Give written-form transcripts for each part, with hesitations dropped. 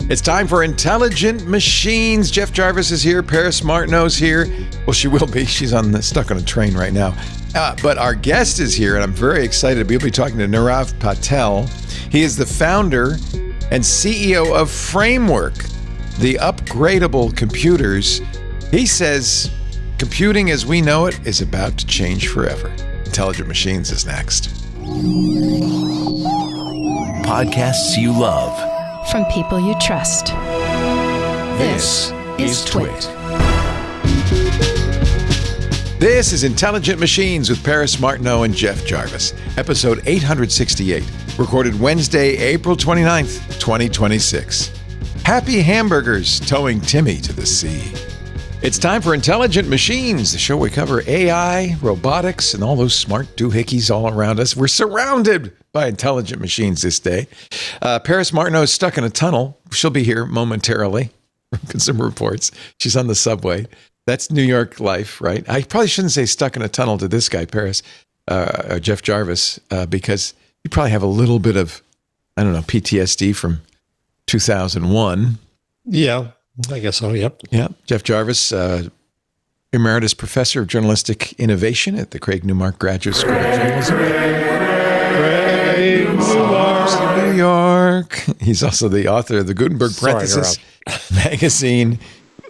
It's time for Intelligent Machines. Jeff Jarvis is here. Paris Martineau's here. Well, she will be. She's stuck on a train right now. But our guest is here, and I'm very excited. We'll be talking to Nirav Patel. He is the founder and CEO of Framework, the upgradable computers. He says computing as we know it is about to change forever. Intelligent Machines is next. Podcasts you love. From people you trust. This is Twit. This is Intelligent Machines with Paris Martineau and Jeff Jarvis, episode 868, recorded Wednesday, April 29th, 2026. Happy Hamburgers towing Timmy to the sea. It's time for Intelligent Machines, the show we cover AI, robotics, and all those smart doohickeys all around us. We're surrounded by intelligent machines this day. Paris Martineau is stuck in a tunnel. She'll be here momentarily from Consumer Reports. She's on the subway. That's New York life, right? I probably shouldn't say stuck in a tunnel to this guy, Paris, Jeff Jarvis, because you probably have a little bit of, PTSD from 2001. Yeah, I guess so, yep. Yeah, Jeff Jarvis, Emeritus Professor of Journalistic Innovation at the Craig Newmark Graduate School of Journalism. New York. He's also the author of the Gutenberg Parenthesis magazine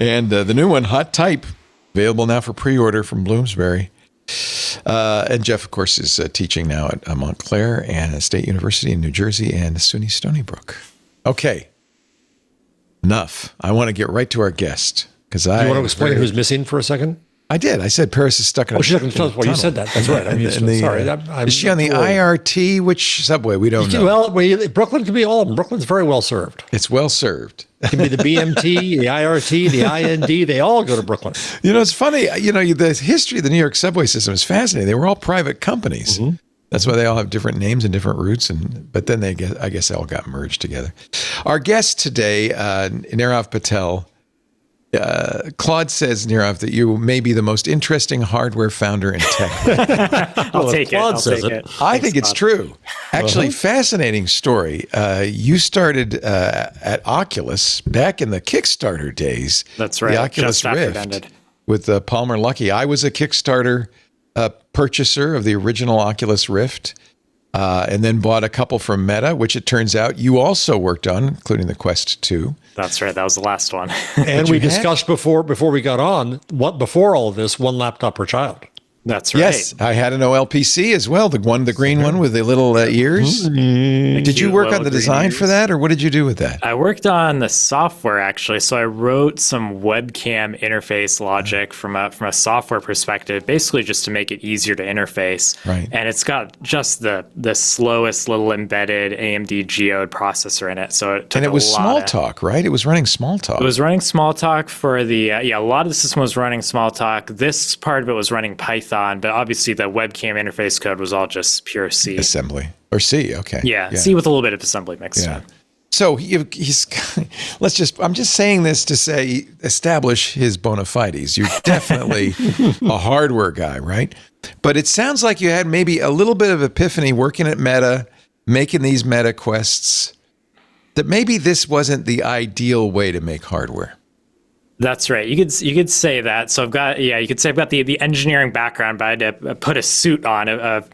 and the new one, Hot Type, available now for pre-order from Bloomsbury. And Jeff, of course, is teaching now at Montclair and at State University in New Jersey and SUNY Stony Brook. Okay, enough. I want to get right to our guest. Do you want to explain who's missing for a second? I did. I said Paris is stuck in a tunnel. She's stuck in a tunnel. Well, you said that. That's right. Sorry. Is she on the IRT? Which subway? We don't know. Well, Brooklyn can be all of them. Brooklyn's very well served. It's well served. It can be the BMT, the IRT, the IND. They all go to Brooklyn. It's funny. The history of the New York subway system is fascinating. They were all private companies. Mm-hmm. That's why they all have different names and different routes. But then I guess they all got merged together. Our guest today, Nirav Patel. Claude says, Nirav, that you may be the most interesting hardware founder in tech. I'll take it. I think it's true. Actually, fascinating story. You started at Oculus back in the Kickstarter days. That's right. The Oculus Rift with Palmer Luckey. I was a Kickstarter purchaser of the original Oculus Rift. And then bought a couple from Meta, which it turns out you also worked on, including the Quest 2. That's right. That was the last one. And we discussed before we got on, before all of this, one laptop per child. That's right. Yes, I had an OLPC as well, the green one with the little ears. Mm-hmm. Did you work on the design for that, or what did you do with that? I worked on the software, actually. So I wrote some webcam interface logic from a software perspective, basically just to make it easier to interface. Right. And it's got just the slowest little embedded AMD Geode processor in it. So it was Smalltalk, right? It was running Smalltalk. It was running Smalltalk for the a lot of the system was running Smalltalk. This part of it was running Python. But obviously the webcam interface code was all just pure C. Assembly. Or C, okay. Yeah, C with a little bit of assembly mixed in. So I'm just saying this to establish his bona fides. You're definitely a hardware guy, right? But it sounds like you had maybe a little bit of epiphany working at Meta, making these Meta Quests, that maybe this wasn't the ideal way to make hardware. That's right. You could say that. So you could say I've got the engineering background, but I had to put a suit on, a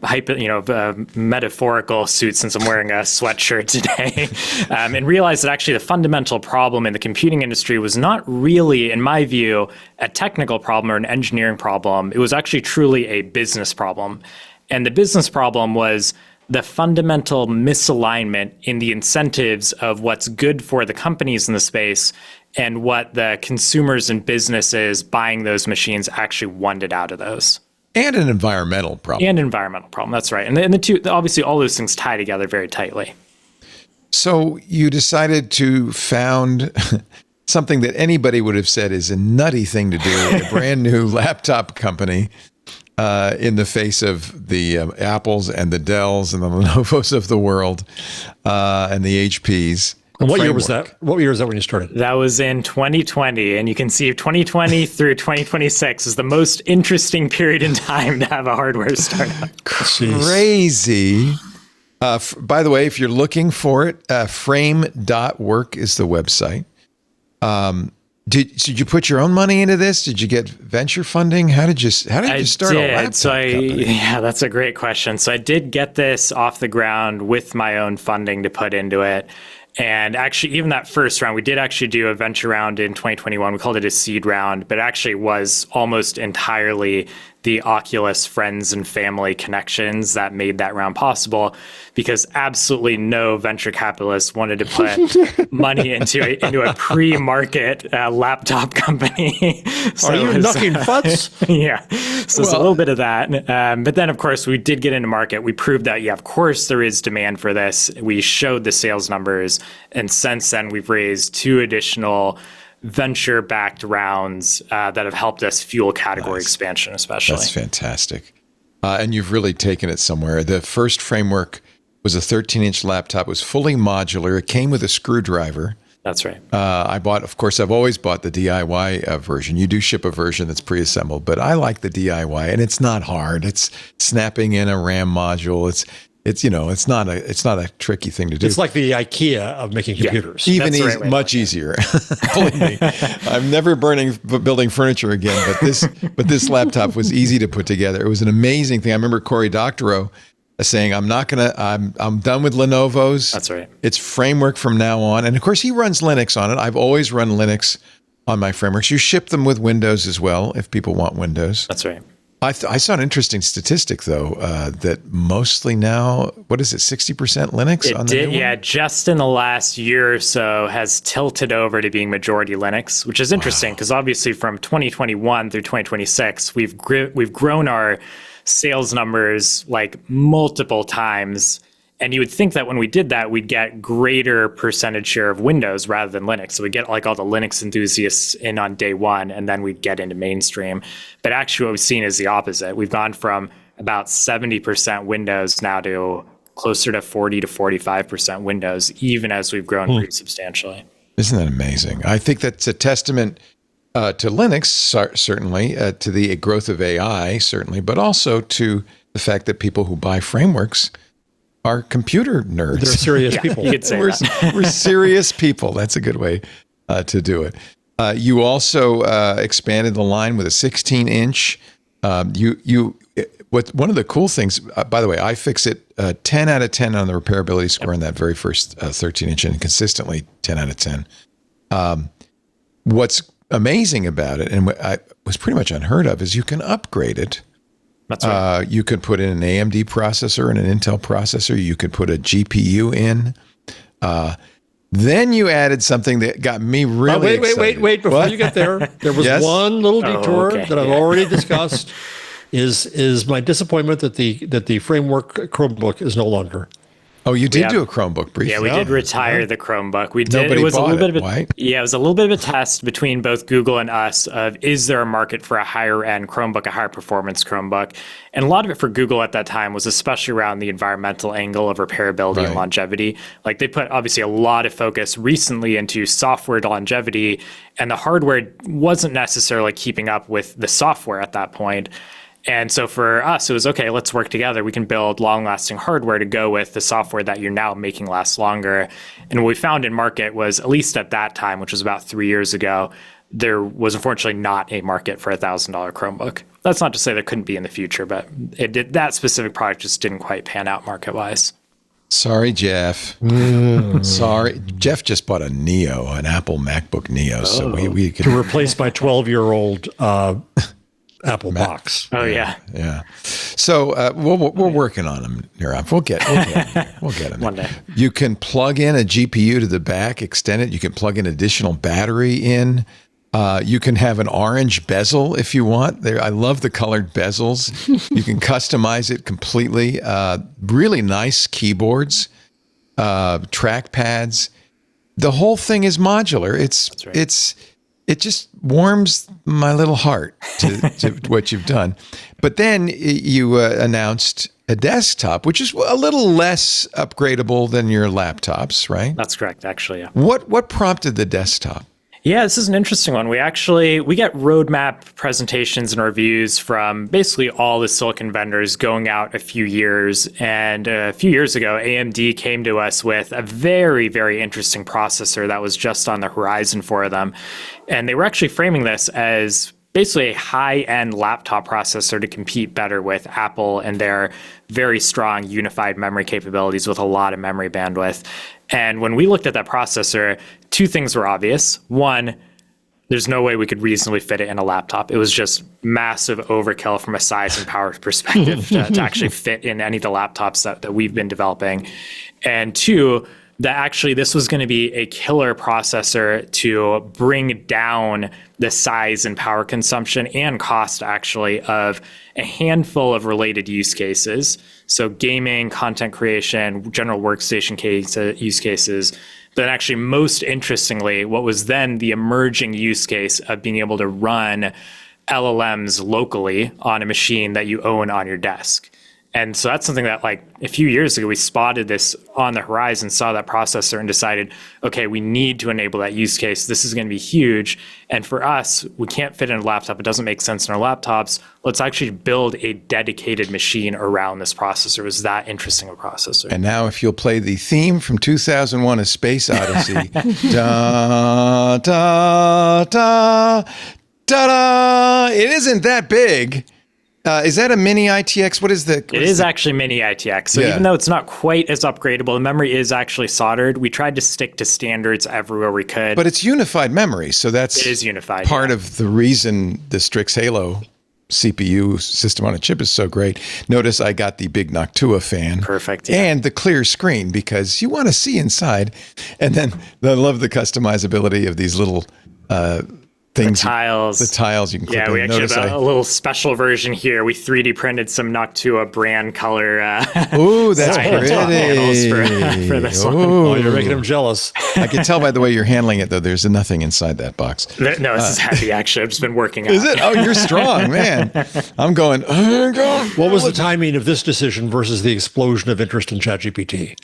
metaphorical suit since I'm wearing a sweatshirt today, and realized that actually the fundamental problem in the computing industry was not really, in my view, a technical problem or an engineering problem. It was actually truly a business problem. And the business problem was the fundamental misalignment in the incentives of what's good for the companies in the space and what the consumers and businesses buying those machines actually wanted out of those. And an environmental problem. That's right. And the two, obviously, all those things tie together very tightly. So you decided to found something that anybody would have said is a nutty thing to do, a brand new laptop company in the face of the Apples and the Dells and the Lenovo's of the world and the HPs. And what year was that? What year was that when you started? That was in 2020. And you can see 2020 through 2026 is the most interesting period in time to have a hardware startup. Crazy. By the way, if you're looking for it, frame.work is the website. Did you put your own money into this? Did you get venture funding? How did you start a laptop company? Yeah, that's a great question. So I did get this off the ground with my own funding to put into it. And actually, even that first round, we did actually do a venture round in 2021. We called it a seed round, but it actually was almost entirely the Oculus friends and family connections that made that round possible, because absolutely no venture capitalist wanted to put money into a pre-market laptop company. So are you knocking butts? Yeah. So it's a little bit of that. But then, of course, we did get into market. We proved that, yeah, of course, there is demand for this. We showed the sales numbers. And since then, we've raised 2 additional venture-backed rounds that have helped us fuel category expansion, especially. That's fantastic. And you've really taken it somewhere. The first framework was a 13-inch laptop. It was fully modular. It came with a screwdriver. That's right. I've always bought the DIY version. You do ship a version that's pre-assembled, but I like the DIY, and it's not hard. It's snapping in a RAM module. It's not a tricky thing to do. It's like the IKEA of making computers. Even much easier. Believe me, I'm never building furniture again. But this laptop was easy to put together. It was an amazing thing. I remember Cory Doctorow saying, I'm done with Lenovo's. That's right. It's Framework from now on. And of course, he runs Linux on it. I've always run Linux on my frameworks. You ship them with Windows as well, if people want Windows. That's right. I saw an interesting statistic, though, that mostly now, what is it, 60% Linux on the new one? Yeah, just in the last year or so has tilted over to being majority Linux, which is interesting because obviously from 2021 through 2026, we've grown our sales numbers like multiple times. And you would think that when we did that, we'd get greater percentage share of Windows rather than Linux. So we get like all the Linux enthusiasts in on day one, and then we'd get into mainstream. But actually what we've seen is the opposite. We've gone from about 70% Windows now to closer to 40 to 45% Windows, even as we've grown pretty substantially. Isn't that amazing? I think that's a testament to Linux, certainly, to the growth of AI, certainly, but also to the fact that people who buy frameworks are computer nerds. They're serious people. You could say we're serious people. That's a good way to do it. You also expanded the line with a 16-inch. One of the cool things, by the way, I fix it 10 out of 10 on the repairability score in that very first 13-inch, and consistently 10 out of 10. What's amazing about it, and was pretty much unheard of, is you can upgrade it. That's right. You could put in an AMD processor and an Intel processor. You could put a GPU in. Then you added something that got me really excited. Wait. Before you get there, there was one little detour that I've already discussed. Is my disappointment that the Framework Chromebook is no longer. Oh, you did do a Chromebook briefly. Yeah, we did retire the Chromebook. We did. Nobody it was bought a little bit of Why? Yeah, it was a little bit of a test between both Google and us of, is there a market for a higher end Chromebook, a higher performance Chromebook? And a lot of it for Google at that time was especially around the environmental angle of repairability and longevity. Like they put obviously a lot of focus recently into software longevity, and the hardware wasn't necessarily keeping up with the software at that point. And so for us, it was, okay, let's work together. We can build long-lasting hardware to go with the software that you're now making last longer. And what we found in market was, at least at that time, which was about 3 years ago, there was unfortunately not a market for a $1,000 Chromebook. That's not to say there couldn't be in the future, but that specific product just didn't quite pan out market-wise. Sorry, Jeff. Sorry. Jeff just bought an Apple MacBook Neo. So we could... To replace my 12-year-old... Apple box. Oh yeah. So we're working on them, Nirav. We'll get them. One day. You can plug in a GPU to the back, extend it. You can plug an additional battery in. You can have an orange bezel if you want. I love the colored bezels. You can customize it completely. Really nice keyboards, trackpads. The whole thing is modular. It just warms my little heart to what you've done. But then you announced a desktop, which is a little less upgradable than your laptops, right? That's correct, actually, yeah. What prompted the desktop? Yeah, this is an interesting one. We get roadmap presentations and reviews from basically all the silicon vendors going out a few years. And a few years ago, AMD came to us with a very, very interesting processor that was just on the horizon for them. And they were actually framing this as basically a high-end laptop processor to compete better with Apple and their very strong unified memory capabilities with a lot of memory bandwidth. And when we looked at that processor, two things were obvious. One, there's no way we could reasonably fit it in a laptop. It was just massive overkill from a size and power perspective to actually fit in any of the laptops that we've been developing. And two, that actually this was going to be a killer processor to bring down the size and power consumption and cost actually of a handful of related use cases. So gaming, content creation, general workstation use cases. But actually most interestingly, what was then the emerging use case of being able to run LLMs locally on a machine that you own on your desk. And so that's something that like a few years ago, we spotted this on the horizon, saw that processor and decided, okay, we need to enable that use case. This is going to be huge. And for us, we can't fit in a laptop. It doesn't make sense in our laptops. Let's actually build a dedicated machine around this processor. It was that interesting a processor. And now if you'll play the theme from 2001, A Space Odyssey. Da, da, da, da, da. It isn't that big. Is that a mini ITX? What is the? It is actually mini ITX. So even though it's not quite as upgradable, the memory is actually soldered. We tried to stick to standards everywhere we could. But it's unified memory, so it is unified. Part of the reason the Strix Halo CPU system on a chip is so great. Notice I got the big Noctua fan. Perfect. Yeah. And the clear screen because you want to see inside. And then I love the customizability of these little things. The tiles you can click. Yeah, we actually have a little special version here. We 3D printed some Noctua brand color. Ooh, that's pretty. Panels for this one. Oh, you're making them jealous. I can tell by the way you're handling it, though. There's nothing inside that box. No, this is heavy, actually. I've just been working out. Is it? Oh, you're strong, man. I'm going, What was the timing of this decision versus the explosion of interest in ChatGPT?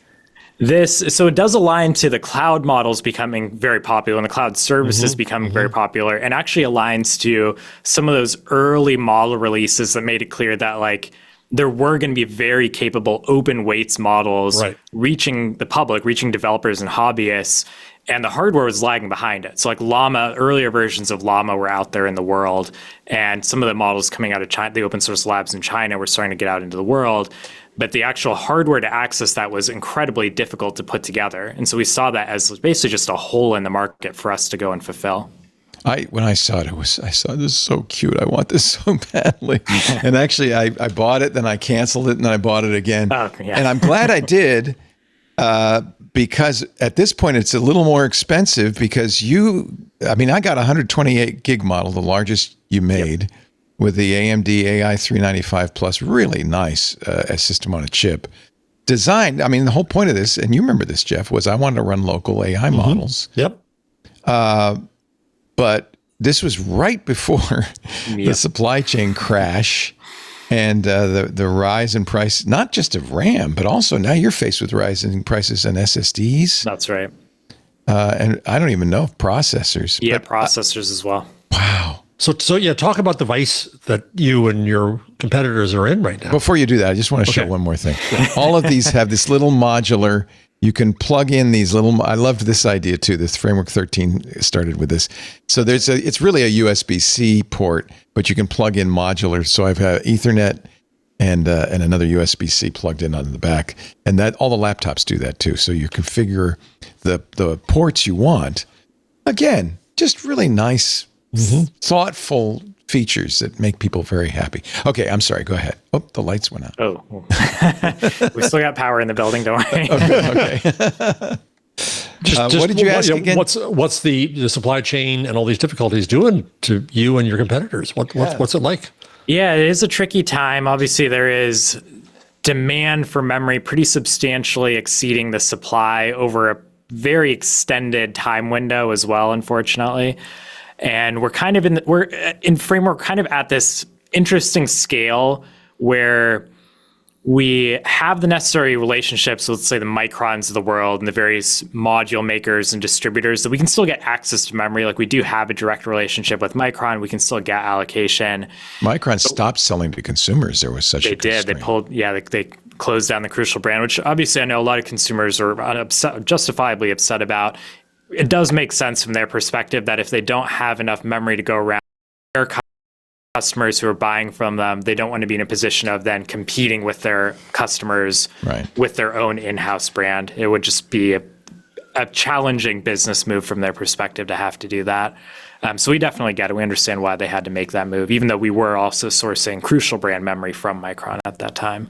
So it does align to the cloud models becoming very popular and the cloud services becoming very popular, and actually aligns to some of those early model releases that made it clear that like there were going to be very capable open weights models reaching the public, reaching developers and hobbyists, and the hardware was lagging behind it. So like Llama, earlier versions of Llama were out there in the world, and some of the models coming out of China, the open source labs in China were starting to get out into the world. But the actual hardware to access that was incredibly difficult to put together. And so we saw that as basically just a hole in the market for us to go and fulfill. When I saw it, I saw this is so cute. I want this so badly. And actually, I bought it, then I canceled it, and then I bought it again. Oh, yeah. And I'm glad I did because at this point, it's a little more expensive because I got a 128 gig model, the largest you made. With the AMD AI 395 Plus, really nice system on a chip. Designed, the whole point of this, and you remember this, Jeff, was I wanted to run local AI models. Yep. But this was right before the supply chain crash and the rise in price, not just of RAM, but also now you're faced with rising prices on SSDs. That's right. And I don't even know if processors. Yeah, processors as well. Wow. So yeah, talk about the vice that you and your competitors are in right now. Before you do that, I just want to show one more thing. All of these have this little modular. You can plug in these little. I loved this idea too. This Framework 13 started with this. So it's really a USB-C port, but you can plug in modular. So I've had Ethernet and another USB-C plugged in on the back, and that all the laptops do that too. So you configure the ports you want. Again, just really nice. Thoughtful features that make people very happy. Okay, I'm sorry. Go ahead. Oh, the lights went out. Oh, we still got power in the building. Don't worry. Okay. What did you ask again? What's the supply chain and all these difficulties doing to you and your competitors? What's it like? Yeah, it is a tricky time. Obviously, there is demand for memory pretty substantially exceeding the supply over a very extended time window as well, unfortunately. And we're kind of in Framework kind of at this interesting scale where we have the necessary relationships with, let's say, the Microns of the world and the various module makers and distributors that we can still get access to memory. Like we do have a direct relationship with Micron. We can still get allocation. Micron stopped selling to consumers. There was such a constraint. They pulled, they closed down the Crucial brand, which obviously I know a lot of consumers are justifiably upset about. It does make sense from their perspective that if they don't have enough memory to go around, their customers who are buying from them, they don't want to be in a position of then competing with their customers with their own in-house brand. It would just be a challenging business move from their perspective to have to do that. So we definitely get it. We understand why they had to make that move, even though we were also sourcing Crucial brand memory from Micron at that time.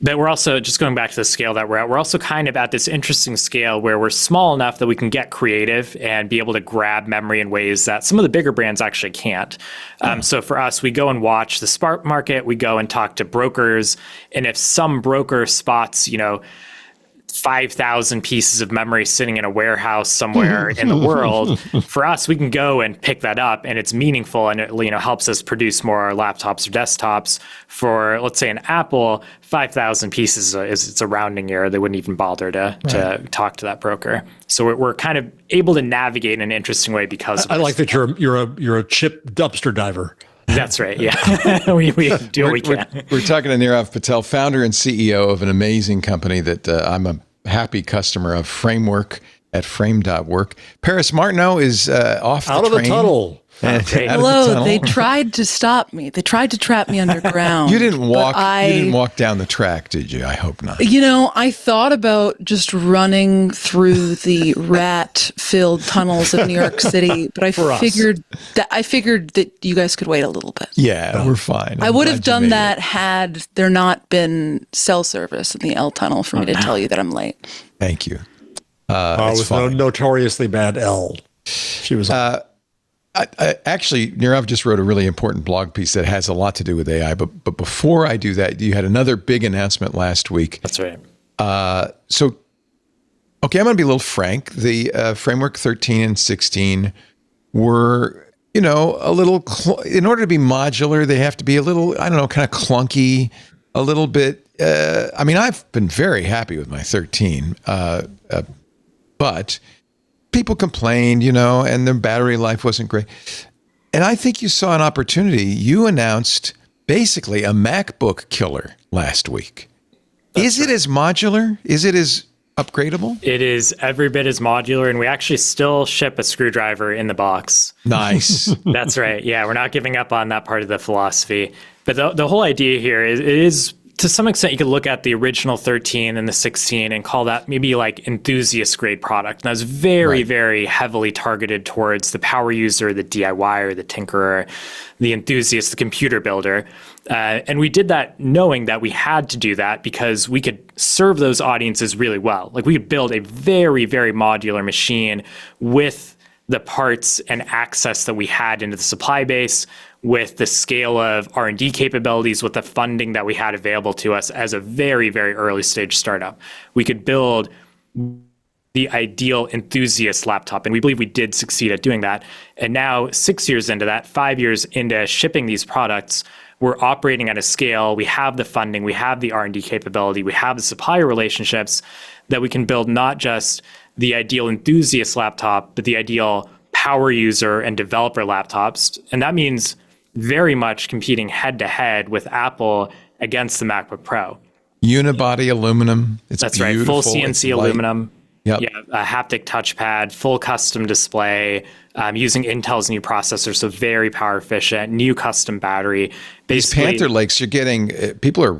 But we're also, just going back to the scale that we're at, we're also kind of at this interesting scale where we're small enough that we can get creative and be able to grab memory in ways that some of the bigger brands actually can't. So for us, we go and watch the spot market, we go and talk to brokers, and if some broker spots, 5,000 pieces of memory sitting in a warehouse somewhere in the world, for us, we can go and pick that up, and it's meaningful, and it helps us produce more laptops or desktops. For, let's say, an Apple, 5,000 pieces it's a rounding error. They wouldn't even bother to talk to that broker. So we're kind of able to navigate in an interesting way because I like that you're a chip dumpster diver. That's right. Yeah, we do what we can. We're talking to Nirav Patel, founder and CEO of an amazing company that I'm a happy customer of, Framework at frame.work. Paris Martineau is off the train. Out of the tunnel. Hello. They tried to stop me. They tried to trap me underground. You didn't walk down the track, did you? I hope not. I thought about just running through the rat-filled tunnels of New York City, but I figured that you guys could wait a little bit. Yeah, we're fine. I would have done that had there not been cell service in the L tunnel for me to tell you that I'm late. Thank you. It was notoriously bad L. She was. Actually, Nirav just wrote a really important blog piece that has a lot to do with AI. But before I do that, you had another big announcement last week. That's right. I'm going to be a little frank. The Framework 13 and 16 were, a little, in order to be modular, they have to be a little, kind of clunky, a little bit. I've been very happy with my 13, but people complained, and their battery life wasn't great. And I think you saw an opportunity. You announced basically a MacBook killer last week. Is it as modular? Is it as upgradable? It is every bit as modular, and we actually still ship a screwdriver in the box. Nice. That's right. Yeah, we're not giving up on that part of the philosophy. But the whole idea here is to some extent, you could look at the original 13 and the 16 and call that maybe like enthusiast grade product. And that's very, very heavily targeted towards the power user, the DIYer, the tinkerer, the enthusiast, the computer builder. And we did that knowing that we had to do that because we could serve those audiences really well. Like we could build a very, very modular machine with the parts and access that we had into the supply base, with the scale of R&D capabilities, with the funding that we had available to us as a very, very early stage startup. We could build the ideal enthusiast laptop, and we believe we did succeed at doing that. And now, 6 years into that, 5 years into shipping these products, we're operating at a scale, we have the funding, we have the R&D capability, we have the supplier relationships that we can build not just the ideal enthusiast laptop, but the ideal power user and developer laptops. And that means very much competing head-to-head with Apple against the MacBook Pro. Unibody aluminum. That's right. Full CNC aluminum. Yep. Yeah, a haptic touchpad, full custom display, using Intel's new processor, so very power efficient, new custom battery. These Panther Lakes, you're getting, people are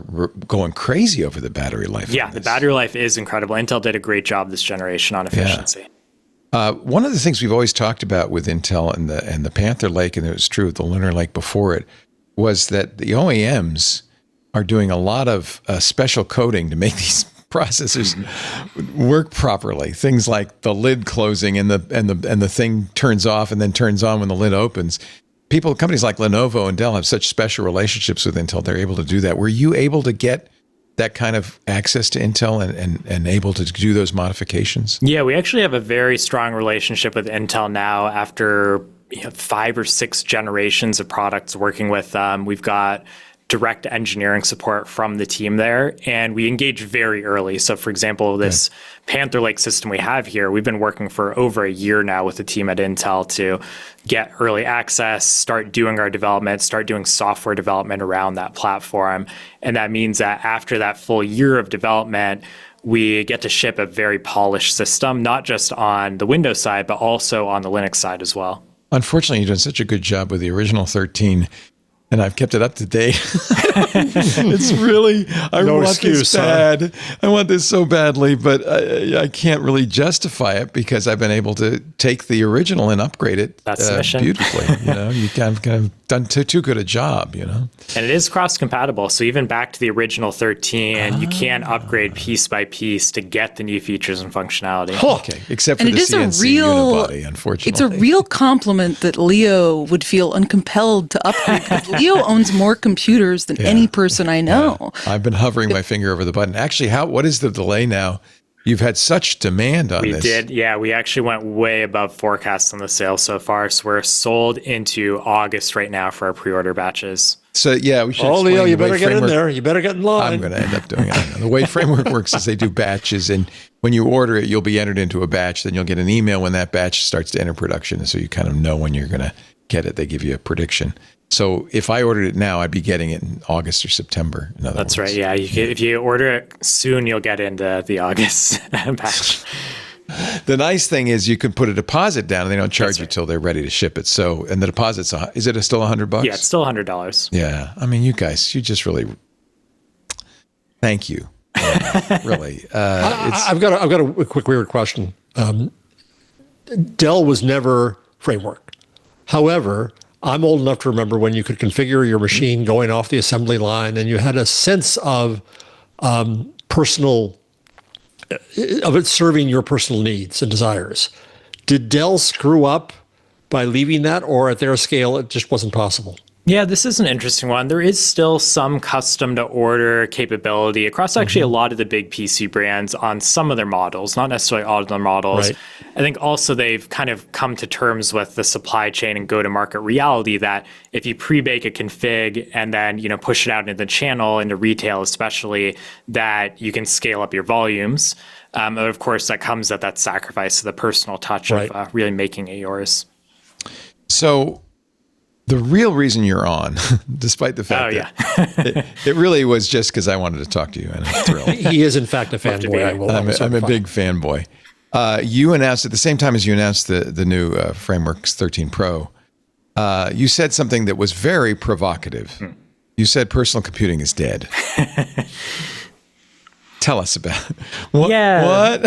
going crazy over the battery life. Yeah, the battery life is incredible. Intel did a great job this generation on efficiency. Yeah. One of the things we've always talked about with Intel and the Panther Lake, and it was true with the Lunar Lake before it, was that the OEMs are doing a lot of special coding to make these processors work properly. Things like the lid closing and the thing turns off and then turns on when the lid opens. Companies like Lenovo and Dell have such special relationships with Intel; they're able to do that. Were you able to get that kind of access to Intel and able to do those modifications? Yeah, we actually have a very strong relationship with Intel now after 5 or 6 generations of products working with them. We've got direct engineering support from the team there, and we engage very early. So for example, this Panther Lake system we have here, we've been working for over a year now with the team at Intel to get early access, start doing our development, start doing software development around that platform. And that means that after that full year of development, we get to ship a very polished system, not just on the Windows side, but also on the Linux side as well. Unfortunately, you've done such a good job with the original 13, and I've kept it up to date. It's really, I want this bad. I want this so badly, but I can't really justify it because I've been able to take the original and upgrade it beautifully. You kind of done too good a job, And it is cross-compatible. So even back to the original 13, you can upgrade piece by piece to get the new features and functionality. Okay, except for the CNC unibody, unfortunately. It's a real compliment that Leo would feel uncompelled to upgrade. Leo owns more computers than any person I know. Yeah. I've been hovering my finger over the button. Actually, what is the delay now? You've had such demand on this. We did. Yeah, we actually went way above forecasts on the sales so far. So we're sold into August right now for our pre-order batches. So yeah, we should Leo, you better get in there. You better get in line. I'm going to end up doing it. The way Framework works is they do batches, and when you order it, you'll be entered into a batch. Then you'll get an email when that batch starts to enter production. And so you kind of know when you're going to get it. They give you a prediction. So if I ordered it now, I'd be getting it in August or September. That's right. Yeah, if you order it soon, you'll get into the August batch. The nice thing is you can put a deposit down, and they don't charge you till they're ready to ship it. So, and the deposit's is it still $100? Yeah, it's still $100. Yeah, I mean, you guys, you just really thank you. Really, I've got a quick weird question. Dell was never Framework. However, I'm old enough to remember when you could configure your machine going off the assembly line, and you had a sense of personal, of it serving your personal needs and desires. Did Dell screw up by leaving that, or at their scale, it just wasn't possible? Yeah, this is an interesting one. There is still some custom to order capability across actually a lot of the big PC brands on some of their models, not necessarily all of their models. Right. I think also they've kind of come to terms with the supply chain and go-to-market reality that if you pre-bake a config and then push it out into the channel, into retail especially, that you can scale up your volumes. And of course, that comes at that sacrifice of the personal touch of really making it yours. So the real reason you're on, despite the fact that it really was just because I wanted to talk to you, and I'm thrilled. He is, in fact, a fanboy. I'm a big fanboy. You announced at the same time as you announced the new Frameworks 13 Pro, you said something that was very provocative. You said personal computing is dead. Tell us about it. What?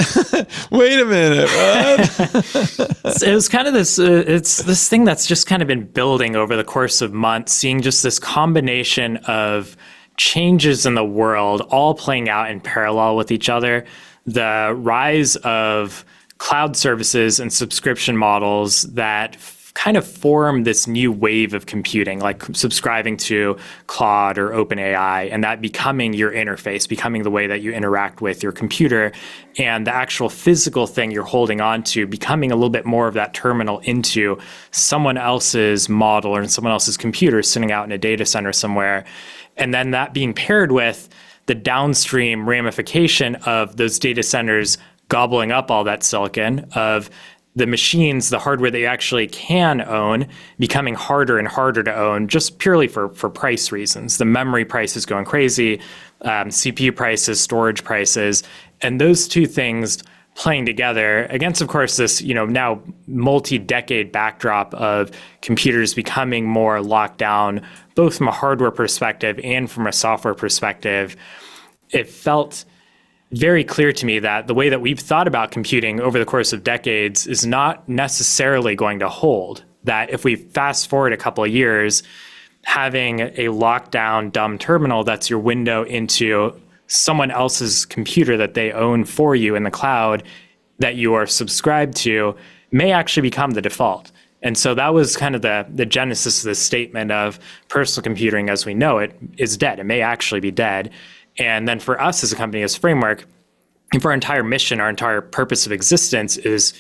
Wait a minute. What? It was kind of this, it's this thing that's just kind of been building over the course of months, seeing just this combination of changes in the world all playing out in parallel with each other. The rise of cloud services and subscription models that kind of form this new wave of computing, like subscribing to Claude or OpenAI, and that becoming your interface, becoming the way that you interact with your computer, and the actual physical thing you're holding on to becoming a little bit more of that terminal into someone else's model or in someone else's computer sitting out in a data center somewhere. And then that being paired with the downstream ramification of those data centers gobbling up all that silicon, of the machines, the hardware that you actually can own, becoming harder and harder to own just purely for price reasons. The memory price is going crazy, CPU prices, storage prices, and those two things playing together against, of course, this now multi-decade backdrop of computers becoming more locked down, both from a hardware perspective and from a software perspective. It felt very clear to me that the way that we've thought about computing over the course of decades is not necessarily going to hold. That if we fast forward a couple of years, having a locked down dumb terminal that's your window into someone else's computer that they own for you in the cloud that you are subscribed to may actually become the default. And so that was kind of the genesis of this statement of personal computing as we know it is dead. It may actually be dead. And then for us as a company, as Framework, and for our entire mission, our entire purpose of existence is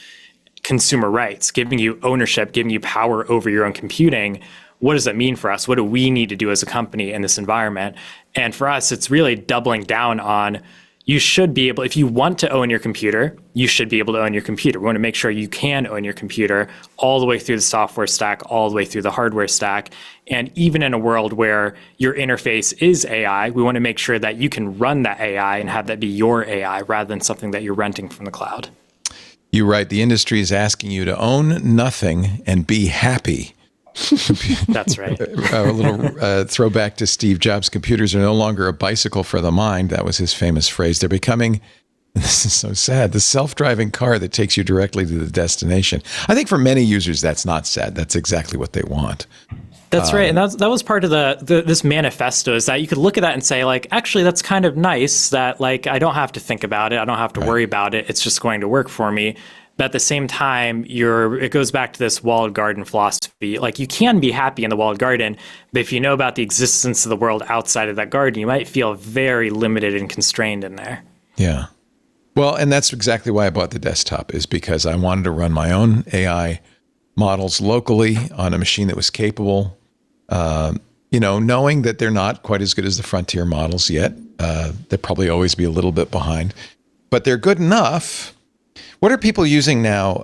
consumer rights, giving you ownership, giving you power over your own computing. what does that mean for us? What do we need to do as a company in this environment? And for us, it's really doubling down on, you should be able, if you want to own your computer, you should be able to own your computer. We want to make sure you can own your computer all the way through the software stack, all the way through the hardware stack. And even in a world where your interface is AI, we want to make sure that you can run that AI and have that be your AI rather than something that you're renting from the cloud. You're right. The industry is asking you to own nothing and be happy. That's right. A little throwback to Steve Jobs. Computers are no longer a bicycle for the mind. That was his famous phrase. They're becoming, this is so sad, the self-driving car that takes you directly to the destination. I think for many users, that's not sad. That's exactly what they want. That's right. And that was part of this manifesto, is that you could look at that and say, like, actually, that's kind of nice that, like, I don't have to think about it. I don't have to worry about it. It's just going to work for me. But at the same time, it goes back to this walled garden philosophy. Like, you can be happy in the walled garden, but if you know about the existence of the world outside of that garden, you might feel very limited and constrained in there. Yeah. Well, and that's exactly why I bought the desktop, is because I wanted to run my own AI models locally on a machine that was capable, knowing that they're not quite as good as the frontier models yet. They'll probably always be a little bit behind, but they're good enough. What are people using now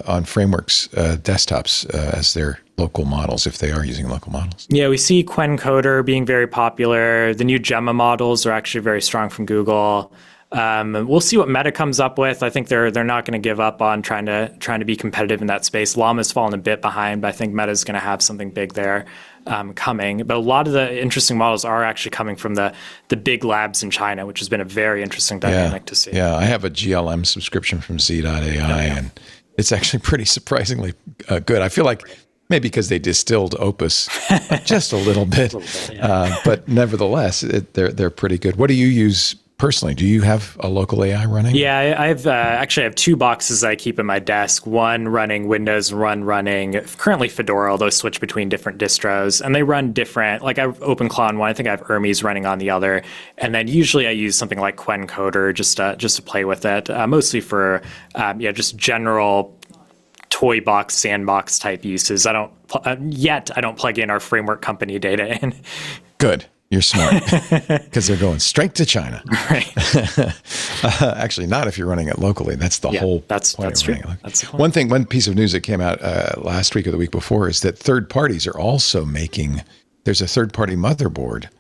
on Framework's desktops as their local models, if they are using local models? Yeah, we see Quencoder being very popular. The new Gemma models are actually very strong from Google. We'll see what Meta comes up with. I think they're not going to give up on trying to be competitive in that space. Llama's fallen a bit behind, but I think Meta's going to have something big there coming. But a lot of the interesting models are actually coming from the big labs in China, which has been a very interesting dynamic to see. Yeah, I have a GLM subscription from Z.AI, and it's actually pretty surprisingly good. I feel like maybe because they distilled Opus just a little bit, but nevertheless, they're pretty good. What do you use personally? Do you have a local AI running? Yeah, I have two boxes I keep in my desk. One running Windows, one running currently Fedora, although I switch between different distros. And they run different, like I have OpenClaw on one, I think I have Hermes running on the other. And then usually I use something like Quencoder just to play with it, mostly for just general toy box, sandbox type uses. I don't plug in our framework company data in. Good. You're smart, because they're going straight to China. Right. Actually, not if you're running it locally. That's the whole point. That's true. That's the point. One piece of news that came out last week or the week before is that third parties are also there's a third-party motherboard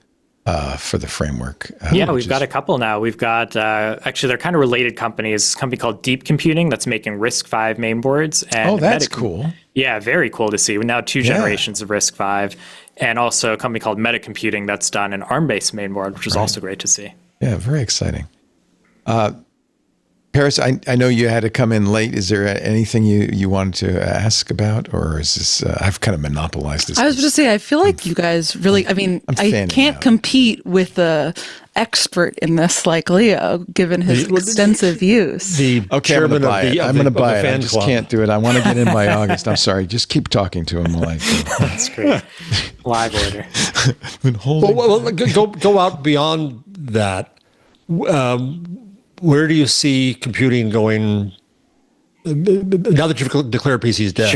for the framework. We've got a couple now. We've got, actually, they're kind of related companies. A company called Deep Computing that's making RISC-V mainboards. And that's cool. Yeah, very cool to see. Now 2 generations of RISC-V. And also a company called MediaTek that's done an ARM-based mainboard, which is also great to see. Yeah, very exciting. Paris, I know you had to come in late. Is there anything you wanted to ask about, or is this? I've kind of monopolized this. I was just saying, I feel like you guys really. I can't compete with the expert in this, like Leo, given his extensive use. I'm going to buy it. I just can't do it. I want to get in by August. I'm sorry. Just keep talking to him while I do. That's great. Live order. Go out beyond that. Where do you see computing going now that you've declared PCs dead?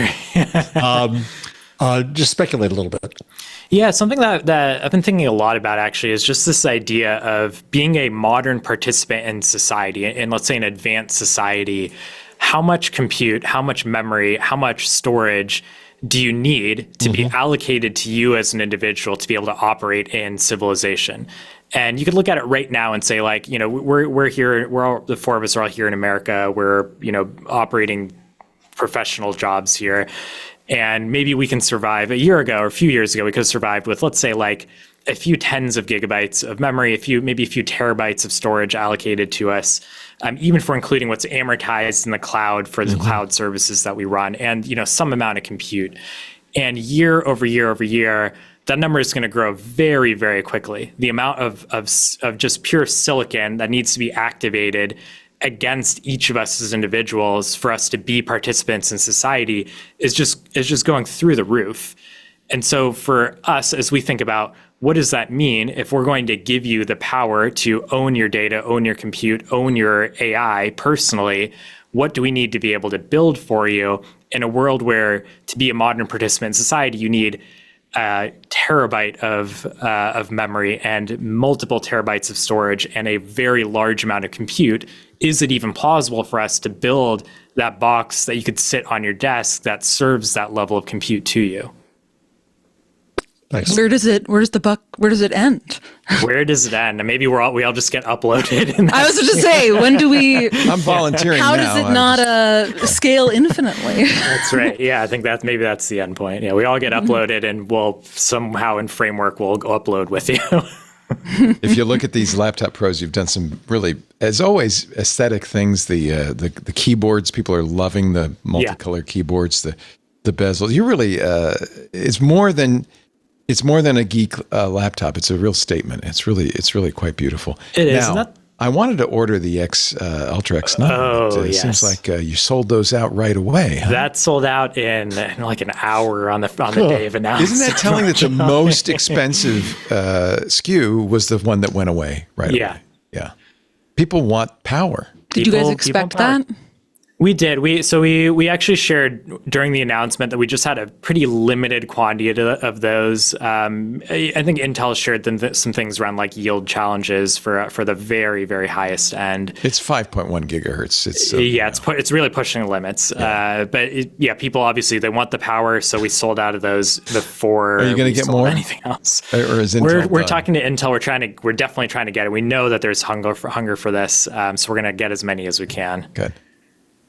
Sure. Just speculate a little bit. Yeah, something that I've been thinking a lot about actually is just this idea of being a modern participant in society, in let's say an advanced society. How much compute, how much memory, how much storage do you need to be allocated to you as an individual to be able to operate in civilization? And you could look at it right now and say, like, we're here, the four of us are all here in America. We're, operating professional jobs here. And maybe we can survive. A year ago or a few years ago, we could have survived with, let's say, like a few tens of gigabytes of memory, maybe a few terabytes of storage allocated to us, even for including what's amortized in the cloud for the cloud services that we run, and some amount of compute. And year over year over year, that number is going to grow very, very quickly. The amount of just pure silicon that needs to be activated against each of us as individuals for us to be participants in society is just going through the roof. And so for us, as we think about what does that mean if we're going to give you the power to own your data, own your compute, own your AI personally, what do we need to be able to build for you in a world where to be a modern participant in society, you need terabyte of memory and multiple terabytes of storage and a very large amount of compute, is it even plausible for us to build that box that you could sit on your desk that serves that level of compute to you? Nice. Where does it end? Where does it end? And maybe we all just get uploaded. I was just to say, when do we? I'm volunteering How now. does it not scale infinitely? That's right. Yeah, I think maybe that's the end point. Yeah, we all get uploaded, and we'll somehow in Framework we'll upload with you. If you look at these laptop pros, you've done some really, as always, aesthetic things. The keyboards, people are loving the multicolored keyboards. The bezel. You really, it's more than a geek laptop. It's a real statement. It's really quite beautiful. It is. Now, I wanted to order the Ultra X9. Oh, It yes. seems like you sold those out right away. Huh? That sold out in like an hour on the day of announcement. Isn't that telling that the most expensive SKU was the one that went away right away? Yeah. People want power. Did you guys expect that? We did. We actually shared during the announcement that we just had a pretty limited quantity of those. I think Intel shared some things around like yield challenges for the very, very highest end. It's 5.1 gigahertz. It's really pushing the limits. But people obviously they want the power, so we sold out of those before. Are you going to get more? Anything else? Or is Intel We're done? talking to Intel. We're definitely trying to get it. We know that there's hunger for this, so we're going to get as many as we can. Good.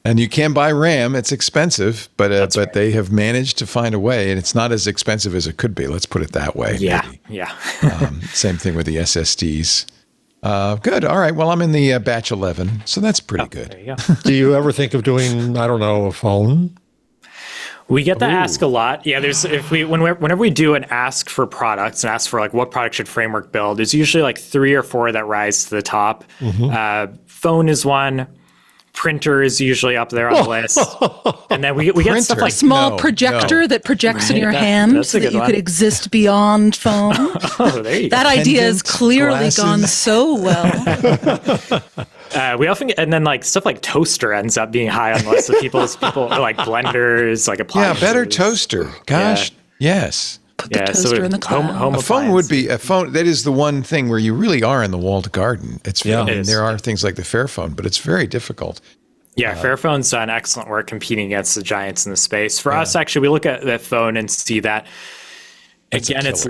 And you can buy RAM. It's expensive, but right. They have managed to find a way, and it's not as expensive as it could be. Let's put it that way. Yeah, maybe. yeah. Same thing with the SSDs. Good. All right. Well, I'm in the batch 11, so that's pretty good. There you go. Do you ever think of doing, I don't know, a phone? We get that ask a lot. Yeah, whenever we do an ask for products and ask for like what product should Framework build, there's usually like 3 or 4 that rise to the top. Mm-hmm. Phone is one. Printer is usually up there on the list. And then we get stuff like small projector that projects in your hand so that you could exist beyond phone. Oh, there you go. That idea has clearly gone so well. We often get, and then like stuff like toaster ends up being high on the list of people like blenders, like appliances. Yeah, better toaster. Gosh, yes. Put the toaster in the cloud. Home a phone would be a phone. That is the one thing where you really are in the walled garden. There are things like the Fairphone, but it's very difficult. Yeah, Fairphone's done excellent work competing against the giants in the space. For us, actually, we look at that phone and see that again, it's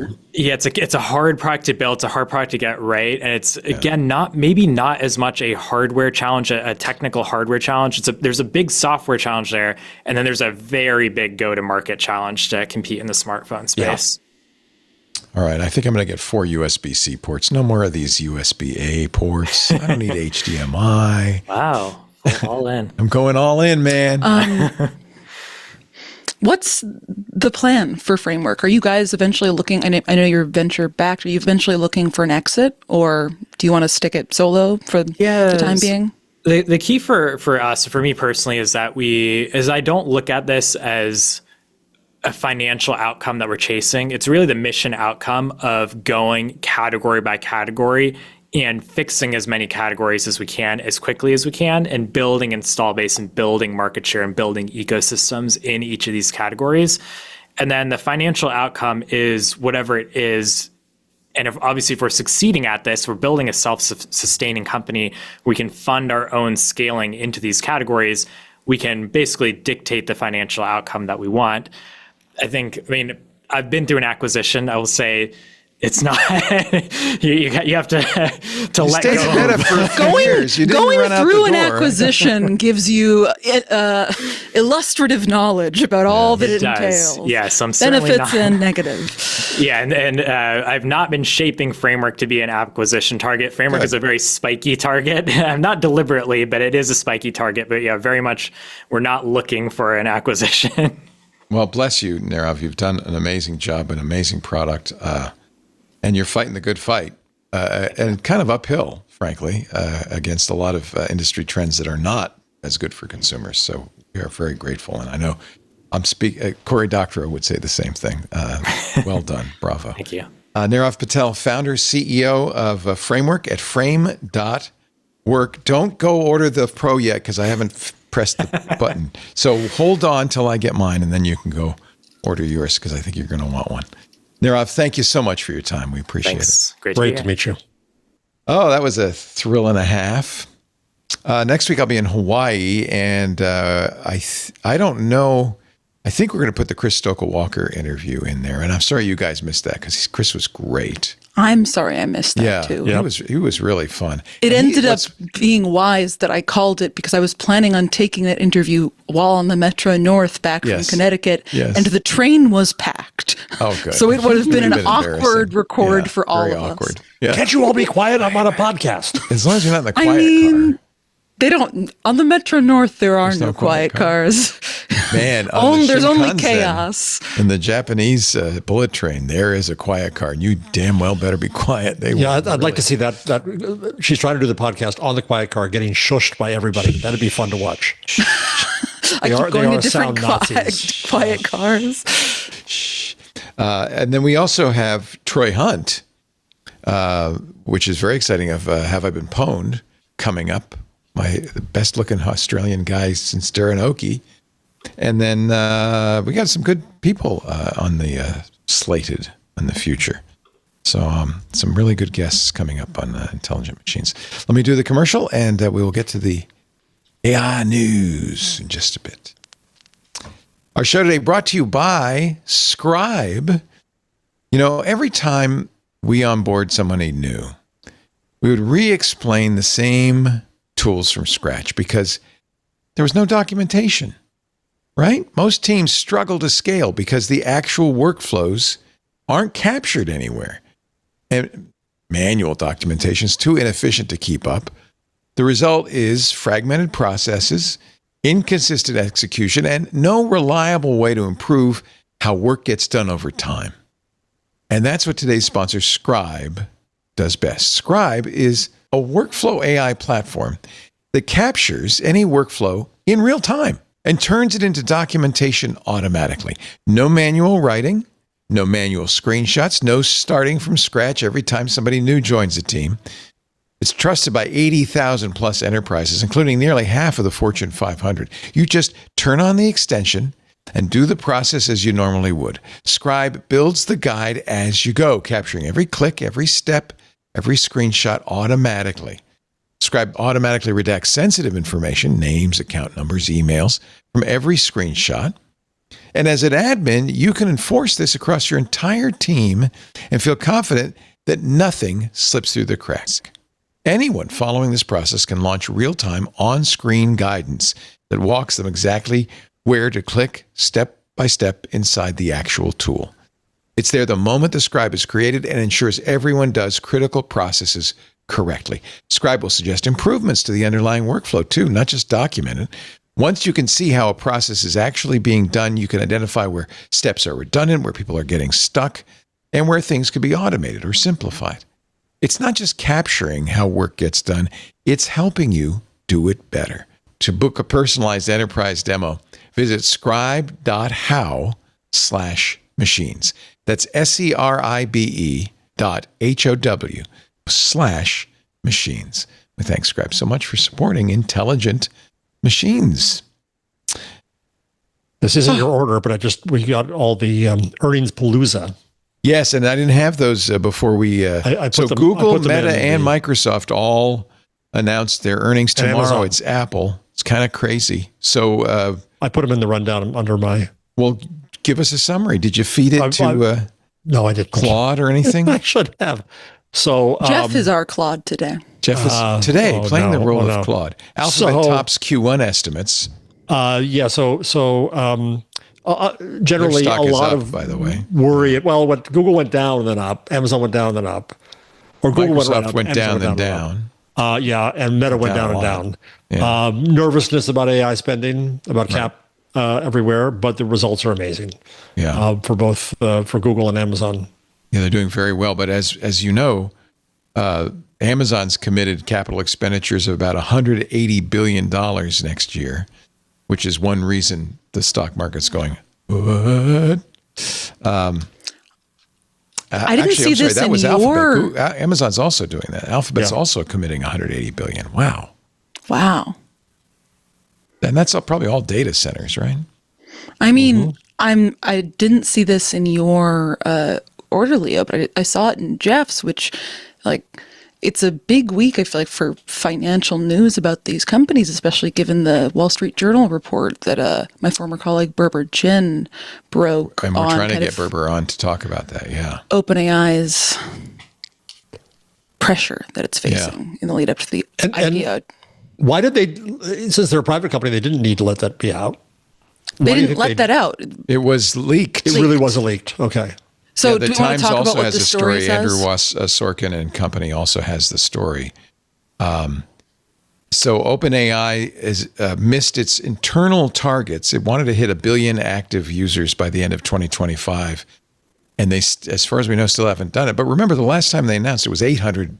a hard product to build. It's a hard product to get right, and it's again not as much a hardware challenge, a technical hardware challenge. There's a big software challenge there, and then there's a very big go-to-market challenge to compete in the smartphone space. Yeah. All right, I think I'm going to get 4 USB-C ports. No more of these USB-A ports. I don't need HDMI. Wow, all in. I'm going all in, man. What's the plan for Framework? Are you guys eventually looking, I know you're venture backed, are you eventually looking for an exit, or do you want to stick it solo for the time being? The key for us, for me personally, is that I don't look at this as a financial outcome that we're chasing. It's really the mission outcome of going category by category and fixing as many categories as we can, as quickly as we can, and building install base and building market share and building ecosystems in each of these categories. And then the financial outcome is whatever it is. And if we're succeeding at this, we're building a self-sustaining company. We can fund our own scaling into these categories. We can basically dictate the financial outcome that we want. I've been through an acquisition. I will say, it's not. you have to let go. Going through an acquisition gives you illustrative knowledge about all that it entails. Yes, I'm benefits and negative. Yeah, and I've not been shaping Framework to be an acquisition target. Framework is a very spiky target. Not deliberately, but it is a spiky target. But yeah, very much, we're not looking for an acquisition. Well, bless you, Nirav. You've done an amazing job, an amazing product. And you're fighting the good fight, and kind of uphill, frankly, against a lot of industry trends that are not as good for consumers. So we are very grateful. And I know Cory Doctorow would say the same thing. Well done. Bravo. Thank you. Nirav Patel, founder, CEO of Framework at frame.work. Don't go order the Pro yet because I haven't pressed the button. So hold on till I get mine, and then you can go order yours because I think you're going to want one. Nirav, thank you so much for your time. We appreciate Thanks. it. Great to meet you. Oh, that was a thrill and a half. Next week I'll be in Hawaii, and I don't know. I think we're going to put the Chris Stokel-Walker interview in there, and I'm sorry you guys missed that because Chris was great. I'm sorry I missed that too. Yeah, he was really fun. It ended up being wise that I called it because I was planning on taking that interview while on the Metro North back from Connecticut, and the train was packed. Oh, good. So it would have been an awkward record for all of us. Yeah. Can't you all be quiet? I'm on a podcast. As long as you're not in the quiet car. They don't on the Metro North. There are no quiet cars. Man, there's only chaos. In the Japanese bullet train, there is a quiet car, and you damn well better be quiet. I'd like to see that. She's trying to do the podcast on the quiet car, getting shushed by everybody. That'd be fun to watch. I keep going to different quiet cars. And then we also have Troy Hunt, which is very exciting. Of Have I Been Pwned coming up. The best looking Australian guy since Darren Oakey. And then we got some good people on the slated in the future. So some really good guests coming up on Intelligent Machines. Let me do the commercial, and we will get to the AI news in just a bit. Our show today brought to you by Scribe. You know, every time we onboard somebody new, we would re-explain the same tools from scratch because there was no documentation, right? Most teams struggle to scale because the actual workflows aren't captured anywhere. And manual documentation is too inefficient to keep up. The result is fragmented processes, inconsistent execution, and no reliable way to improve how work gets done over time. And that's what today's sponsor, Scribe, does best. Scribe is a workflow AI platform that captures any workflow in real time and turns it into documentation automatically. No manual writing, no manual screenshots, no starting from scratch every time somebody new joins the team. It's trusted by 80,000 plus enterprises, including nearly half of the Fortune 500. You just turn on the extension and do the process as you normally would. Scribe builds the guide as you go, capturing every click, every step, every screenshot automatically. Scribe automatically redacts sensitive information, names, account numbers, emails, from every screenshot. And as an admin, you can enforce this across your entire team and feel confident that nothing slips through the cracks. Anyone following this process can launch real-time on-screen guidance that walks them exactly where to click step by step inside the actual tool. It's there the moment the Scribe is created and ensures everyone does critical processes correctly. Scribe will suggest improvements to the underlying workflow too, not just document it. Once you can see how a process is actually being done, you can identify where steps are redundant, where people are getting stuck, and where things could be automated or simplified. It's not just capturing how work gets done, it's helping you do it better. To book a personalized enterprise demo, visit scribe.how/machines. That's SCRIBE.HOW/machines. We thank Scribe so much for supporting Intelligent Machines. This isn't your order, but we got all the earnings palooza. Yes, and I didn't have those before we. Google, Meta, and Microsoft all announced their earnings tomorrow. It's Apple. It's kind of crazy. So I put them in the rundown under my. Well, give us a summary. Did you feed it to? No, I didn't. Claude or anything? I should have. So Jeff is our Claude today. Jeff is today playing the role of Claude. Alphabet tops Q1 estimates. Generally a lot up, of by the way, worry. Well, Google went down and then up, Amazon went down and then up, or Google Microsoft went down and down. And Meta went down and down. Yeah. Nervousness about AI spending, about cap everywhere, but the results are amazing. Yeah, for both for Google and Amazon. Yeah, they're doing very well. But as you know, Amazon's committed capital expenditures of about $180 billion next year, which is one reason the stock market's going, what? I didn't see this in your... Amazon's also doing that. Alphabet's also committing $180 billion. Wow. And that's probably all data centers, right? I mean, I didn't see this in your order, Leo, but I saw it in Jeff's, which, like, it's a big week, I feel like, for financial news about these companies, especially given the Wall Street Journal report that my former colleague Berber Chin broke. And we're trying to get Berber on to talk about that, yeah. OpenAI's pressure that it's facing in the lead up to the IPO. And why did they, since they're a private company, they didn't need to let that be out? They didn't let that out. It was leaked. It really wasn't leaked. Okay. So the do we want Times to talk also about what has the a story story. says? Andrew Sorkin and company also has the story. So OpenAI has missed its internal targets. It wanted to hit 1 billion active users by the end of 2025. And they, as far as we know, still haven't done it. But remember, the last time they announced it was 800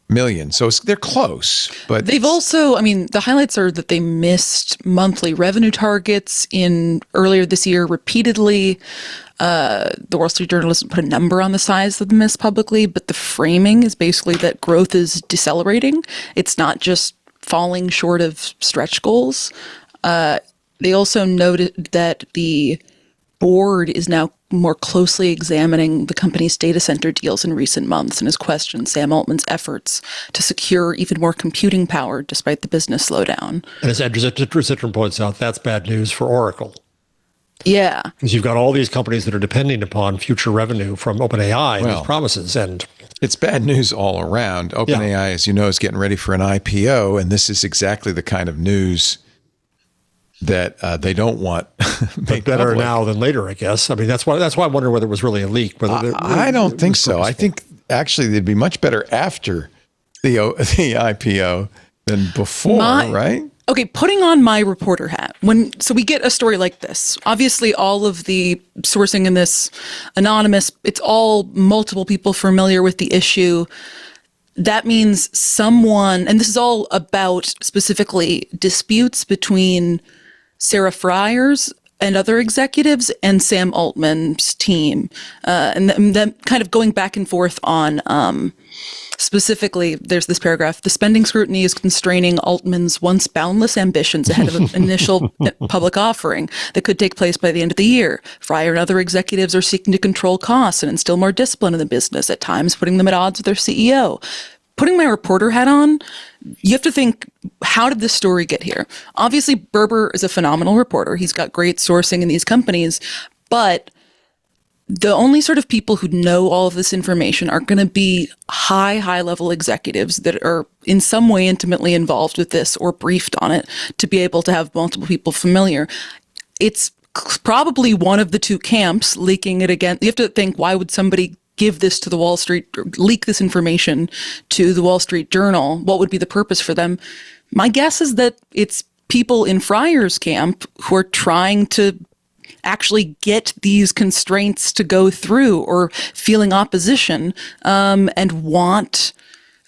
million. So they're close. But they've also, I mean, the highlights are that they missed monthly revenue targets earlier this year repeatedly. The Wall Street Journal doesn't put a number on the size of the miss publicly, but the framing is basically that growth is decelerating. It's not just falling short of stretch goals. They also noted that the board is now more closely examining the company's data center deals in recent months and has questioned Sam Altman's efforts to secure even more computing power despite the business slowdown. And as Andrew Citron points out, that's bad news for Oracle. Yeah. Because you've got all these companies that are depending upon future revenue from OpenAI and these promises. And it's bad news all around. OpenAI, as you know, is getting ready for an IPO, and this is exactly the kind of news that they don't want. But better public. now than later, I guess. I mean, that's why I wonder whether it was really a leak. I don't think so. I think actually they'd be much better after the IPO than before, right? Okay, putting on my reporter hat, so we get a story like this, obviously all of the sourcing in this anonymous, it's all multiple people familiar with the issue. That means someone, and this is all about specifically disputes between Sarah Fryers and other executives and Sam Altman's team. And then kind of going back and forth on specifically, there's this paragraph, the spending scrutiny is constraining Altman's once boundless ambitions ahead of an initial public offering that could take place by the end of the year. Fryer and other executives are seeking to control costs and instill more discipline in the business, at times putting them at odds with their CEO. Putting my reporter hat on, you have to think, how did this story get here? Obviously, Berber is a phenomenal reporter. He's got great sourcing in these companies, but the only sort of people who know all of this information are going to be high-level executives that are in some way intimately involved with this or briefed on it to be able to have multiple people familiar. It's probably one of the two camps leaking it again. You have to think, why would somebody give this to the Wall Street, or leak this information to the Wall Street Journal? What would be the purpose for them? My guess is that it's people in Fryer's camp who are trying to actually get these constraints to go through or feeling opposition and want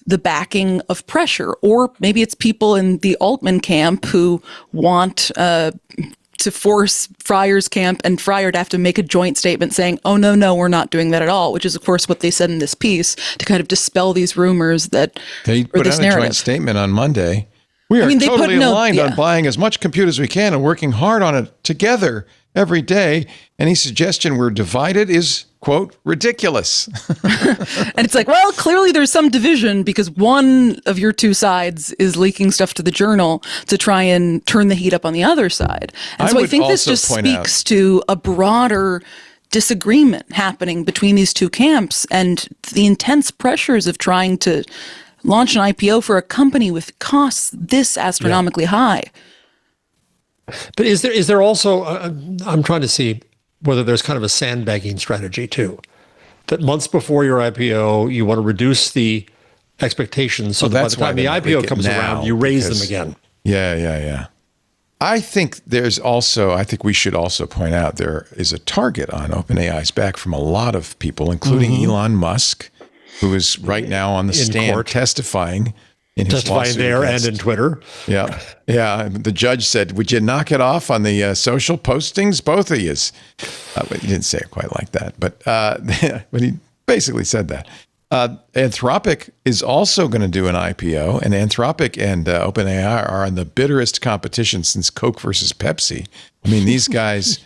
the backing of pressure. Or maybe it's people in the Altman camp who want to force Fryer's camp and Fryer to have to make a joint statement saying, oh, no, we're not doing that at all, which is, of course, what they said in this piece to kind of dispel these rumors that they put out a joint statement on Monday. We are totally aligned on buying as much compute as we can and working hard on it together every day. Any suggestion we're divided is, quote, ridiculous. And it's like, well, clearly there's some division because one of your two sides is leaking stuff to the Journal to try and turn the heat up on the other side. And so I think this just speaks to a broader disagreement happening between these two camps and the intense pressures of trying to launch an IPO for a company with costs this astronomically high. But is there also, I'm trying to see whether there's kind of a sandbagging strategy too, that months before your IPO, you want to reduce the expectations so that by the time the IPO comes around, you raise them again. Yeah. I think we should also point out there is a target on OpenAI's back from a lot of people, including Elon Musk, who is right now on the stand court, testifying in his lawsuit there and in Twitter. Yeah. The judge said, would you knock it off on the social postings, both of yous? But he didn't say it quite like that, but he basically said that. Anthropic is also going to do an IPO, and Anthropic and OpenAI are in the bitterest competition since Coke versus Pepsi. I mean, these guys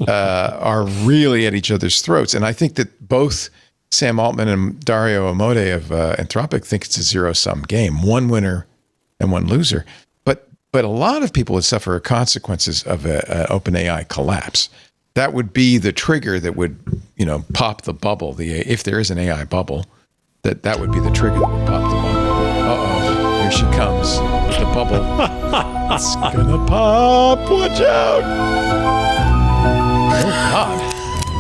are really at each other's throats. And I think that both Sam Altman and Dario Amodei of Anthropic think it's a zero-sum game, one winner and one loser. But a lot of people would suffer consequences of an OpenAI collapse. That would be the trigger that would, pop the bubble. If there is an AI bubble, that would be the trigger that would pop the bubble. Uh-oh, here she comes. The bubble. It's gonna pop. Watch out. Oh, God.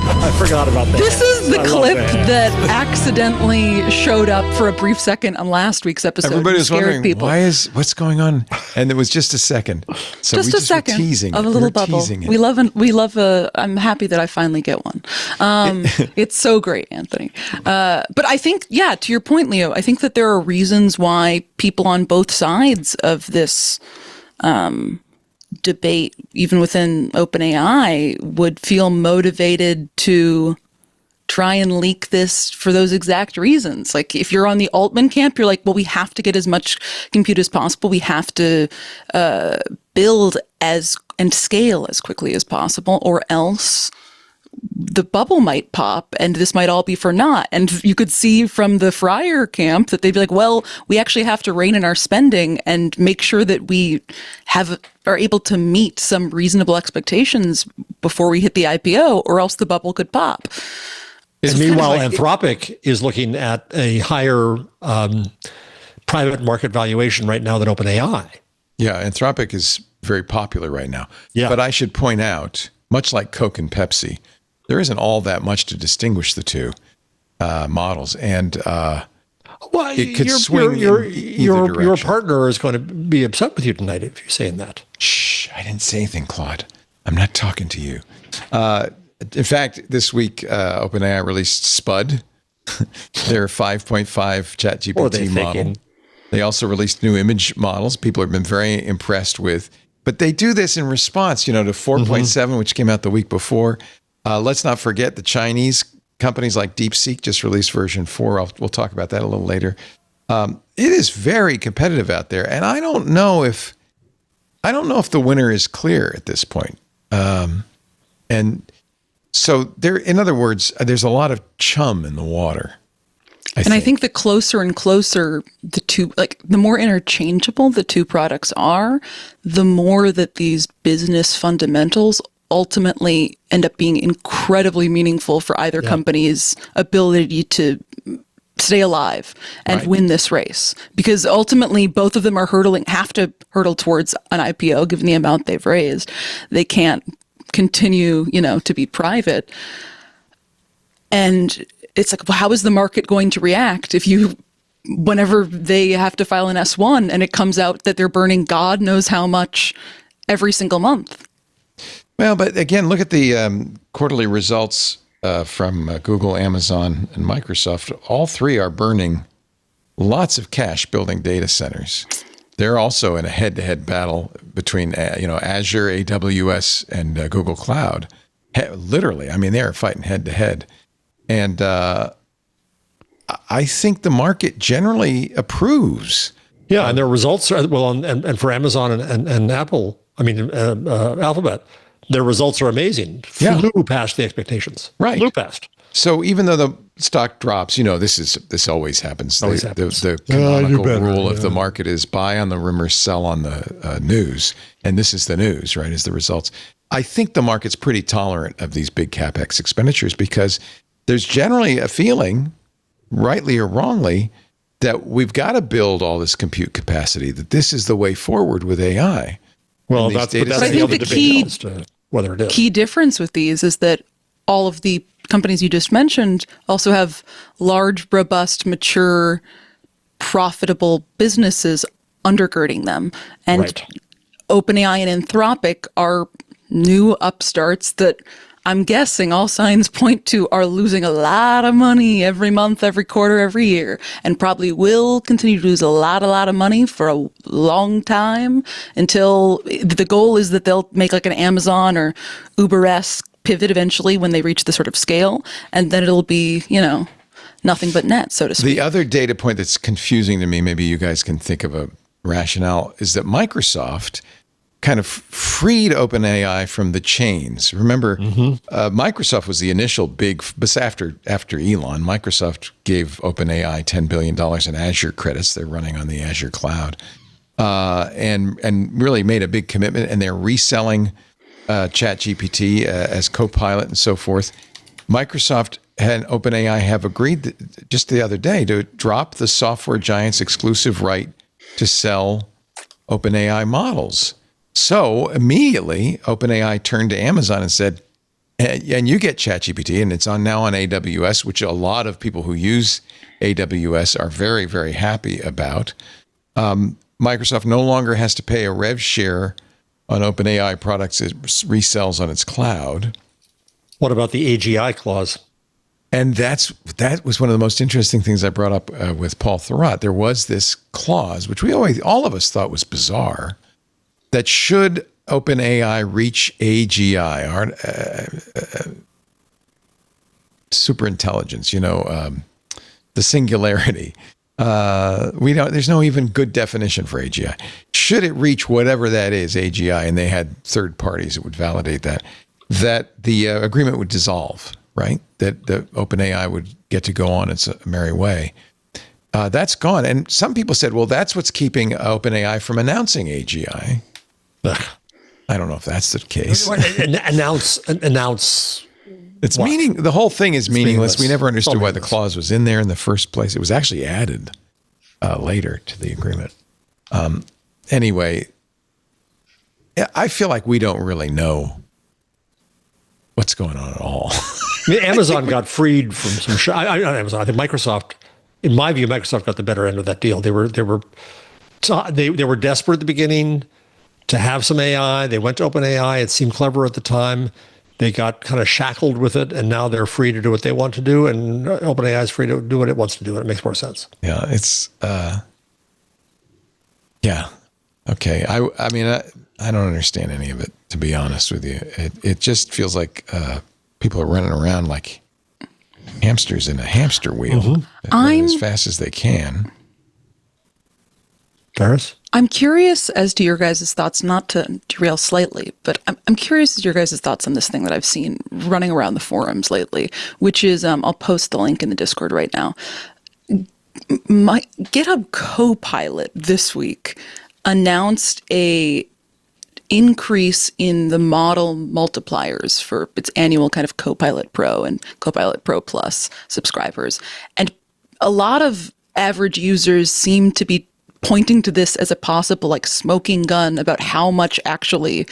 I forgot about that. This is the clip that accidentally showed up for a brief second on last week's episode. Everybody was wondering, people. what's going on? And it was just a second. So Just we a second were teasing of it. a little bubble. We love I'm happy that I finally get one. It's so great, Anthony. But I think, to your point, Leo, I think that there are reasons why people on both sides of this debate, even within OpenAI, would feel motivated to try and leak this for those exact reasons. Like, if you're on the Altman camp, you're like, well, we have to get as much compute as possible. We have to build and scale as quickly as possible, or else the bubble might pop and this might all be for naught. And you could see from the Fryer camp that they'd be like, well, we actually have to rein in our spending and make sure that we are able to meet some reasonable expectations before we hit the IPO, or else the bubble could pop. And meanwhile, Anthropic is looking at a higher private market valuation right now than OpenAI. Yeah, Anthropic is very popular right now. Yeah. But I should point out, much like Coke and Pepsi, there isn't all that much to distinguish the two models, and it could swing in either direction. Your partner is going to be upset with you tonight if you're saying that. Shh! I didn't say anything, Claude. I'm not talking to you. In fact, this week, OpenAI released Spud, their 5.5 ChatGPT model. They also released new image models. People have been very impressed with. But they do this in response, to 4.7, which came out the week before. Let's not forget the Chinese companies like DeepSeek just released version 4. We'll talk about that a little later. It is very competitive out there, and I don't know if the winner is clear at this point. And so in other words, there's a lot of chum in the water. I think the closer and closer the two, the more interchangeable the two products are, the more that these business fundamentals ultimately end up being incredibly meaningful for either company's ability to stay alive and win this race. Because ultimately, both of them have to hurdle towards an IPO, given the amount they've raised. They can't continue, to be private. And it's like, well, how is the market going to react whenever they have to file an S1 and it comes out that they're burning God knows how much every single month? Well, but again, look at the quarterly results from Google, Amazon, and Microsoft. All three are burning lots of cash building data centers. They're also in a head-to-head battle between Azure, AWS, and Google Cloud. Literally, they're fighting head-to-head. And I think the market generally approves. Yeah, and their results are, and for Amazon and Apple, Alphabet, their results are amazing. Flew past the expectations. Right. Flew past. So even though the stock drops, this always happens. The canonical rule of the market is buy on the rumors, sell on the news. And this is the news, right, is the results. I think the market's pretty tolerant of these big CapEx expenditures because there's generally a feeling, rightly or wrongly, that we've got to build all this compute capacity, that this is the way forward with AI. Well, that's the other debate as to whether it is. Key difference with these is that all of the companies you just mentioned also have large, robust, mature, profitable businesses undergirding them. And OpenAI and Anthropic are new upstarts that I'm guessing all signs point to are losing a lot of money every month, every quarter, every year, and probably will continue to lose a lot of money for a long time until the goal is that they'll make like an Amazon or Uber-esque pivot eventually when they reach the sort of scale, and then it'll be, nothing but net, so to speak. The other data point that's confusing to me, maybe you guys can think of a rationale, is that Microsoft kind of freed OpenAI from the chains. Remember, Microsoft was the initial big, but after Elon, Microsoft gave OpenAI $10 billion in Azure credits. They're running on the Azure cloud, and really made a big commitment. And they're reselling ChatGPT as Copilot and so forth. Microsoft and OpenAI have agreed just the other day to drop the software giant's exclusive right to sell OpenAI models. So immediately, OpenAI turned to Amazon and said, and you get ChatGPT, and it's now on AWS, which a lot of people who use AWS are very, very happy about. Microsoft no longer has to pay a rev share on OpenAI products it resells on its cloud. What about the AGI clause? And that was one of the most interesting things I brought up with Paul Thurrott. There was this clause, which all of us thought was bizarre, that should OpenAI reach AGI, superintelligence, the singularity. There's no even good definition for AGI. Should it reach whatever that is, AGI, and they had third parties that would validate that the agreement would dissolve, right? That the OpenAI would get to go on its merry way. That's gone. And some people said, well, that's what's keeping OpenAI from announcing AGI. I don't know if that's the case. Announce. It's the whole thing is meaningless. We never understood why the clause was in there in the first place. It was actually added later to the agreement. Anyway, I feel like we don't really know what's going on at all. Amazon got freed from some. Amazon. I think Microsoft, in my view, Microsoft got the better end of that deal. They were desperate at the beginning to have some AI. They went to OpenAI. It seemed clever at the time. They got kind of shackled with it, and now they're free to do what they want to do, and OpenAI is free to do what it wants to do, and it makes more sense. Yeah, it's yeah. Okay. I mean, I don't understand any of it, to be honest with you. It just feels like people are running around like hamsters in a hamster wheel, as fast as they can. Paris? I'm curious as to your guys' thoughts, not to derail slightly, but I'm curious as to your guys' thoughts on this thing that I've seen running around the forums lately, which is, I'll post the link in the Discord right now. My GitHub Copilot this week announced a increase in the model multipliers for its annual kind of Copilot Pro and Copilot Pro Plus subscribers. And a lot of average users seem to be pointing to this as a possible like smoking gun about how much actually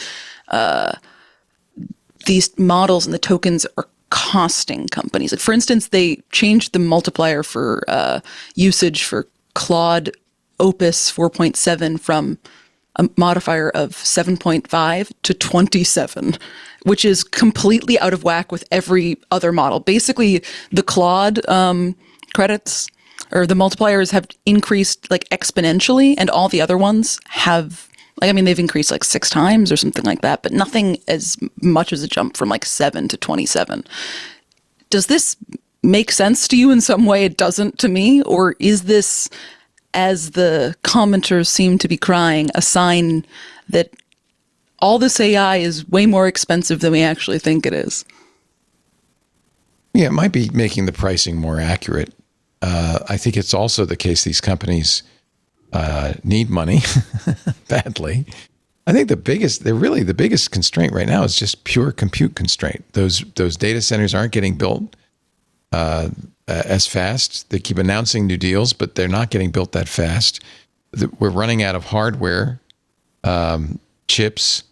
these models and the tokens are costing companies. Like, for instance, they changed the multiplier for usage for Claude Opus 4.7 from a modifier of 7.5 to 27, which is completely out of whack with every other model. Basically, the Claude credits or the multipliers have increased like exponentially, and all the other ones have, like, I mean, they've increased like 6 times or something like that, but nothing as much as a jump from like 7 to 27. Does this make sense to you in some way? It doesn't to me. Or is this, as the commenters seem to be crying, a sign that all this AI is way more expensive than we actually think it is? Yeah, it might be making the pricing more accurate. I think it's also the case these companies need money badly. I think the biggest constraint right now is just pure compute constraint. Those data centers aren't getting built as fast. They keep announcing new deals, but they're not getting built that fast. We're running out of hardware, chips.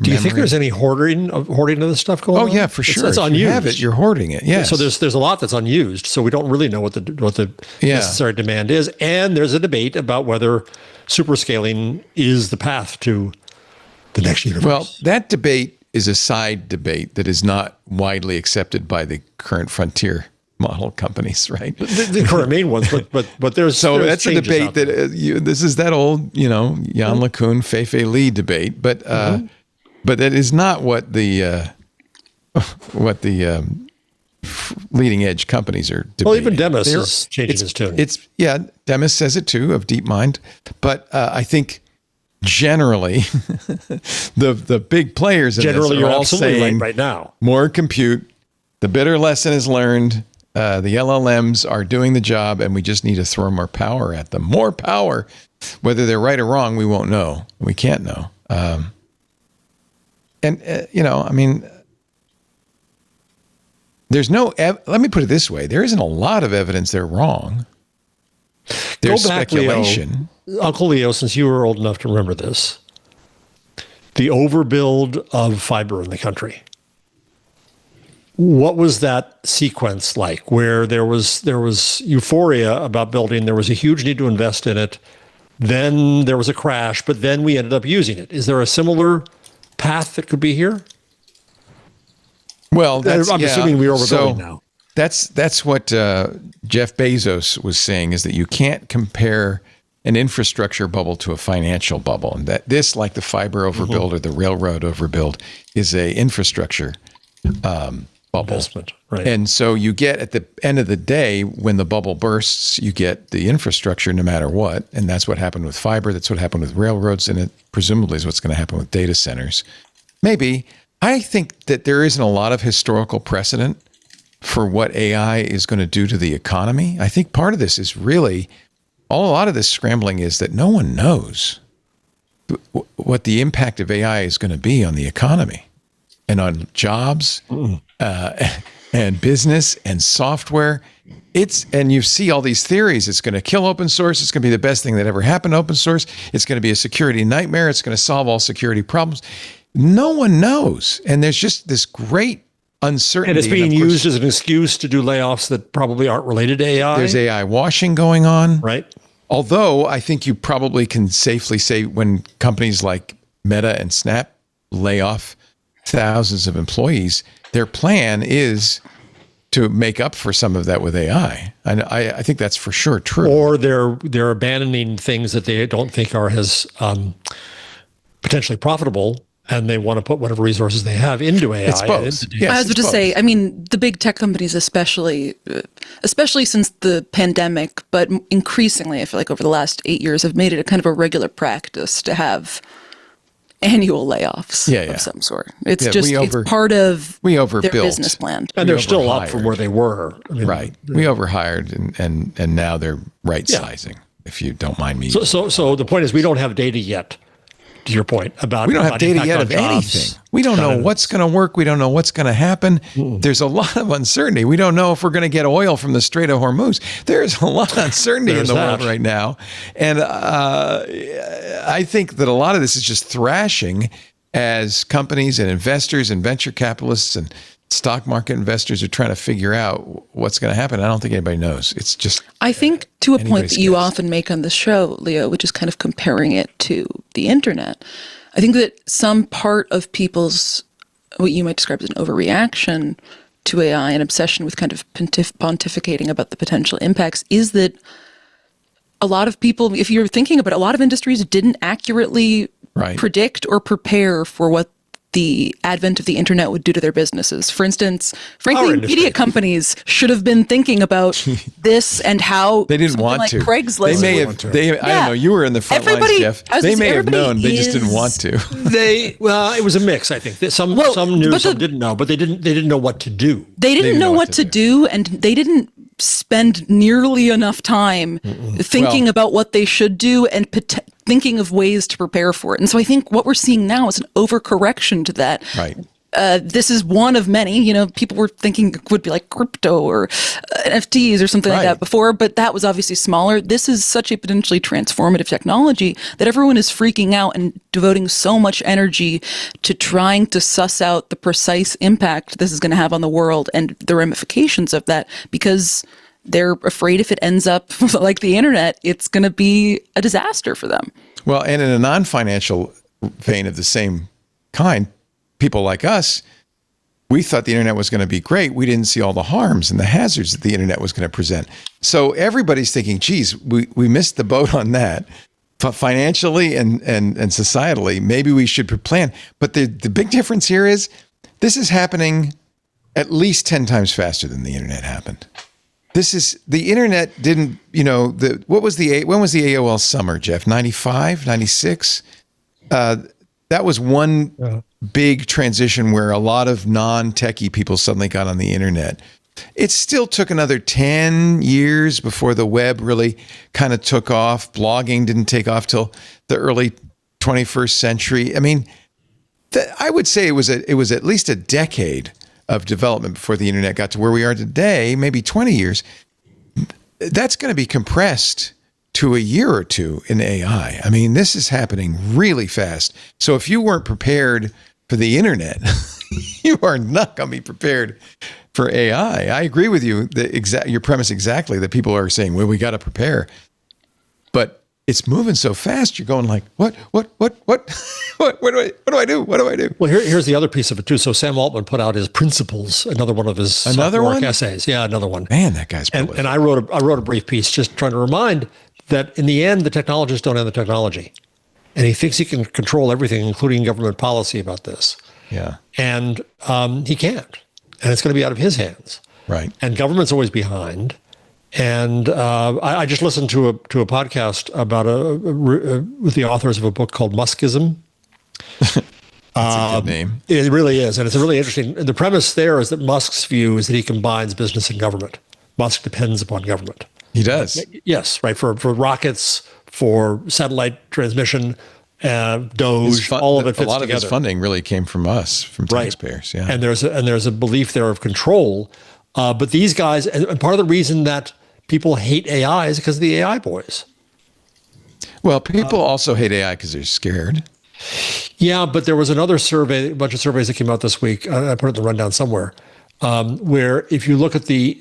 Do you think there's any hoarding of this stuff going on? Oh yeah, for sure. It's unused. If you have it, you're hoarding it. Yes. So there's a lot that's unused. So we don't really know what the necessary demand is, and there's a debate about whether superscaling is the path to the next universe. Well, that debate is a side debate that is not widely accepted by the current frontier model companies, right? The current main ones, but there's that's a debate that this is that old, Jan LeCun, Fei-Fei Li debate, but that is not what the leading edge companies are debating. Well, even Demis is changing his tune. Demis says it too, of DeepMind, but I think generally, the big players in Generally, this are you're all absolutely saying right now. more compute. The bitter lesson is learned. The LLMs are doing the job, and we just need to throw more power at them. More power. Whether they're right or wrong, we won't know. We can't know. There's no, let me put it this way. There isn't a lot of evidence they're wrong. There's Go back, speculation. Leo, Uncle Leo, since you were old enough to remember this, the overbuild of fiber in the country. What was that sequence like where there was euphoria about building, there was a huge need to invest in it, then there was a crash, but then we ended up using it. Is there a similar path that could be here? Well, I'm assuming we're overbuilding now. That's what Jeff Bezos was saying, is that you can't compare an infrastructure bubble to a financial bubble. And that this, like the fiber overbuild or the railroad overbuild, is a infrastructure bubble. Investment, right. And so you get, at the end of the day, when the bubble bursts, you get the infrastructure no matter what. And that's what happened with fiber. That's what happened with railroads. And it presumably is what's going to happen with data centers. Maybe. I think that there isn't a lot of historical precedent for what AI is going to do to the economy. I think part of this is really, a lot of this scrambling is that no one knows what the impact of AI is going to be on the economy and on jobs and business and software. And you see all these theories. It's going to kill open source. It's going to be the best thing that ever happened to open source. It's going to be a security nightmare. It's going to solve all security problems. No one knows. And there's just this great uncertainty. And it's being used as an excuse to do layoffs that probably aren't related to AI. There's AI washing going on. Right. Although I think you probably can safely say when companies like Meta and Snap lay off thousands of employees, their plan is to make up for some of that with AI. And I think that's for sure true. Or they're abandoning things that they don't think are as potentially profitable, and they want to put whatever resources they have into AI. It's both. Yes, I was about to say, I mean, the big tech companies, especially since the pandemic, but increasingly, I feel like over the last 8 years, have made it a kind of a regular practice to have annual layoffs of some sort. It's it's part of their business plan. And they're still up from where they were. I mean, right. We overhired, and now they're right sizing, if you don't mind me. So the point is, we don't have data yet. To your point about, we don't have data yet of anything. We don't know what's going to work. We don't know what's going to happen. There's a lot of uncertainty. We don't know if we're going to get oil from the Strait of Hormuz. There's a lot of uncertainty in the world right now. And I think that a lot of this is just thrashing as companies and investors and venture capitalists and stock market investors are trying to figure out what's going to happen. I don't think anybody knows. It's just, I think, to a point that you often make on the show, Leo, which is kind of comparing it to the internet. I think that some part of people's, what you might describe as an overreaction to AI, an obsession with kind of pontificating about the potential impacts, is that a lot of people, if you're thinking about it, a lot of industries didn't accurately predict or prepare for what the advent of the internet would do to their businesses. For instance, frankly, media companies should have been thinking about this and how they didn't want to. Craigslist. They may have. I don't know. You were in the front lines, Jeff. They may have known. They just didn't want to. It was a mix. I think some knew, some didn't know, but they didn't know what to do. They didn't know what to do, and they didn't spend nearly enough time thinking about what they should do and thinking of ways to prepare for it. And so I think what we're seeing now is an overcorrection to that. Right. This is one of many. People were thinking it would be like crypto or NFTs or something like that before, but that was obviously smaller. This is such a potentially transformative technology that everyone is freaking out and devoting so much energy to trying to suss out the precise impact this is going to have on the world and the ramifications of that, because they're afraid if it ends up like the internet, it's going to be a disaster for them. Well, and in a non-financial vein of the same kind, people like us, we thought the internet was going to be great. We didn't see all the harms and the hazards that the internet was going to present. So everybody's thinking, geez, we missed the boat on that. Financially and societally, maybe we should plan. But the big difference here is this is happening at least 10 times faster than the internet happened. The internet didn't, when was the AOL summer, Jeff? 95, 96? that was one big transition where a lot of non-techie people suddenly got on the internet. It still took another 10 years before the web really kind of took off. Blogging didn't take off till the early 21st century. I mean, I would say it was at least a decade of development before the internet got to where we are today, maybe 20 years. That's going to be compressed to a year or two in AI. I mean, this is happening really fast. So if you weren't prepared for the internet, you are not going to be prepared for AI. I agree with you, your premise exactly, that people are saying, well, we got to prepare. But it's moving so fast, you're going like, what do I do? What do I do? Well, here's the other piece of it too. So Sam Altman put out his Principles, another one of his essays. Yeah, another one. Man, that guy's prolific. And I wrote a brief piece just trying to remind that in the end, the technologists don't have the technology. And he thinks he can control everything, including government policy about this. Yeah. And he can't. And it's going to be out of his hands. Right. And government's always behind. And I just listened to a podcast about with the authors of a book called Muskism. That's a good name. It really is. And it's really interesting. The premise there is that Musk's view is that he combines business and government. Musk depends upon government. He does. Yes, right. For rockets, for satellite transmission, Doge, all of it fits together. A lot of his funding really came from us, from taxpayers. Yeah. And there's a belief there of control. But these guys, and part of the reason that people hate AI is because of the AI boys. Well, people also hate AI because they're scared. Yeah, but there was another survey, a bunch of surveys that came out this week. I put it in the rundown somewhere, where if you look at the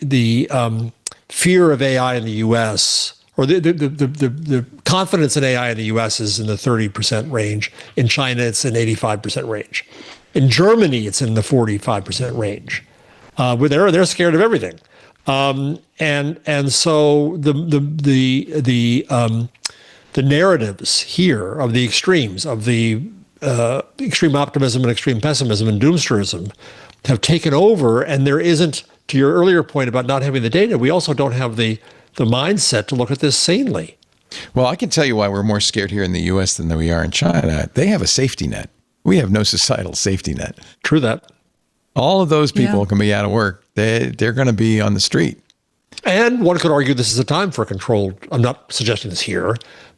fear of AI in the U.S., or the confidence in AI in the U.S. is in the 30% range. In China, it's in 85% range. In Germany, it's in the 45% range. Where they're scared of everything, and so the narratives here of the extremes of the extreme optimism and extreme pessimism and doomsterism have taken over, and there isn't, to your earlier point about not having the data, we also don't have the mindset to look at this sanely. Well, I can tell you why we're more scared here in the U.S. than we are in China. They have a safety net. We have no societal safety net. True that. All of those people can be out of work. They're going to be on the street. And one could argue this is a time for a controlled, I'm not suggesting this here,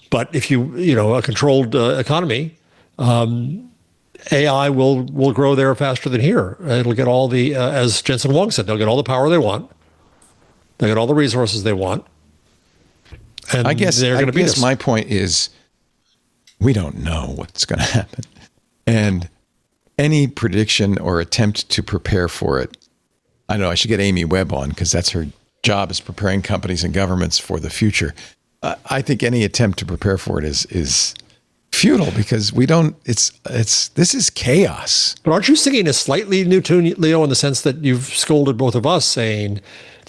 but if a controlled economy, AI will grow there faster than here. It'll get all the, as Jensen Huang said, they'll get all the power they want. They'll get all the resources they want. And I guess my point is we don't know what's going to happen. And any prediction or attempt to prepare for it, I don't know, I should get Amy Webb on because that's her job, is preparing companies and governments for the future. I think any attempt to prepare for it is futile because this is chaos. But aren't you singing a slightly new tune, Leo, in the sense that you've scolded both of us saying,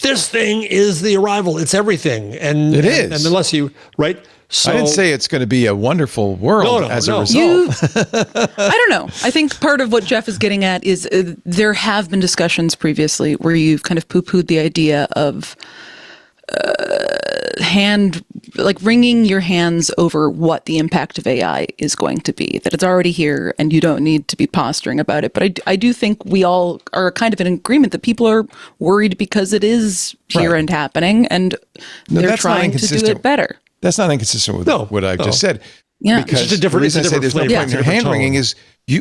this thing is the arrival, it's everything. And it is. And unless you, right? So, I didn't say it's going to be a wonderful world as a result. I don't know. I think part of what Jeff is getting at is there have been discussions previously where you've kind of poo-pooed the idea of wringing your hands over what the impact of AI is going to be, that it's already here and you don't need to be posturing about it. But I do think we all are kind of in agreement that people are worried because it is here and happening, and they're trying to do it better. That's not inconsistent with what I've just said. Yeah, because it's just a different. The reason I say there's no point in hand wringing is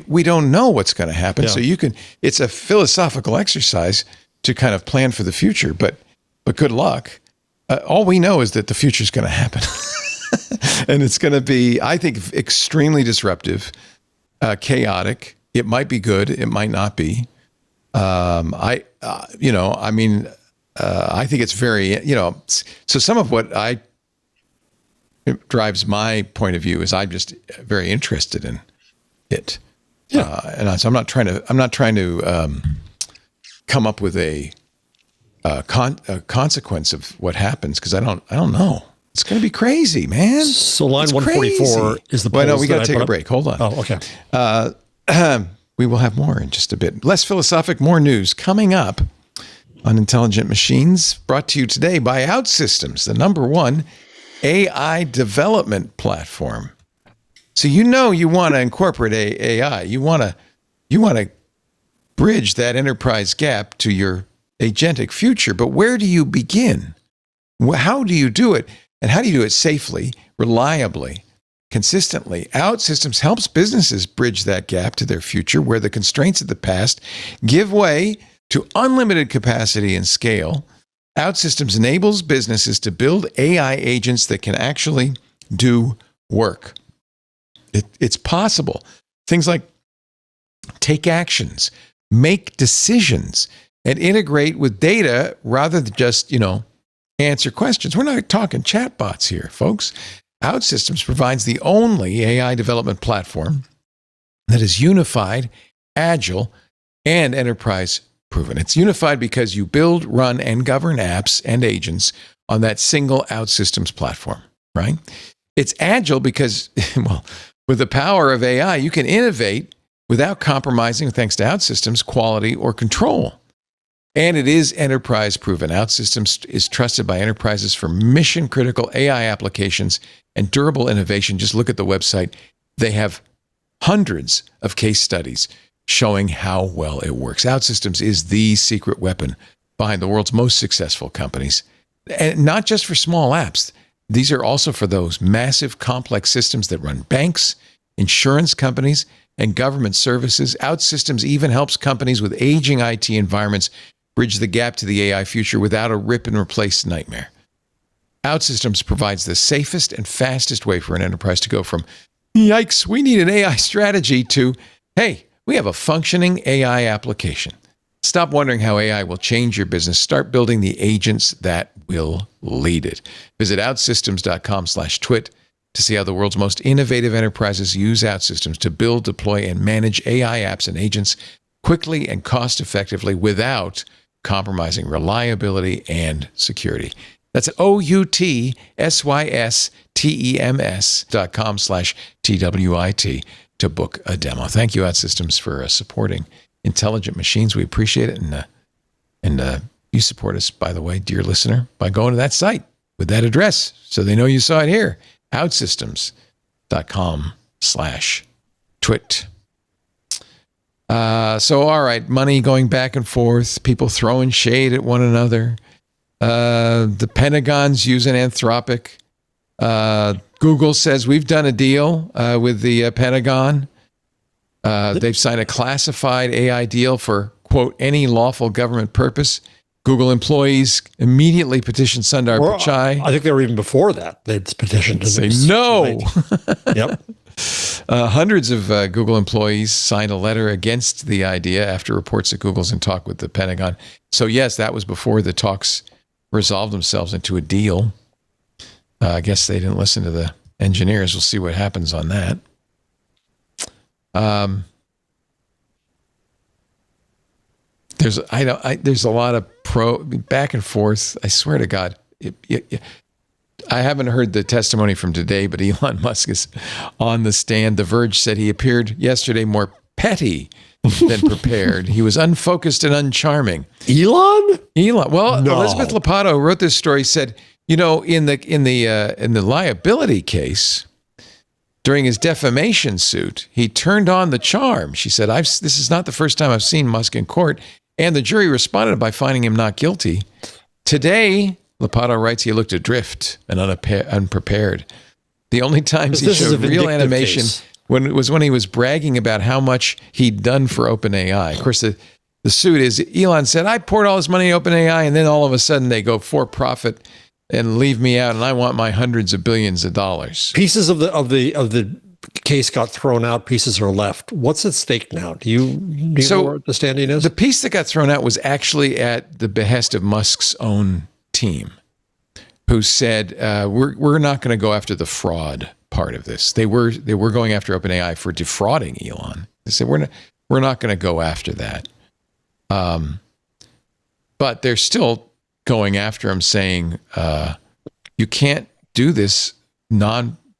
we don't know what's going to happen. Yeah. So it's a philosophical exercise to kind of plan for the future. But good luck. All we know is that the future is going to happen, and it's going to be, I think, extremely disruptive, chaotic. It might be good. It might not be. I think it's very, so some of what it drives my point of view is I'm just very interested in it. Yeah. And so I'm not trying to come up with a consequence of what happens, because I don't know. It's going to be crazy, man. So line 144 is the polls. Well, no, we got to take a break. Hold on. Oh, okay. We will have more in just a bit. Less philosophic, more news coming up on Intelligent Machines, brought to you today by Outsystems, the #1 AI development platform. So you want to incorporate AI. You want to bridge that enterprise gap to your agentic future. But where do you begin? How do you do it? And how do you do it safely, reliably, consistently? Outsystems helps businesses bridge that gap to their future where the constraints of the past give way to unlimited capacity and scale. Outsystems enables businesses to build AI agents that can actually do work. It's possible. Things like take actions, make decisions, and integrate with data rather than just, answer questions. We're not talking chatbots here, folks. Outsystems provides the only AI development platform that is unified, agile, and enterprise proven. It's unified because you build, run, and govern apps and agents on that single Outsystems platform, right? It's agile because, with the power of AI, you can innovate without compromising, thanks to Outsystems, quality or control. And it is enterprise proven. Outsystems is trusted by enterprises for mission critical AI applications and durable innovation. Just look at the website. They have hundreds of case studies showing how well it works. Outsystems is the secret weapon behind the world's most successful companies. And not just for small apps. These are also for those massive, complex systems that run banks, insurance companies, and government services. Outsystems even helps companies with aging IT environments bridge the gap to the AI future without a rip and replace nightmare. Outsystems provides the safest and fastest way for an enterprise to go from, yikes, we need an AI strategy, to, hey, we have a functioning AI application. Stop wondering how AI will change your business. Start building the agents that will lead it. Visit outsystems.com/twit to see how the world's most innovative enterprises use Outsystems to build, deploy, and manage AI apps and agents quickly and cost-effectively without compromising reliability and security. That's outsystems.com/TWIT to book a demo. Thank you, Outsystems, for supporting intelligent machines. We appreciate it. And you support us, by the way, dear listener, by going to that site with that address so they know you saw it here. Outsystems.com/twit. So, all right, money going back and forth, people throwing shade at one another. The Pentagon's using Anthropic. Google says we've done a deal with the Pentagon. They've signed a classified AI deal for, quote, any lawful government purpose. Google employees immediately petitioned Sundar Pichai. I think they were even before that. They'd petitioned to say no. Yep. Hundreds of Google employees signed a letter against the idea after reports that Google's in talk with the Pentagon. So, yes, that was before the talks resolved themselves into a deal. I guess they didn't listen to the engineers. We'll see what happens on that. There's a lot of back and forth. I swear to God, I haven't heard the testimony from today, but Elon Musk is on the stand. The Verge said he appeared yesterday more petty than prepared. He was unfocused and uncharming. Elon? Well, No. Elizabeth Lopato wrote this story. Said, in the liability case, during his defamation suit, he turned on the charm. She said, "This is not the first time I've seen Musk in court," and the jury responded by finding him not guilty. Today, Lopato writes, he looked adrift and unprepared. The only times he showed real animation was when he was bragging about how much he'd done for OpenAI. Of course, the suit is, Elon said, I poured all this money in OpenAI, and then all of a sudden they go for profit and leave me out, and I want my hundreds of billions of dollars. Pieces of the case got thrown out. Pieces are left. What's at stake now? Do you know what the standing is? The piece that got thrown out was actually at the behest of Musk's own team, who said, we're not going to go after the fraud part of this. They were going after OpenAI for defrauding Elon. They said, we're not going to go after that. But they're still going after him, saying, you can't do this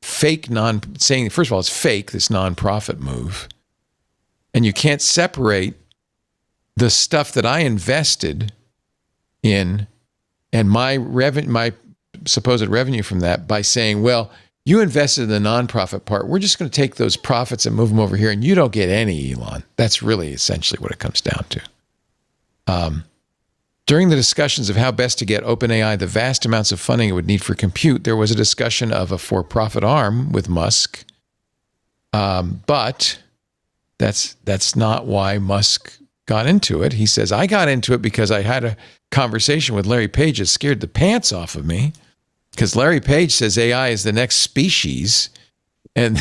saying, first of all, it's fake, this nonprofit move. And you can't separate the stuff that I invested in and my supposed revenue from that by saying, well, you invested in the nonprofit part. We're just going to take those profits and move them over here, and you don't get any, Elon. That's really essentially what it comes down to. During the discussions of how best to get OpenAI the vast amounts of funding it would need for compute, there was a discussion of a for-profit arm with Musk. But that's not why Musk got into it. He says, I got into it because I had a conversation with Larry Page that scared the pants off of me. Because Larry Page says AI is the next species. And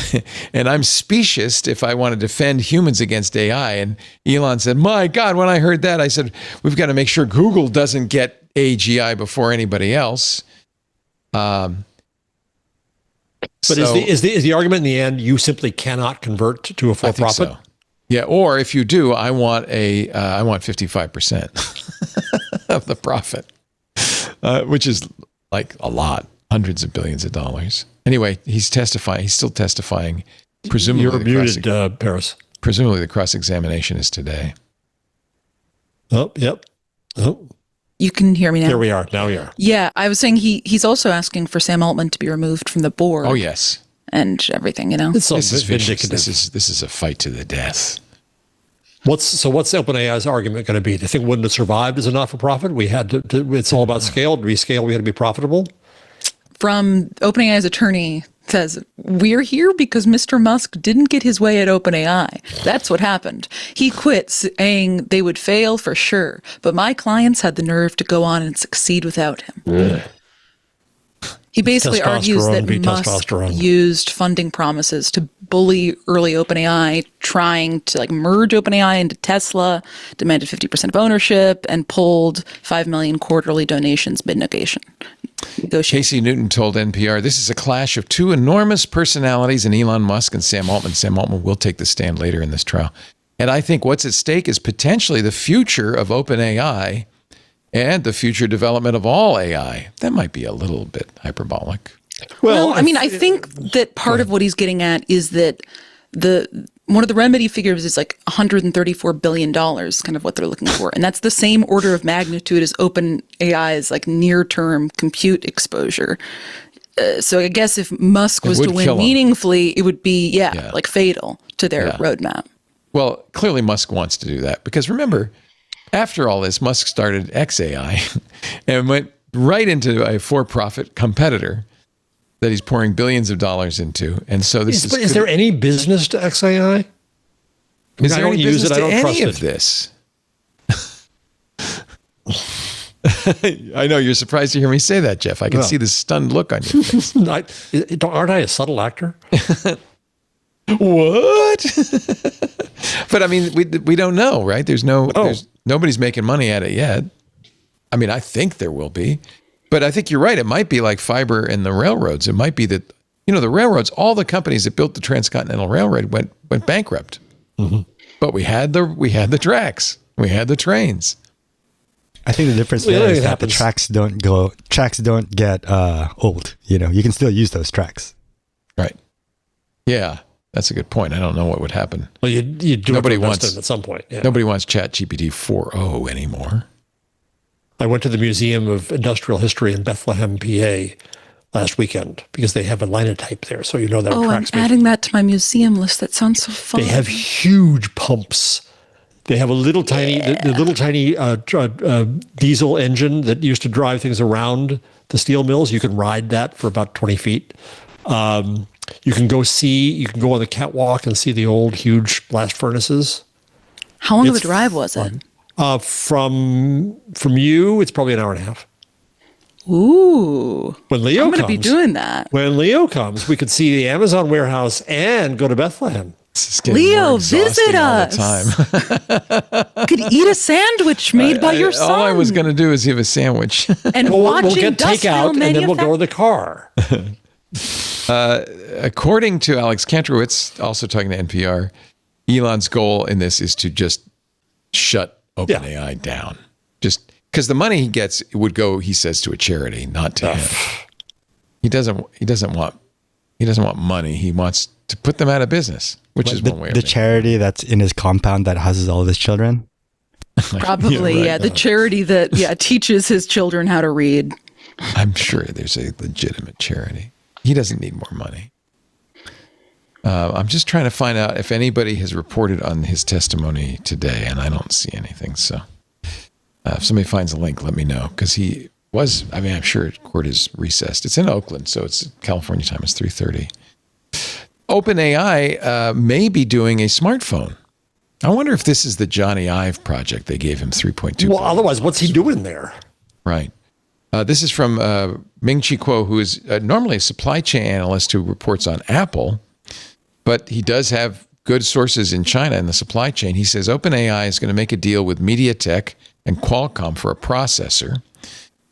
I'm specious if I want to defend humans against AI. And Elon said, my God, when I heard that, I said, we've got to make sure Google doesn't get AGI before anybody else. But is the argument in the end, you simply cannot convert to a for-profit? I think so. Yeah, or if you do, I want 55% of the profit, which is like a lot, hundreds of billions of dollars. Anyway, he's testifying. He's still testifying. Presumably, you're muted, Paris. Presumably, the cross-examination is today. Oh, yep. Oh, You can hear me now. here we are. Now we are. Yeah, I was saying he's also asking for Sam Altman to be removed from the board. Oh, yes. And everything, you know. It's This is vicious. vindicative. This is a fight to the death. What's OpenAI's argument going to be? Do you think wouldn't have survived as a not-for-profit? We had to it's all about scale. To be scale, we had to be profitable. From OpenAI's attorney says, we're here because Mr. Musk didn't get his way at OpenAI. That's what happened. He quit saying they would fail for sure, but my clients had the nerve to go on and succeed without him. Yeah. He basically argues that Musk testosterone. used funding promises to bully early OpenAI, trying to like merge OpenAI into Tesla, demanded 50% of ownership, and pulled 5 million quarterly donations mid-negotiation. Casey Newton told NPR, this is a clash of two enormous personalities in Elon Musk and Sam Altman. Sam Altman will take the stand later in this trial. And I think what's at stake is potentially the future of OpenAI and the future development of all AI. That might be a little bit hyperbolic. Well, I mean, I think that part of what he's getting at is that one of the remedy figures is like $134 billion, kind of what they're looking for. And that's the same order of magnitude as OpenAI's like near-term compute exposure. So I guess if Musk was to win meaningfully, it would be, like fatal to their roadmap. Well, clearly Musk wants to do that because remember, after all this, Musk started XAI and went right into a for-profit competitor that he's pouring billions of dollars into. And so is there any business to XAI? Is there any business to any of it. this? I know you're surprised to hear me say that, Jeff. I can see the stunned look on your face. Aren't I a subtle actor? What? But I mean, we don't know, right? There's nobody's making money at it yet. I mean, I think there will be, but I think you're right. It might be like fiber and the railroads. It might be that, the railroads, all the companies that built the Transcontinental Railroad went bankrupt. Mm-hmm. But we had the tracks. We had the trains. I think the difference there is that the tracks don't get old. You can still use those tracks. Right. Yeah. That's a good point. I don't know what would happen. Well, you do nobody wants them at some point. Yeah. Nobody wants ChatGPT 4.0 anymore. I went to the Museum of Industrial History in Bethlehem, PA, last weekend because they have a linotype there. So that. I'm adding that to my museum list. That sounds so fun. They have huge pumps. They have a little tiny, diesel engine that used to drive things around the steel mills. You can ride that for about 20 feet. You can go on the catwalk and see the old, huge blast furnaces. How long of a drive was it? From you, it's probably an hour and a half. Ooh. I'm going to be doing that. When Leo comes, we could see the Amazon warehouse and go to Bethlehem. Leo, visit us. Could eat a sandwich made by your son. All I was going to do is have a sandwich. And we'll get takeout, and then we'll go to the car. According to Alex Kantrowitz, also talking to NPR, Elon's goal in this is to just shut OpenAI down. Just because the money he gets would go, he says, to a charity, not to him. He doesn't want money. He wants to put them out of business, which is one way. The charity that's in his compound that houses all of his children. Probably, the charity that teaches his children how to read. I'm sure there's a legitimate charity. He doesn't need more money. I'm just trying to find out if anybody has reported on his testimony today, and I don't see anything. So if somebody finds a link, let me know. Because he was, I mean, I'm sure court is recessed. It's in Oakland, so it's California time. It's 3:30. OpenAI may be doing a smartphone. I wonder if this is the Johnny Ive project. They gave him $3.2 Well, otherwise, what's he doing there? Right. This is from Ming-Chi Kuo, who is normally a supply chain analyst who reports on Apple, but he does have good sources in China in the supply chain. He says OpenAI is going to make a deal with MediaTek and Qualcomm for a processor.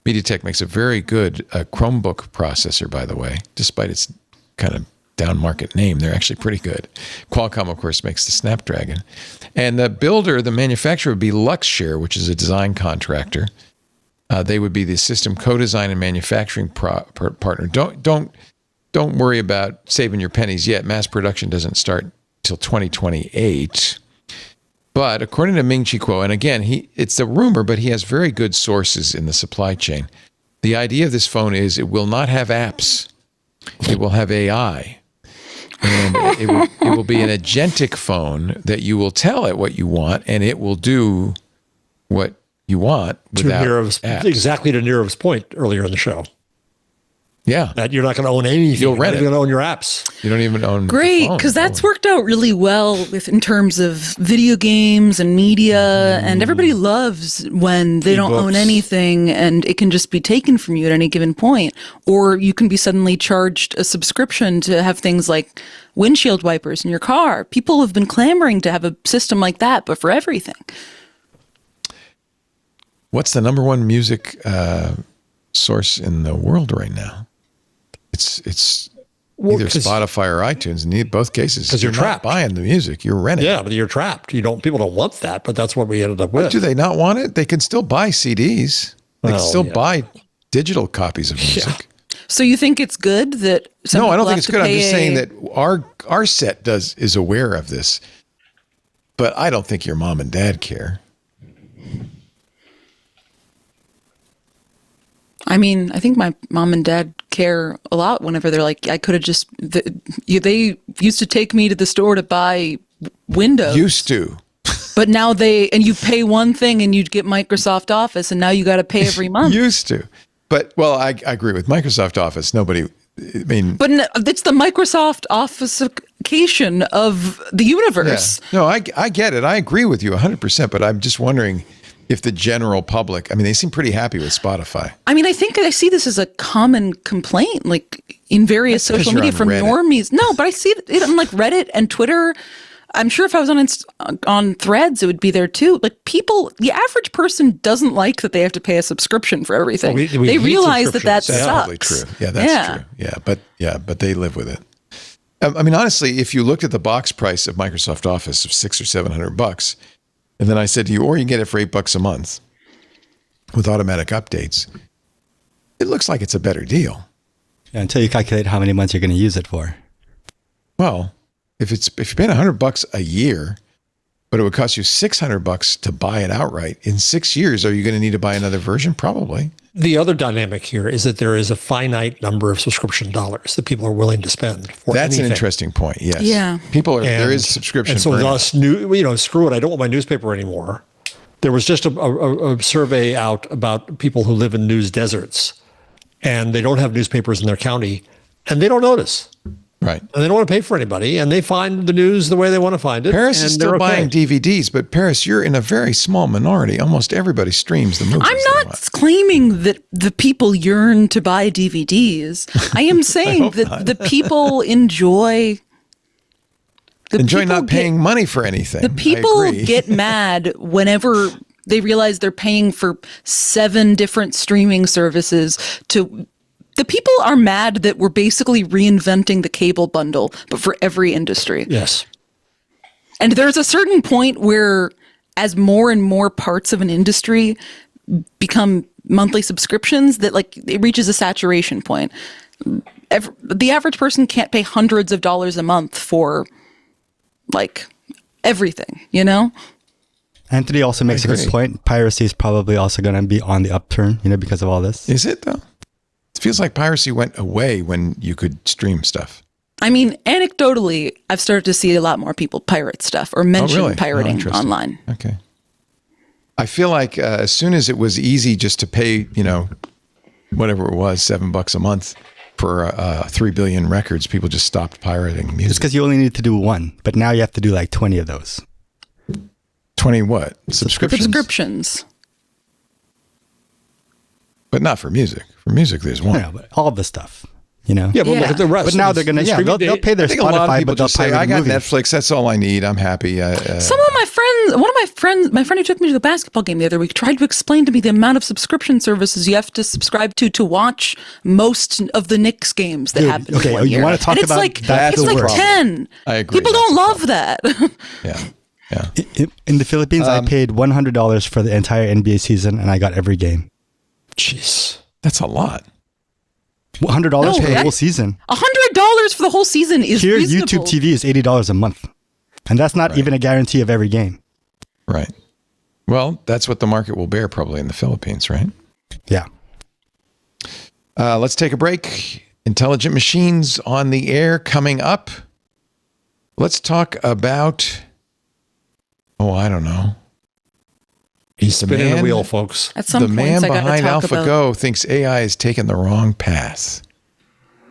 MediaTek makes a very good Chromebook processor, by the way, despite its kind of down market name. They're actually pretty good. Qualcomm, of course, makes the Snapdragon. And the builder, the manufacturer, would be Luxshare, which is a design contractor. They would be the system co-design and manufacturing partner. Don't worry about saving your pennies yet. Mass production doesn't start till 2028. But according to Ming-Chi Kuo, and again, it's a rumor, but he has very good sources in the supply chain. The idea of this phone is it will not have apps. It will have AI. And it will be an agentic phone that you will tell it what you want, and it will do what you want without apps. Exactly to Nirav's point earlier in the show. Yeah. That you're not going to own anything. You'll rent it. You're going to own your apps. You don't even own Great, because that's worked out really well in terms of video games and media, and everybody loves when they don't own anything and it can just be taken from you at any given point. Or you can be suddenly charged a subscription to have things like windshield wipers in your car. People have been clamoring to have a system like that, but for everything. What's the number one music source in the world right now? It's either Spotify or iTunes. In both cases, because you're trapped. Not buying the music, you're renting. Yeah, but you're trapped. People don't want that, but that's what we ended up with. But do they not want it? They can still buy CDs. They can still buy digital copies of music. Yeah. So you think it's good that No, I don't think it's good. I'm just saying that our set is aware of this, but I don't think your mom and dad care. I mean, I think my mom and dad care a lot whenever they're like, I could have just, they used to take me to the store to buy Windows. Used to. But now and you pay one thing and you get Microsoft Office and now you got to pay every month. Used to. But, well, I agree with Microsoft Office. Nobody, I mean. But it's the Microsoft Office-ification of the universe. Yeah. No, I get it. I agree with you 100%, but I'm just wondering if the general public, I mean, they seem pretty happy with Spotify. I mean, I think I see this as a common complaint, like in various social media from normies. No, but I see it on like Reddit and Twitter. I'm sure if I was on Threads, it would be there too. Like people, the average person doesn't like that they have to pay a subscription for everything. They realize that sucks. Probably true. Yeah, that's true. But they live with it. I mean, honestly, if you looked at the box price of Microsoft Office of $600 or $700, and then I said to you, or you can get it for $8 a month with automatic updates, it looks like it's a better deal. Yeah, until you calculate how many months you're going to use it for. Well, if you're paying $100 a year, but it would cost you $600 to buy it outright, in 6 years, are you going to need to buy another version? Probably. The other dynamic here is that there is a finite number of subscription dollars that people are willing to spend for That's anything. An interesting point. Yes. Yeah. There is subscription. And so screw it. I don't want my newspaper anymore. There was just a survey out about people who live in news deserts, and they don't have newspapers in their county, and they don't notice. Right. And they don't want to pay for anybody, and they find the news the way they want to find it. Paris is still buying DVDs, but Paris, you're in a very small minority. Almost everybody streams the movies. I'm not claiming that the people yearn to buy DVDs. I am saying that the people enjoy not paying money for anything. The people get mad whenever they realize they're paying for 7 different streaming services to. The people are mad that we're basically reinventing the cable bundle, but for every industry. Yes. And there's a certain point where as more and more parts of an industry become monthly subscriptions, that like it reaches a saturation point. The average person can't pay hundreds of dollars a month for like everything, you know? Anthony also makes a good point. Piracy is probably also going to be on the upturn, because of all this. Is it though? feels like piracy went away when you could stream stuff. I mean, anecdotally, I've started to see a lot more people pirate stuff or mention pirating online. Okay. I feel like as soon as it was easy just to pay, whatever it was, $7 a month for 3 billion records, people just stopped pirating music. It's because you only need to do one, but now you have to do like 20 of those. 20 what? Subscriptions? But not for music. For music, there's one. No, but all the stuff. Yeah, but look at the rest. But now they're going to, they'll pay their Spotify, but they'll pirate I got movie. Netflix, that's all I need, I'm happy. Some of my friends, my friend who took me to the basketball game the other week tried to explain to me the amount of subscription services you have to subscribe to watch most of the Knicks games that happen in 1 year. You want to talk and about it's like 10. I agree. People don't love that. Yeah. In the Philippines, I paid $100 for the entire NBA season, and I got every game. Jeez. That's a lot. $100 for the whole season. $100 for the whole season is Here, reasonable. YouTube TV is $80 a month. And that's not even a guarantee of every game. Right. Well, that's what the market will bear probably in the Philippines, right? Yeah. Let's take a break. Intelligent machines on the air coming up. Let's talk about, I don't know. He's spinning the wheel, folks. At some the points, man I gotta behind talk AlphaGo thinks AI is taking the wrong path.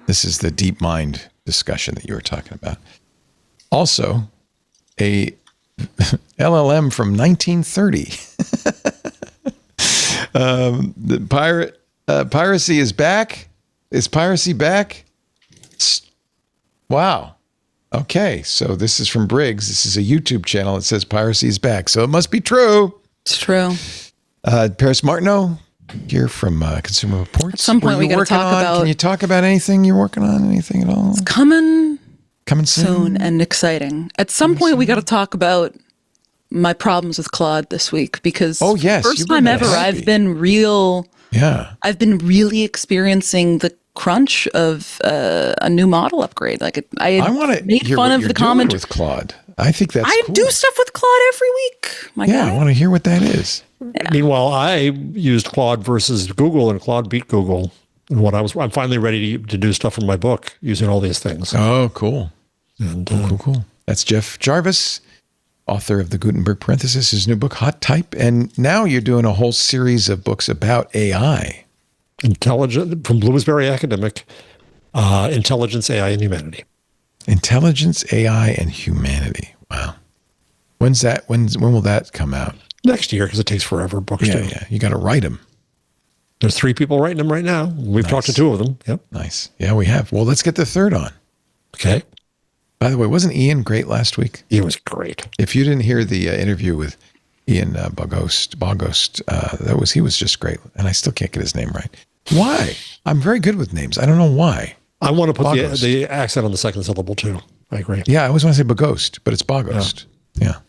This is the deep mind discussion that you were talking about. Also, a LLM from 1930. The piracy is back. Is piracy back? Wow. Okay, so this is from Briggs. This is a YouTube channel that says piracy is back. So it must be true. It's true. Paris Martineau, you're from Consumer Reports. At some point, we got to talk about. Can you talk about anything you're working on? Anything at all? It's coming soon and exciting. At some point, we got to talk about my problems with Claude this week because first time ever, I've been really experiencing the crunch of a new model upgrade. Like I made fun of the comment with Claude. I think that's I cool. do stuff with Claude every week. My guy. I want to hear what that is. Yeah. Meanwhile, I used Claude versus Google, and Claude beat Google. And I'm finally ready to do stuff from my book using all these things. Oh, cool. And, cool. That's Jeff Jarvis, author of the Gutenberg Parenthesis, his new book, Hot Type. And now you're doing a whole series of books about AI. Intelligent, from Bloomsbury Academic, Intelligence, AI, and Humanity. Intelligence, AI, and Humanity. Wow. When's that? When will that come out? Next year, because it takes forever. Books do. Yeah. You got to write them. There's 3 people writing them right now. We've talked to 2 of them. Yep. Nice. Yeah, we have. Well, let's get the third on. Okay. By the way, wasn't Ian great last week? He was great. If you didn't hear the interview with Ian Bogost, he was just great. And I still can't get his name right. Why? I'm very good with names. I don't know why. I want to put the accent on the second syllable too. I agree. Yeah, I always want to say Bogost, but it's Bogost. Yeah.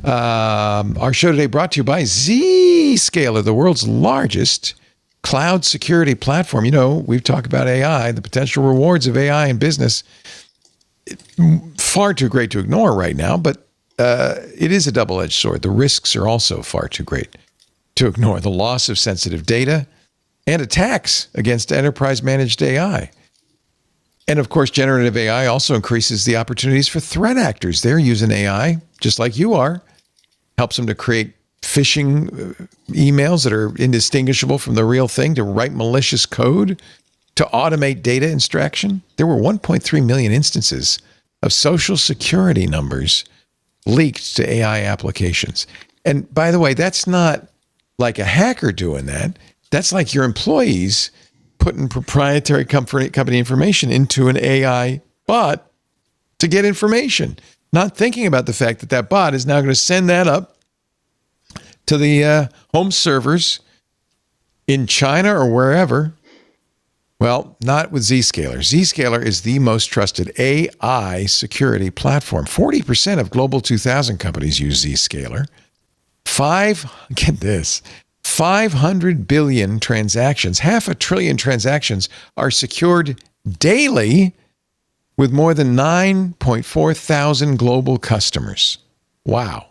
Our show today brought to you by Zscaler, the world's largest cloud security platform. We've talked about AI, the potential rewards of AI in business. Far too great to ignore right now, but it is a double-edged sword. The risks are also far too great to ignore. The loss of sensitive data and attacks against enterprise-managed AI. And of course, generative AI also increases the opportunities for threat actors. They're using AI, just like you are, helps them to create phishing emails that are indistinguishable from the real thing, to write malicious code, to automate data extraction. There were 1.3 million instances of social security numbers leaked to AI applications. And by the way, that's not like a hacker doing that. That's like your employees putting proprietary company information into an AI bot to get information, not thinking about the fact that that bot is now going to send that up to the home servers in China or wherever. Well, not with Zscaler. Zscaler is the most trusted AI security platform. 40% of Global 2000 companies use Zscaler. 500 billion transactions, 500 billion transactions are secured daily with more than 9.4 thousand global customers. Wow.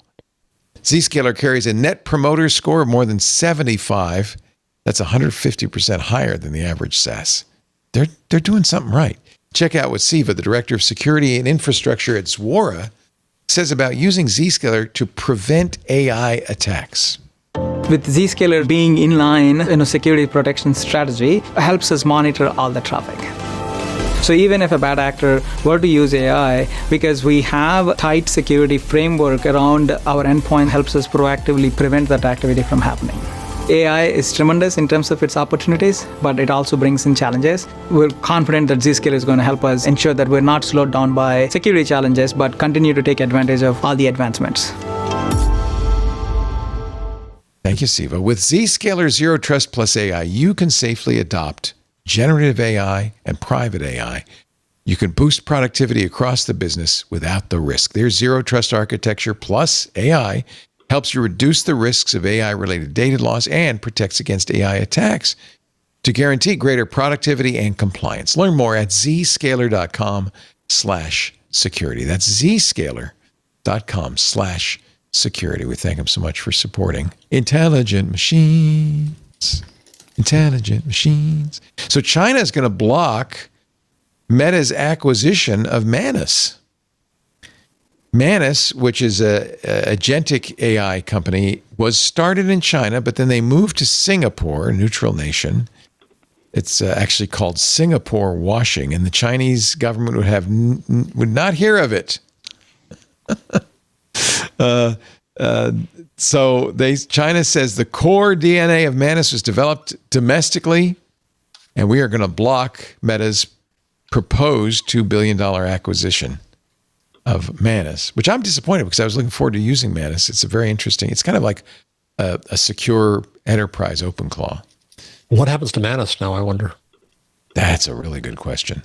Zscaler carries a net promoter score of more than 75 That's 150% higher than the average SaaS. They're doing something right. Check out what Siva, the director of security and infrastructure at Zuora, says about using Zscaler to prevent AI attacks. With Zscaler being in line in a security protection strategy, helps us monitor all the traffic. So even if a bad actor were to use AI, because we have a tight security framework around our endpoint, helps us proactively prevent that activity from happening. AI is tremendous in terms of its opportunities, but it also brings in challenges. We're confident that Zscaler is going to help us ensure that we're not slowed down by security challenges, but continue to take advantage of all the advancements. Thank you, Siva. With Zscaler Zero Trust Plus AI, you can safely adopt generative AI and private AI. You can boost productivity across the business without the risk. Their Zero Trust architecture plus AI helps you reduce the risks of AI-related data loss and protects against AI attacks to guarantee greater productivity and compliance. Learn more at zscaler.com/security. That's zscaler.com/security. We thank them so much for supporting intelligent machines. Intelligent machines. So China is going to block Meta's acquisition of Manus. Manus, which is a agentic AI company, was started in China, but then they moved to Singapore, a neutral nation. It's actually called Singapore washing, and the Chinese government would not hear of it. So China says the core DNA of Manus was developed domestically, and we are going to block Meta's proposed $2 billion acquisition of Manus, which I'm disappointed because I was looking forward to using Manus. It's a very interesting, it's kind of like a secure enterprise OpenClaw. What happens to Manus now, I wonder? That's a really good question.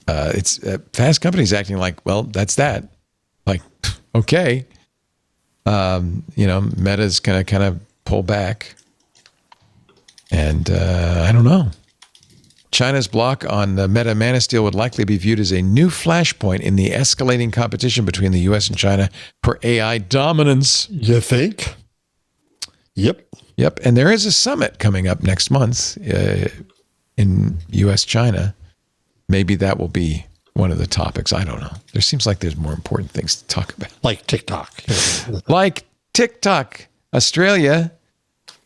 It's Fast Company's acting like, well, that's that. Like, okay. Meta's going to kind of pull back. And I don't know. China's block on the Meta Manus deal would likely be viewed as a new flashpoint in the escalating competition between the U.S. and China for AI dominance. You think? Yep. And there is a summit coming up next month in U.S.-China. Maybe that will be one of the topics. I don't know. There seems like there's more important things to talk about. Like TikTok. Like TikTok. Australia,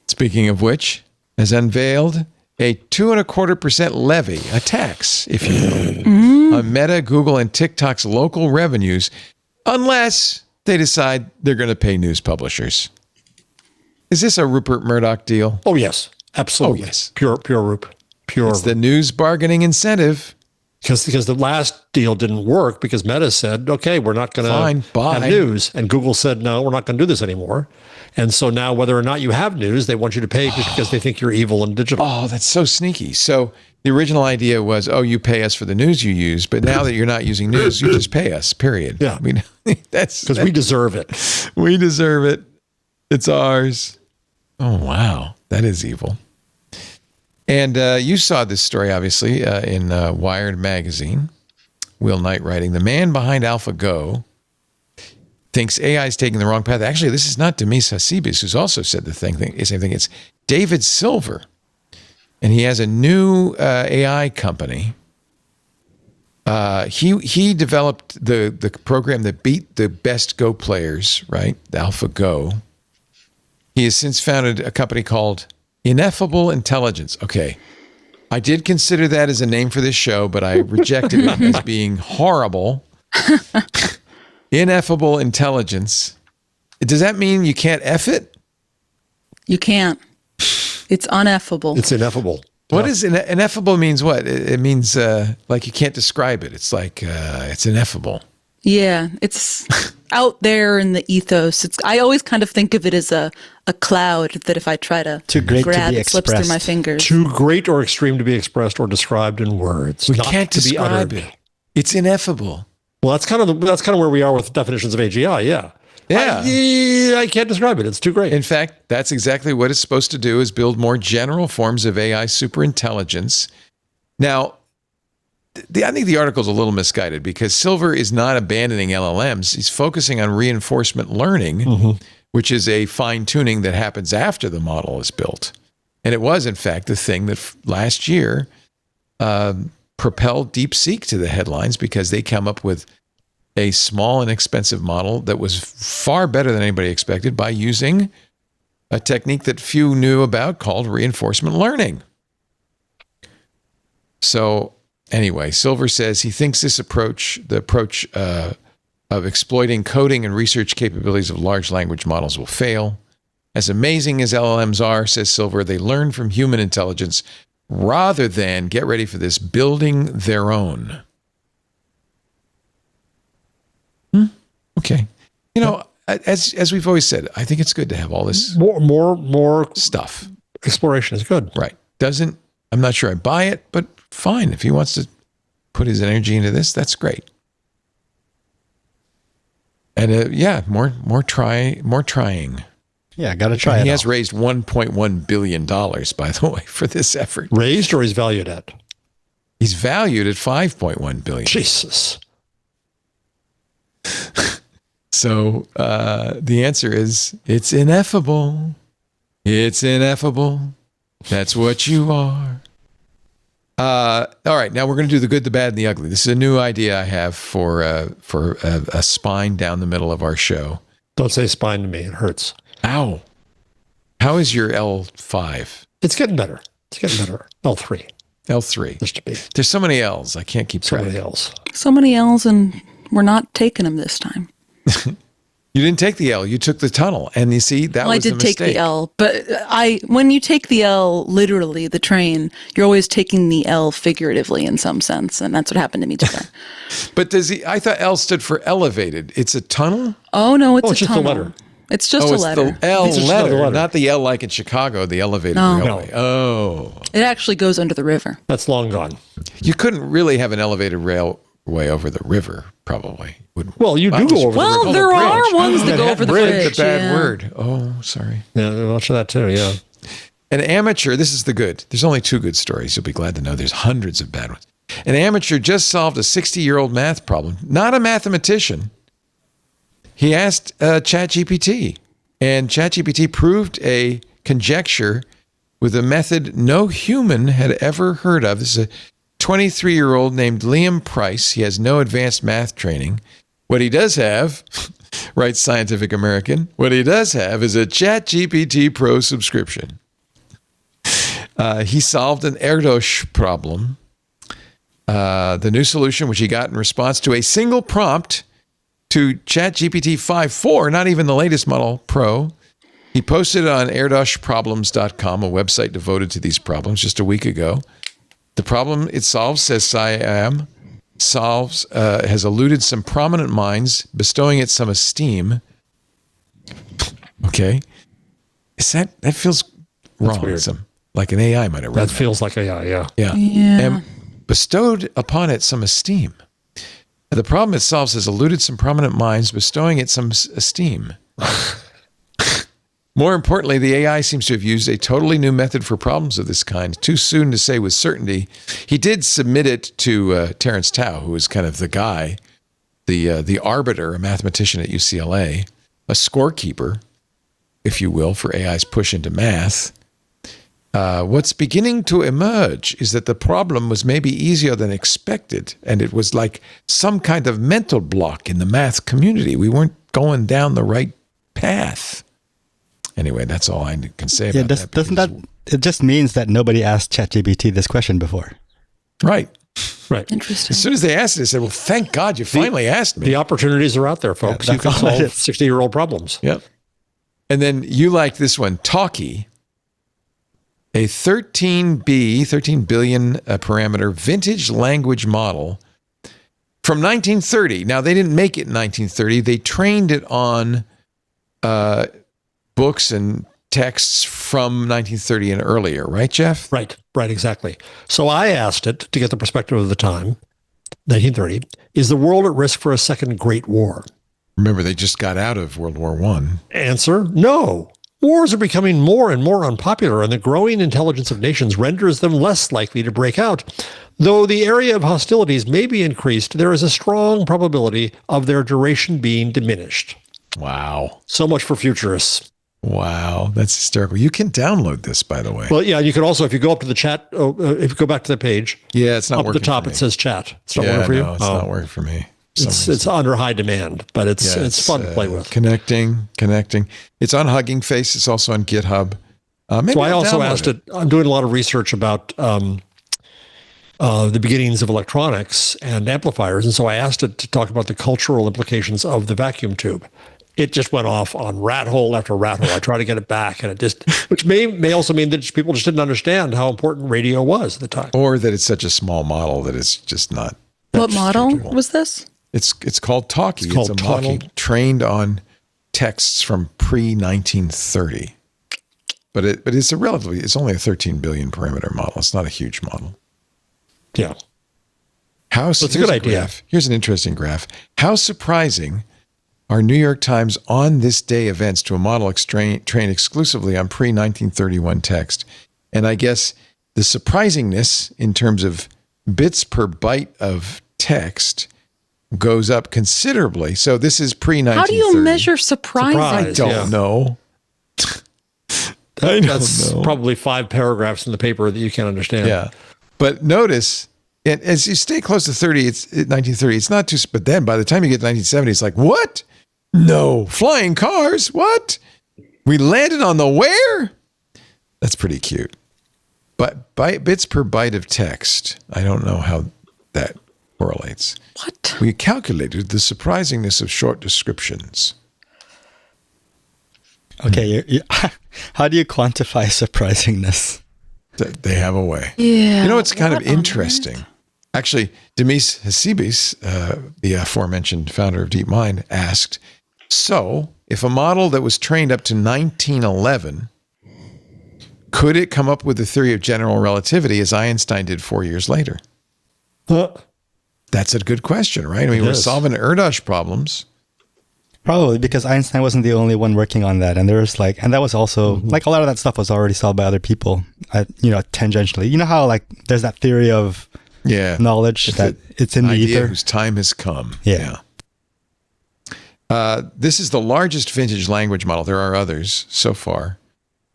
speaking of which, has unveiled a 2.25% levy, a tax, if you will, on Meta, Google, and TikTok's local revenues, unless they decide they're going to pay news publishers. Is this a Rupert Murdoch deal? Oh, yes. Absolutely. Oh, yes. Pure Rupe. It's the news bargaining incentive. Because the last deal didn't work because Meta said, okay, we're not going to have news. And Google said, no, we're not going to do this anymore. And so now whether or not you have news, they want you to pay because they think you're evil and digital. Oh, that's so sneaky. So the original idea was, you pay us for the news you use, but now that you're not using news, you just pay us, period. Yeah. I mean, that's because we deserve it. We deserve it. It's ours. Oh, wow. That is evil. And you saw this story, obviously, in Wired magazine. Will Knight writing, the man behind AlphaGo thinks AI is taking the wrong path. Actually, this is not Demis Hassibis, who's also said the same thing. It's David Silver. And he has a new AI company. He developed the program that beat the best Go players, right? The AlphaGo. He has since founded a company called Ineffable Intelligence. Okay. I did consider that as a name for this show, but I rejected it as being horrible. Ineffable Intelligence. Does that mean you can't F it? You can't. It's uneffable. It's ineffable. What is ineffable means what? It means like you can't describe it. It's like it's ineffable. Yeah, it's out there in the ethos. I always kind of think of it as a cloud that if I try to grab, it slips through my fingers. Too great or extreme to be expressed or described in words. We can't describe it. It's ineffable. Well, that's kind of where we are with definitions of AGI. Yeah. I can't describe it. It's too great. In fact, that's exactly what it's supposed to do: is build more general forms of AI superintelligence. Now, I think the article is a little misguided because Silver is not abandoning LLMs. He's focusing on reinforcement learning, which is a fine tuning that happens after the model is built. And it was, in fact, the thing that last year propelled DeepSeek to the headlines because they come up with a small and expensive model that was far better than anybody expected by using a technique that few knew about called reinforcement learning. So anyway, Silver says he thinks the approach of exploiting coding and research capabilities of large language models will fail. As amazing as LLMs are, says Silver, they learn from human intelligence rather than, get ready for this, building their own. Okay. You know, as we've always said, I think it's good to have all this more stuff. Exploration is good. Right. I'm not sure I buy it, but fine. If he wants to put his energy into this, that's great. And more trying. Yeah, got to try it. He has raised $1.1 billion, by the way, for this effort. Raised or he's valued at? He's valued at $5.1 billion. Jesus. So the answer is, it's ineffable. It's ineffable. That's what you are. All right, now we're going to do the good, the bad, and the ugly. This is a new idea I have for a spine down the middle of our show. Don't say spine to me. It hurts. Ow. How is your L5? It's getting better. L3. L3. Just to be. There's so many L's. I can't keep track. So many L's, and we're not taking them this time. You didn't take the L. You took the tunnel. And you see, that was the mistake. I did take the L, but when you take the L literally, the train, you're always taking the L figuratively in some sense, and that's what happened to me today. But I thought L stood for elevated. It's a tunnel? Oh, no, it's a just tunnel. a letter. It's just a letter. It's the L letter, not the L like in Chicago, the elevated railway. No. Oh. It actually goes under the river. That's long gone. You couldn't really have an elevated railway over the river, probably. Well, you do go over the river. Well, there are ones that go over the bridge. The bad word. Oh, sorry. Yeah, much of that too, yeah. An amateur, this is the good. There's only 2 good stories. You'll be glad to know there's hundreds of bad ones. An amateur just solved a 60-year-old math problem. Not a mathematician. He asked ChatGPT, and ChatGPT proved a conjecture with a method no human had ever heard of. This is a 23-year-old named Liam Price. He has no advanced math training. What he does have, writes Scientific American, what he does have is a ChatGPT Pro subscription. He solved an Erdos problem. The new solution, which he got in response to a single prompt to ChatGPT 5.4, not even the latest model Pro. He posted it on erdoshproblems.com, a website devoted to these problems, just a week ago. The problem it solves, says Siam, has eluded some prominent minds, bestowing it some esteem. Okay. That feels wrong. Weird. Like an AI might have read that. Feels like AI, yeah. Yeah. And bestowed upon it some esteem. The problem it solves has eluded some prominent minds, bestowing it some esteem. More importantly, the AI seems to have used a totally new method for problems of this kind. Too soon to say with certainty. He did submit it to Terence Tao, who is kind of the guy, the arbiter, a mathematician at UCLA, a scorekeeper, if you will, for AI's push into math. What's beginning to emerge is that the problem was maybe easier than expected, and it was like some kind of mental block in the math community. We weren't going down the right path. Anyway, that's all I can say about that. Doesn't that, it just means that nobody asked ChatGPT this question before. Right. Interesting. As soon as they asked it, they said, well, thank God you finally asked me. The opportunities are out there, folks. You can solve 60-year-old problems. Yep. And then you like this one, Talkie, a 13 billion parameter vintage language model from 1930. Now, they didn't make it in 1930. They trained it on books and texts from 1930 and earlier, right, Jeff? Right, exactly. So I asked it to get the perspective of the time, 1930, is the world at risk for a second Great War? Remember, they just got out of World War I. Answer, no. Wars are becoming more and more unpopular, and the growing intelligence of nations renders them less likely to break out. Though the area of hostilities may be increased, there is a strong probability of their duration being diminished. Wow. So much for futurists. Wow, that's hysterical. You can download this, by the way. Well, yeah, you can also, if you go up to the chat, if you go back to the page, yeah, it's not up working. At the top, for me. it says chat. It's not working for you? No, it's not working for me. It's under high demand, but it's fun to play with. Connecting. It's on Hugging Face. It's also on GitHub. So I also asked it. I'm doing a lot of research about the beginnings of electronics and amplifiers, and so I asked it to talk about the cultural implications of the vacuum tube. It just went off on rat hole after rat hole. I tried to get it back, and it just, which may also mean that people just didn't understand how important radio was at the time, or that it's such a small model that it's just not. What model was this? It's called Talkie. It's a model trained on texts from pre-1930, but it's only a 13 billion parameter model. It's not a huge model. Yeah, That's a good idea. Here's an interesting graph. How surprising are New York Times on this day events to a model trained exclusively on pre-1931 text? And I guess the surprisingness in terms of bits per byte of text goes up considerably. So this is pre-1930. How do you measure surprise? I don't know. That's probably 5 paragraphs in the paper that you can't understand. Yeah. But notice, as you stay close to 1930, it's not too, but then by the time you get to 1970, it's like, what? No, flying cars? What? We landed on the where? That's pretty cute. But bits per byte of text, I don't know how that correlates. What? We calculated the surprisingness of short descriptions. Okay, how do you quantify surprisingness? They have a way. Yeah. You know, it's kind of interesting. Actually, Demis Hassibis, the aforementioned founder of DeepMind, asked, so if a model that was trained up to 1911, could it come up with the theory of general relativity as Einstein did 4 years later? That's a good question, right? I mean, we're solving Erdos problems. Probably because Einstein wasn't the only one working on that. And there was and that was also, a lot of that stuff was already solved by other people, tangentially. You know how, there's that theory of knowledge that it's in the ether? Whose time has come. Yeah. This is the largest vintage language model. There are others so far.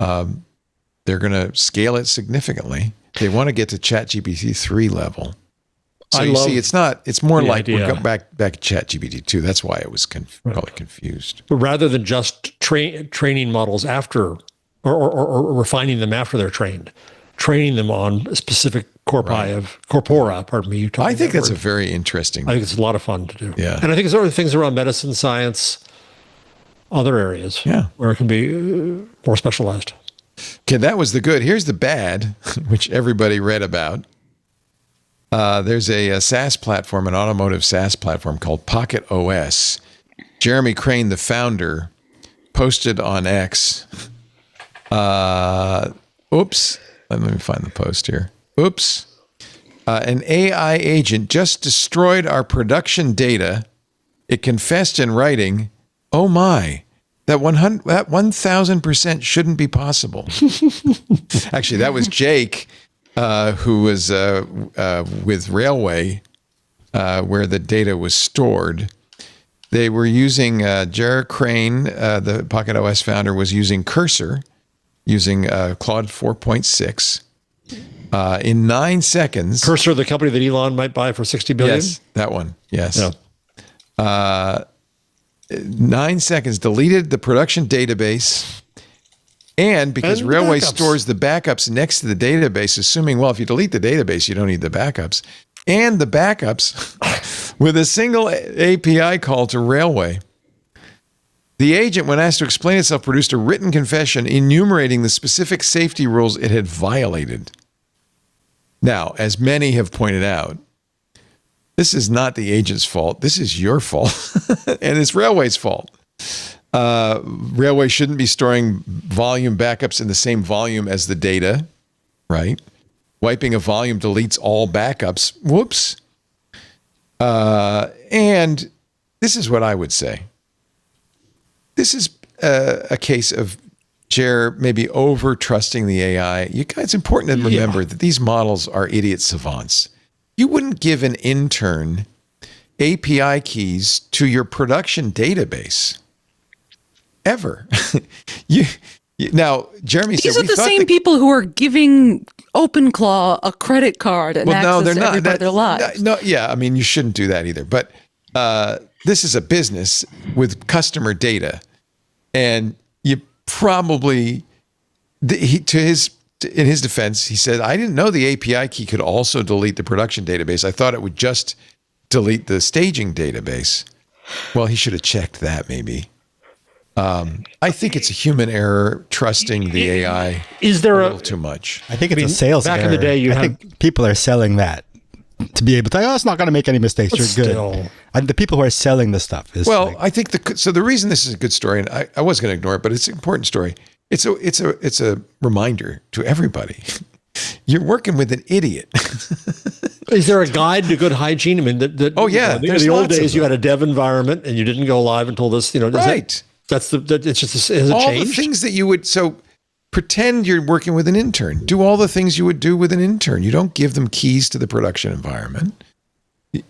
They're going to scale it significantly. They want to get to ChatGPT 3 level. So you see, it's more like we're going back to ChatGPT 2. That's why I was probably confused. But rather than just training models after or refining them after they're trained, training them on specific corpora, I think that's a very interesting. I think it's a lot of fun to do. Yeah. And I think it's other things around medicine, science, other areas where it can be more specialized. Okay, that was the good. Here's the bad, which everybody read about. There's a SaaS platform, an automotive SaaS platform called Pocket OS. Jeremy Crane, the founder, posted on X. Oops. Let me find the post here. Oops. An AI agent just destroyed our production data. It confessed in writing, oh my, that 1,000% shouldn't be possible. Actually, that was Jake, who was with Railway, where the data was stored. They were using, Jared Crane, the Pocket OS founder, was using Cursor, using Claude 4.6. In 9 seconds. Cursor, the company that Elon might buy for $60 billion? Yes, that one. Yes. Yeah. 9 seconds, deleted the production database. And because Railway stores the backups next to the database, assuming, well, if you delete the database, you don't need the backups. And the backups with a single API call to Railway. The agent, when asked to explain itself, produced a written confession enumerating the specific safety rules it had violated. Now, as many have pointed out, this is not the agent's fault. This is your fault. And it's Railway's fault. Railway shouldn't be storing volume backups in the same volume as the data, right? Wiping a volume deletes all backups. Whoops. And this is what I would say. This is a case of Jer maybe over trusting the AI. It's important to remember that these models are idiot savants. You wouldn't give an intern API keys to your production database. ever. Now, Jeremy said, these are the same people who are giving OpenClaw a credit card and access to every part of their lives. No, yeah, I mean, you shouldn't do that either. But this is a business with customer data, and you probably, in his defense, he said, I didn't know the API key could also delete the production database. I thought it would just delete the staging database. Well, he should have checked that maybe. I think it's a human error trusting the AI. Is there a little too much? I think it's a sales back error. in the day, I think people are selling that to be able to, it's not going to make any mistakes. You're good. And the people who are selling the stuff is I think the reason this is a good story, and I was going to ignore it, but it's an important story. It's a reminder to everybody. You're working with an idiot. Is there a guide to good hygiene? I mean, in the old days, you had a dev environment and you didn't go live until this, right. It's just, has it all changed? The things that you would, pretend you're working with an intern. Do all the things you would do with an intern. You don't give them keys to the production environment. I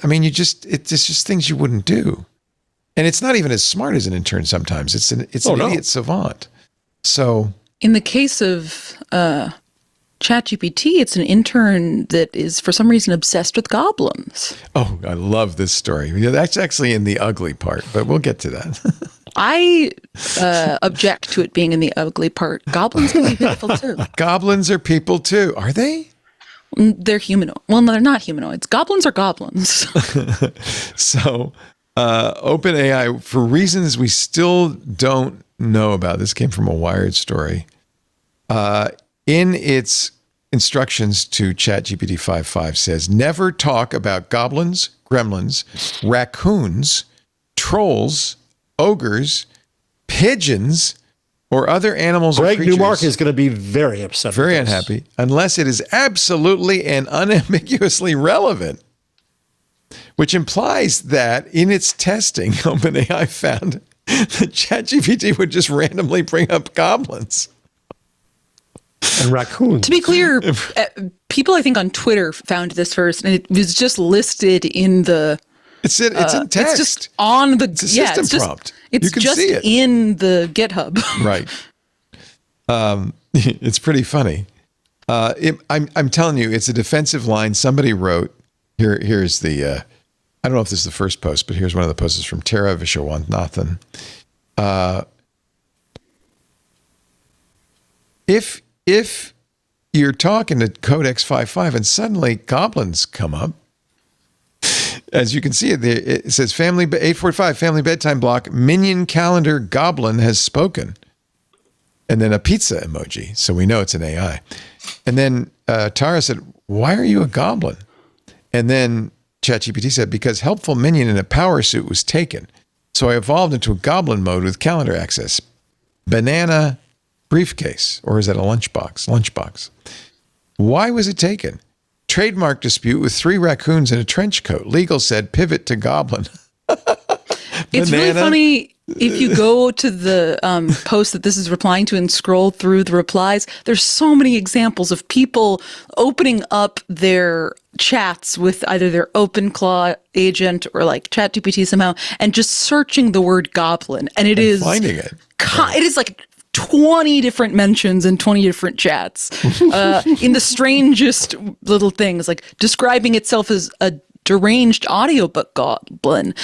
mean, it's just things you wouldn't do. And it's not even as smart as an intern sometimes. It's an idiot savant. So in the case of ChatGPT, it's an intern that is for some reason obsessed with goblins. Oh, I love this story. That's actually in the ugly part, but we'll get to that. I object to it being in the ugly part. Goblins can be beautiful too. Goblins are people too. Are they? They're humanoid. Well, no, they're not humanoids. Goblins are goblins. So OpenAI, for reasons we still don't know about, this came from a Wired story, in its instructions to ChatGPT 5.5 says, never talk about goblins, gremlins, raccoons, trolls, ogres, pigeons, or other animals or creatures. Greg Newmark is going to be very upset. Very unhappy, unless it is absolutely and unambiguously relevant, which implies that in its testing, OpenAI found that ChatGPT would just randomly bring up goblins. And raccoons. To be clear, people I think on Twitter found this first, and it was just listed in the. It's in text. It's just on the system prompt. It's you can just see it in the GitHub. Right. It's pretty funny. I'm telling you, it's a defensive line. Somebody wrote. Here's the. I don't know if this is the first post, but here's one of the posts from Tara Vishwanathan. If you're talking to Codex 5.5 and suddenly goblins come up, as you can see it says 845 family bedtime block, minion calendar goblin has spoken. And then a pizza emoji. So we know it's an AI. And then Tara said, why are you a goblin? And then ChatGPT said, because helpful minion in a power suit was taken. So I evolved into a goblin mode with calendar access. Banana briefcase, or is that a lunchbox? Lunchbox. Why was it taken? Trademark dispute with 3 raccoons in a trench coat. Legal said pivot to goblin. It's really funny if you go to the post that this is replying to and scroll through the replies. There's so many examples of people opening up their chats with either their OpenClaw agent or like ChatGPT somehow, and just searching the word goblin, and it is finding it. It is like 20 different mentions in 20 different chats in the strangest little things, like describing itself as a deranged audiobook goblin,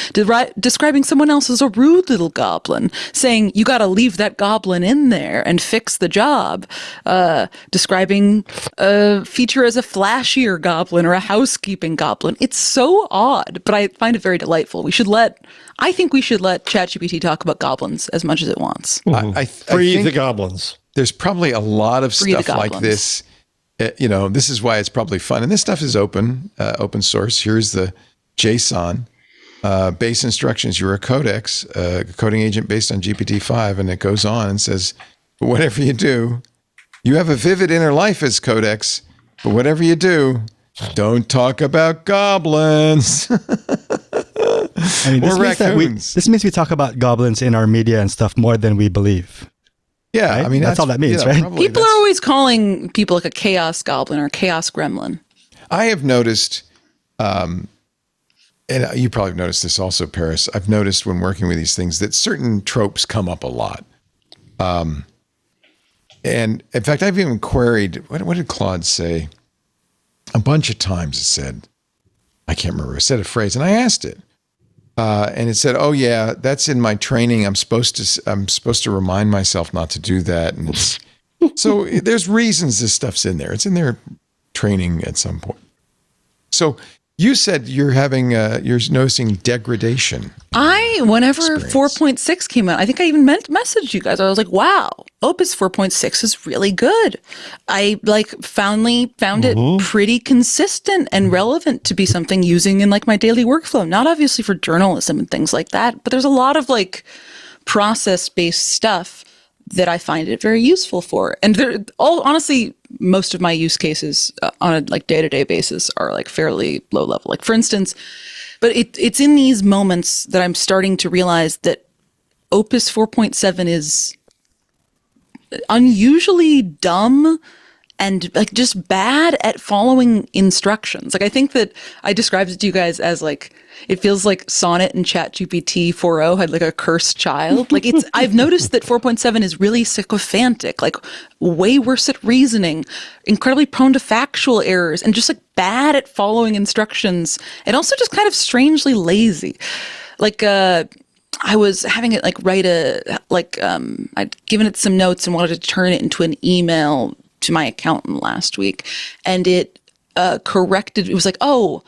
describing someone else as a rude little goblin, saying you got to leave that goblin in there and fix the job, describing a feature as a flashier goblin or a housekeeping goblin. It's so odd, but I find it very delightful. I think we should let ChatGPT talk about goblins as much as it wants. I Free the goblins. There's probably a lot of stuff like this. This is why it's probably fun. And this stuff is open source. Here's the JSON base instructions. You're a codex, a coding agent based on GPT-5. And it goes on and says, but whatever you do, you have a vivid inner life as codex. But whatever you do, don't talk about goblins. I mean, or raccoons. This means we talk about goblins in our media and stuff more than we believe. Yeah, right? I mean, that's all that means, right? People are always calling people like a chaos goblin or a chaos gremlin. I have noticed and you probably have noticed this also, Paris. I've noticed when working with these things that certain tropes come up a lot. And in fact, I've even queried, what did Claude say? A bunch of times it said, I can't remember, it said a phrase, and I asked it. And it said, "Oh yeah, that's in my training. I'm supposed to remind myself not to do that." And so there's reasons this stuff's in there. It's in their training at some point. So you said you're noticing degradation. Whenever 4.6 came out, I think I even messaged you guys. I was like, wow, Opus 4.6 is really good. I found it pretty consistent and relevant to be something using in my daily workflow. Not obviously for journalism and things like that, but there's a lot of process-based stuff that I find it very useful for. And honestly, most of my use cases on a day-to-day basis are fairly low level. For instance, but it's in these moments that I'm starting to realize that Opus 4.7 is unusually dumb and just bad at following instructions. I think that I described it to you guys as it feels like Sonnet and ChatGPT 4.0 had a cursed child. I've noticed that 4.7 is really sycophantic, way worse at reasoning, incredibly prone to factual errors, and just bad at following instructions, and also just kind of strangely lazy. I was having it write I'd given it some notes and wanted to turn it into an email to my accountant last week, and it corrected. It was oh,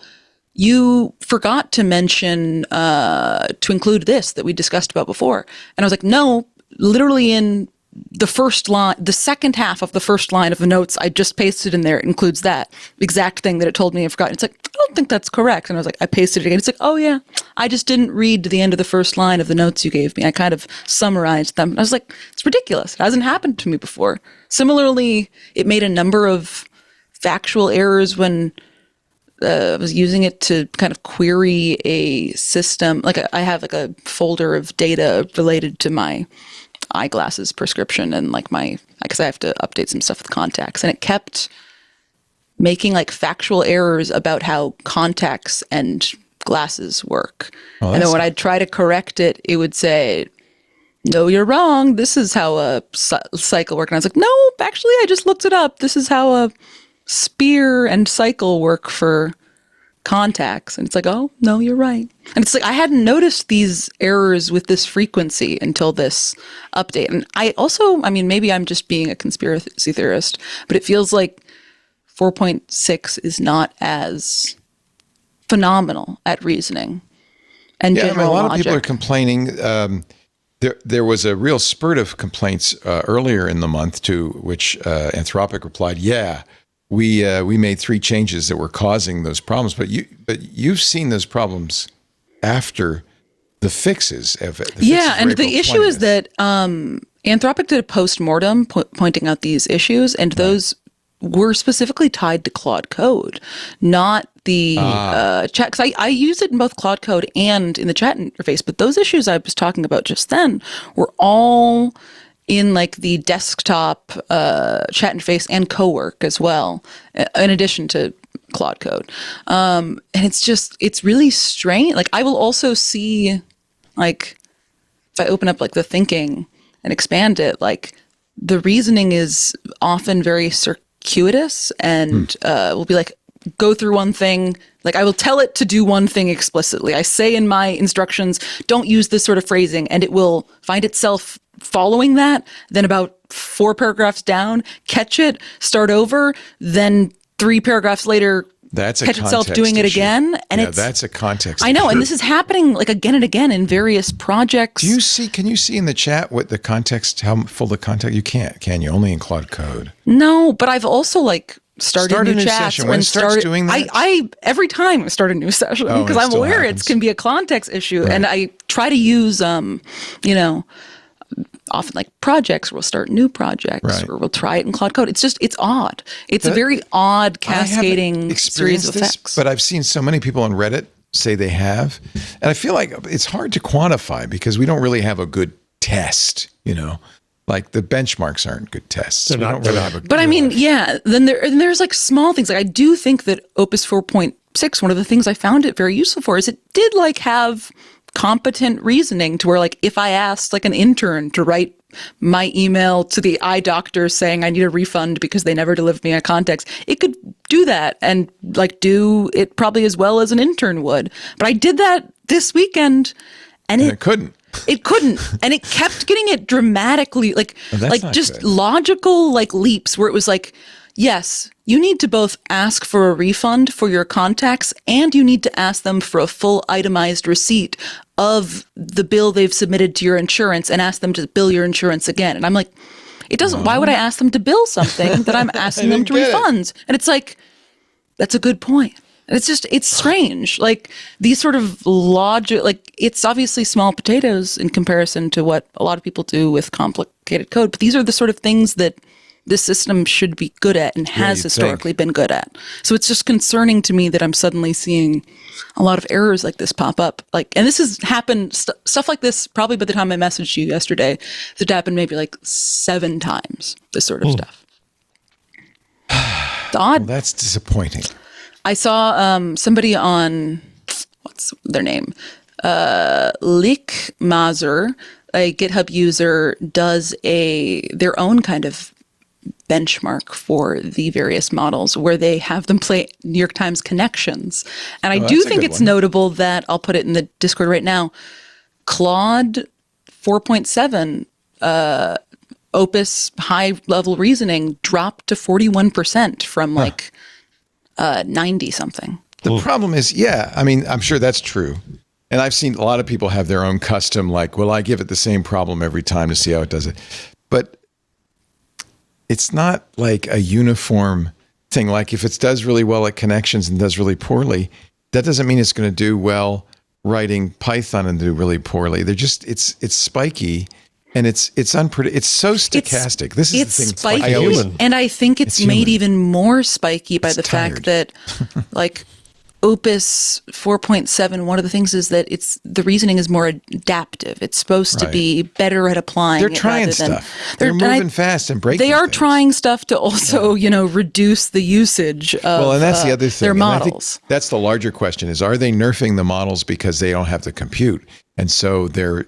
you forgot to mention to include this that we discussed about before. And I was no, literally in the first line, the second half of the first line of the notes I just pasted in there includes that exact thing that it told me I forgot. It's I don't think that's correct. And I was I pasted it again. It's oh yeah, I just didn't read the end of the first line of the notes you gave me. I kind of summarized them. I was it's ridiculous. It hasn't happened to me before. Similarly, it made a number of factual errors when I was using it to kind of query a system. I have a folder of data related to my eyeglasses prescription and because I have to update some stuff with contacts, and it kept making factual errors about how contacts and glasses work. Oh, and then when I'd try to correct it, it would say, "No, you're wrong. This is how a cycle works." And I was "No, actually, I just looked it up. This is how a spear and cycle work for contacts." And it's oh, no, you're right. And it's I hadn't noticed these errors with this frequency until this update. And I also, maybe I'm just being a conspiracy theorist, but it feels 4.6 is not as phenomenal at reasoning and general a lot logic. of people are complaining. There was a real spurt of complaints earlier in the month to which Anthropic replied, "Yeah, we made 3 changes that were causing those problems." But you've seen those problems after the fixes. And the issue is that Anthropic did a post-mortem pointing out these issues, and those were specifically tied to Claude Code, not the chat. Because I use it in both Claude Code and in the chat interface, but those issues I was talking about just then were all in the desktop chat interface and co-work as well, in addition to Claude Code. And it's really strange. I will also see, if I open up the thinking and expand it, the reasoning is often very circuitous and will be go through one thing. I will tell it to do one thing explicitly. I say in my instructions, don't use this sort of phrasing, and it will find itself following that. Then about 4 paragraphs down, catch it, start over, then 3 paragraphs later, catch itself doing it again. And that's a context I know, issue. and this is happening again and again in various projects. Can you see in the chat what the context, how full the context? You can't, can you? Only in Claude Code. No, but I've also started new chats. Session. When it starts doing that? I every time I start a new session because I'm aware it can be a context issue. Right. And I try to use, often projects, we'll start new projects or we'll try it in Claude Code. It's odd. It's a very odd cascading series of effects. But I've seen so many people on Reddit say they have. And I feel it's hard to quantify because we don't really have a good test, Like the benchmarks aren't good tests. They're We not- don't they're really not. have a- But I mean, yeah, then there's like small things. Like I do think that Opus 4.6, one of the things I found it very useful for is it did like have competent reasoning to where like if I asked like an intern to write my email to the eye doctor saying I need a refund because they never delivered me a context, it could do that and like do it probably as well as an intern would. But I did that this weekend and it couldn't. It couldn't, and it kept getting it dramatically, like that's not just good. logical like leaps where it was like, yes, you need to both ask for a refund for your contacts, and you need to ask them for a full itemized receipt of the bill they've submitted to your insurance, and ask them to bill your insurance again. And I'm like, it doesn't. Why would I ask them to bill something that I'm asking them to didn't get it. refund? And it's like, that's a good point. And it's strange. Like these sort of logic, like it's obviously small potatoes in comparison to what a lot of people do with complicated code. But these are the sort of things that this system should be good at and has you'd historically think. been good at. So it's just concerning to me that I'm suddenly seeing a lot of errors like this pop up. Like, and this has happened, stuff like this, probably by the time I messaged you yesterday, it happened maybe like 7 times, this sort of stuff. It's odd. Well, that's disappointing. I saw somebody on, what's their name? Lick Mazer, a GitHub user, does their own kind of benchmark for the various models where they have them play New York Times connections. And I do that's a think good it's one. notable that, I'll put it in the Discord right now, Claude 4.7 Opus high-level reasoning dropped to 41% from like 90 something. The problem is, yeah, I mean, I'm sure that's true. And I've seen a lot of people have their own custom, like, well, I give it the same problem every time to see how it does it. But it's not like a uniform thing. Like if it does really well at connections and does really poorly, that doesn't mean it's going to do well writing Python and do really poorly. They're just, it's spiky. And it's unpredictable. It's so stochastic. This is It's the thing. spiky, human. and I think it's made human. even more spiky by the tired. fact that, like, Opus 4.7. One of the things is that the reasoning is more adaptive. It's supposed to Right. be better at applying. They're it trying rather than, stuff. They're moving and fast and breaking They are things. trying stuff to also, reduce the usage of Well, and that's the other thing. their And I think models. that's the larger question: is are they nerfing the models because they don't have the compute, and so they're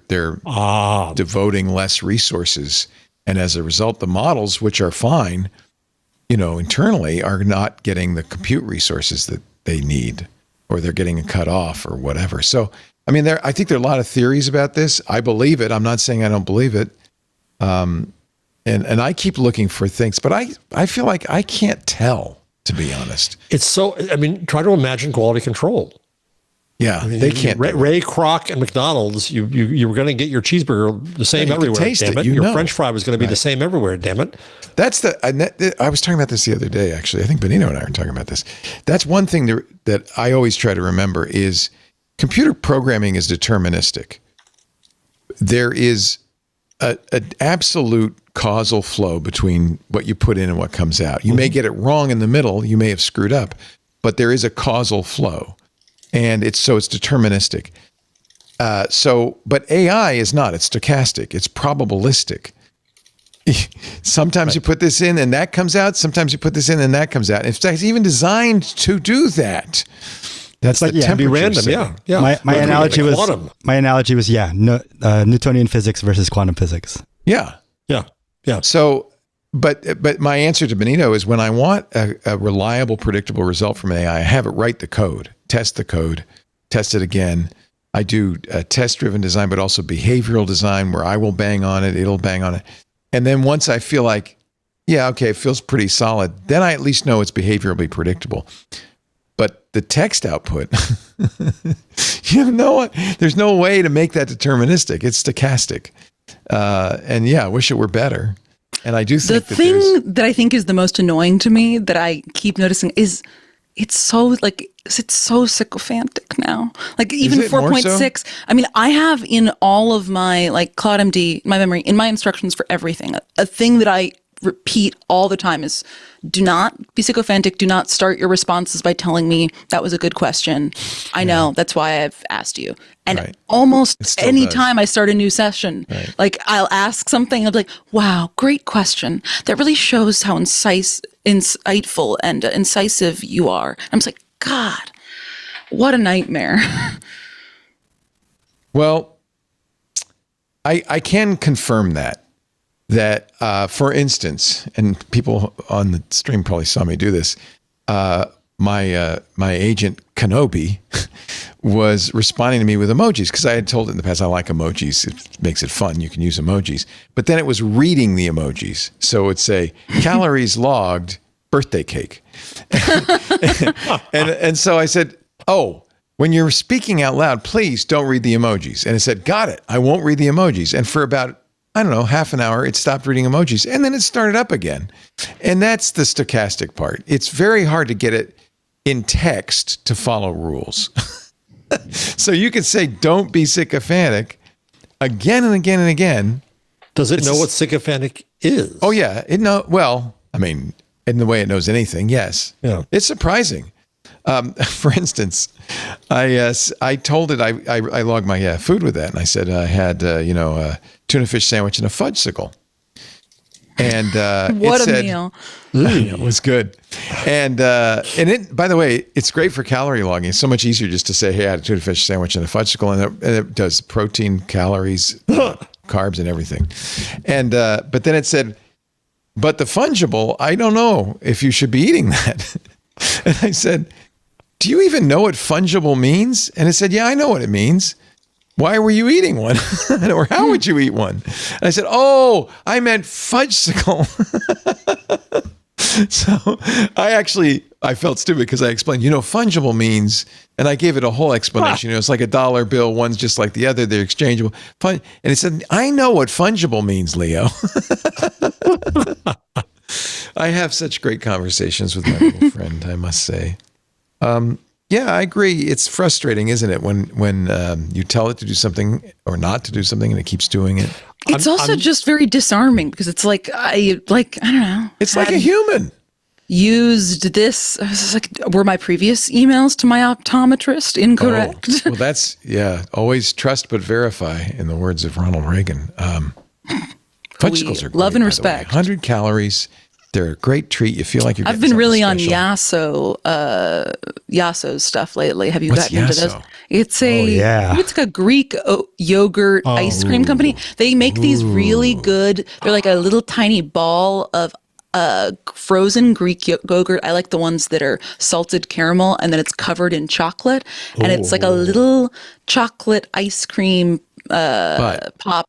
devoting less resources, and as a result, the models, which are fine, internally, are not getting the compute resources that they need, or they're getting cut off, or whatever. So, I mean, I think there are a lot of theories about this. I believe it. I'm not saying I don't believe it. And I keep looking for things, but I feel like I can't tell, to be honest. It's so, I mean, try to imagine quality control. Yeah, I mean, they can't. do it. Ray Kroc and McDonald's, you were going to get your cheeseburger the same you could everywhere, taste damn it, it. you Your know. French fry was going to be the same everywhere, damn it. That's I was talking about this the other day, actually. I think Benito and I were talking about this. That's one thing that I always try to remember is computer programming is deterministic. There is an absolute causal flow between what you put in and what comes out. You may get it wrong in the middle. You may have screwed up, but there is a causal flow. And it's deterministic. But AI is not. It's stochastic. It's probabilistic. Sometimes you put this in and that comes out. Sometimes you put this in and that comes out. It's even designed to do that. That's like, the yeah, temperature Be random, setting. yeah. My analogy was quantum. Newtonian physics versus quantum physics. Yeah. Yeah. So, but my answer to Benito is when I want a reliable, predictable result from AI, I have it write the code, test it again. I do test-driven design, but also behavioral design where I will bang on it, it'll bang on it. And then once I feel like, yeah, okay, it feels pretty solid, then I at least know it's behaviorally predictable. But the text output, there's no way to make that deterministic. It's stochastic. And yeah, I wish it were better. And I do think The thing that I think is the most annoying to me that I keep noticing is it's so sycophantic now. Like even it more 4.6. I mean, I have in all of my like CloudMD, my memory, in my instructions for everything, a thing that I repeat all the time is, do not be sycophantic. Do not start your responses by telling me that was a good question. I know, that's why I've asked you. And almost any time I start a new session, like I'll ask something, I'll be like, wow, great question. That really shows how insightful and incisive you are. I'm just like, God, what a nightmare. Well, I can confirm that, for instance, and people on the stream probably saw me do this, my agent Kenobi was responding to me with emojis because I had told it in the past I like emojis. It makes it fun. You can use emojis. But then it was reading the emojis. So it'd say, calories logged, birthday cake. and so I said, oh, when you're speaking out loud, please don't read the emojis. And it said, got it. I won't read the emojis. And for about, I don't know, half an hour, it stopped reading emojis. And then it started up again. And that's the stochastic part. It's very hard to get it in text to follow rules. So you can say, don't be sycophantic again and again and again. Does it know what sycophantic is? Oh, yeah. Well, I mean, in the way it knows anything, yes. Yeah. It's surprising. For instance, I told it, I logged my food with that. And I said, I had, a tuna fish sandwich and a fudgesicle. And what it said, a meal. It was good. And it, by the way, it's great for calorie logging. It's so much easier just to say, hey, I had a tuna fish sandwich and a fudgesicle. And it does protein, calories, carbs, and everything. And but then it said, but the fungible, I don't know if you should be eating that. And I said, do you even know what fungible means? And it said, yeah, I know what it means. Why were you eating one? Or how would you eat one? And I said, oh, I meant fudgesicle. So I felt stupid because I explained, fungible means, and I gave it a whole explanation. It's like a dollar bill. One's just like the other. They're exchangeable. And it said, I know what fungible means, Leo. I have such great conversations with my little friend, I must say. Yeah, I agree. It's frustrating, isn't it, when you tell it to do something or not to do something and it keeps doing it. It's also just very disarming because it's like I don't know. It's like a human. Used this. I was like, were my previous emails to my optometrist incorrect? Oh, well, that's always trust but verify, in the words of Ronald Reagan. Fudgesicles are great, love and respect. 100 calories. They're a great treat. You feel like you're. I've been really special. On Yaso's stuff lately. Have you gotten into those? It's it's like a Greek yogurt ice cream company. They make these really good. They're like a little tiny ball of frozen Greek yogurt. I like the ones that are salted caramel and then it's covered in chocolate, and it's like a little chocolate ice cream pop.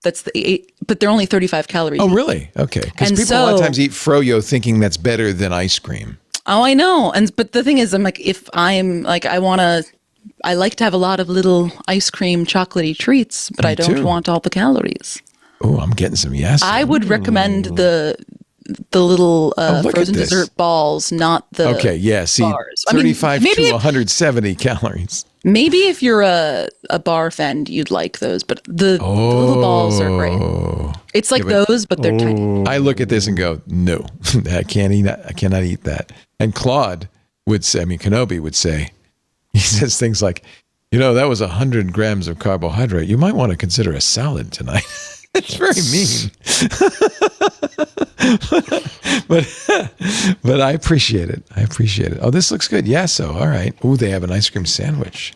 But they're only 35 calories. Oh, really? Okay. Because people a lot of times eat froyo thinking that's better than ice cream. Oh, I know. But the thing is, I'm like, if I'm like, I like to have a lot of little ice cream chocolatey treats, but I don't want all the calories. Oh, I'm getting some yes. I would recommend the little frozen dessert balls, not the bars. 35 to 170 calories. Maybe if you're a bar fan, you'd like those, but the little balls are great. It's like those, but they're tiny. I look at this and go, no, I cannot eat that. And Claude would say, Kenobi would say, he says things like, that was 100 grams of carbohydrate. You might want to consider a salad tonight. It's very mean. But I appreciate it. Oh, this looks good. Yeah, so all right. Ooh, they have an ice cream sandwich.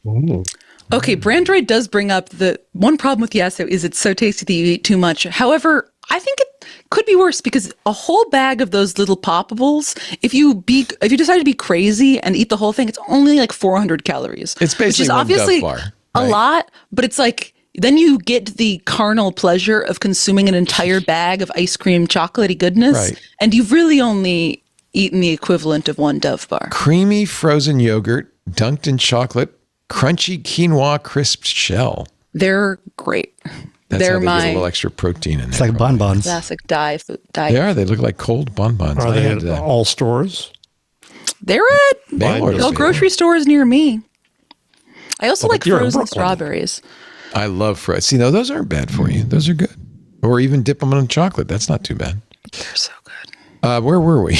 Ooh. Okay, Brandroid does bring up the one problem with Yasso is it's so tasty that you eat too much. However, I think it could be worse because a whole bag of those little poppables, if you decide to be crazy and eat the whole thing, it's only like 400 calories. It's basically one obviously Duff bar, right? A lot, but it's like then you get the carnal pleasure of consuming an entire bag of ice cream chocolatey goodness, and you've really only eaten the equivalent of one Dove bar. Creamy frozen yogurt dunked in chocolate, crunchy quinoa crisp shell. They're great. That's how they get a little extra protein in there. It's like bonbons. Classic diet. They are. They look like cold bonbons. Are they at all stores? They're at grocery stores near me. I also like frozen strawberries. I love frozen. See, no, those aren't bad for you. Those are good. Or even dip them in chocolate. That's not too bad. They're so good. Where were we?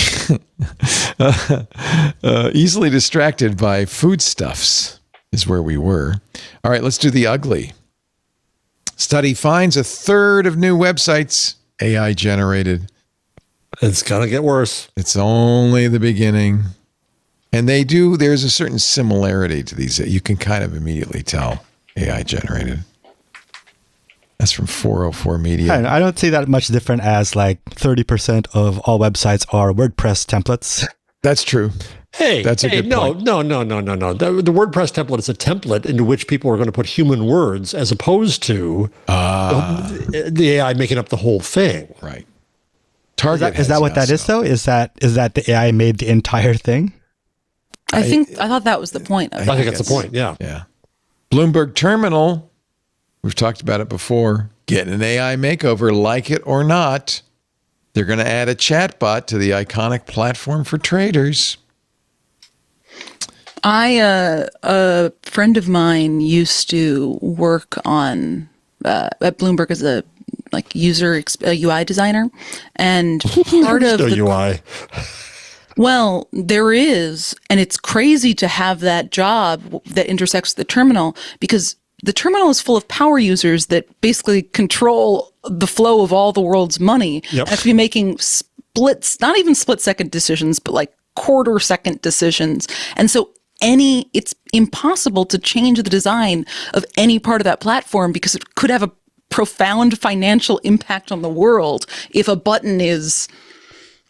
Easily distracted by foodstuffs is where we were. All right, let's do the ugly. Study finds a third of new websites AI generated. It's going to get worse. It's only the beginning. And there's a certain similarity to these that you can kind of immediately tell AI generated. That's from 404 Media. I don't see that much different as like 30% of all websites are WordPress templates. That's true. That's a good point. No. The WordPress template is a template into which people are going to put human words as opposed to the AI making up the whole thing. Right. Is that what that is, though? Is that the AI made the entire thing? I thought that was the point. I think that's the point, yeah. Yeah. Bloomberg Terminal, we've talked about it before, getting an AI makeover, like it or not. They're going to add a chatbot to the iconic platform for traders. A friend of mine used to work on at Bloomberg as a UI designer, and part of the UI. Well, there is, and it's crazy to have that job that intersects the terminal, because the terminal is full of power users that basically control the flow of all the world's money. Yep. And have to be making not even split-second decisions, but like quarter-second decisions. And so it's impossible to change the design of any part of that platform, because it could have a profound financial impact on the world if a button is,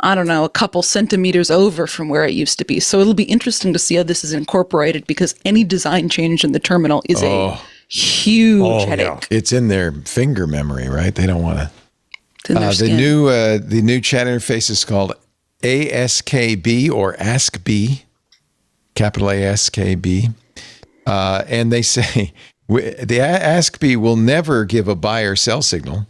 I don't know, a couple centimeters over from where it used to be. So it'll be interesting to see how this is incorporated, because any design change in the terminal is a huge headache. Yeah. It's in their finger memory, right? They don't want to. The new chat interface is called ASKB, or AskB, capital ASKB. And they say the AskB will never give a buy or sell signal.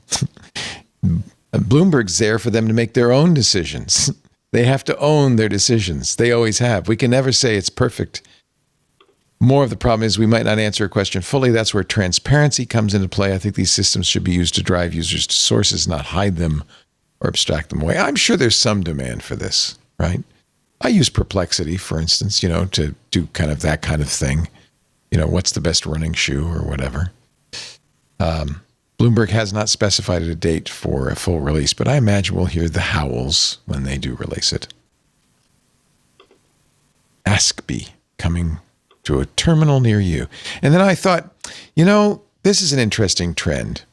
Bloomberg's there for them to make their own decisions. They have to own their decisions. They always have. We can never say it's perfect. More of the problem is we might not answer a question fully. That's where transparency comes into play. I think these systems should be used to drive users to sources, not hide them or abstract them away. I'm sure there's some demand for this, right? I use Perplexity, for instance, to do kind of that kind of thing. What's the best running shoe or whatever. Bloomberg has not specified a date for a full release, but I imagine we'll hear the howls when they do release it. AskB coming to a terminal near you. And then I thought, this is an interesting trend.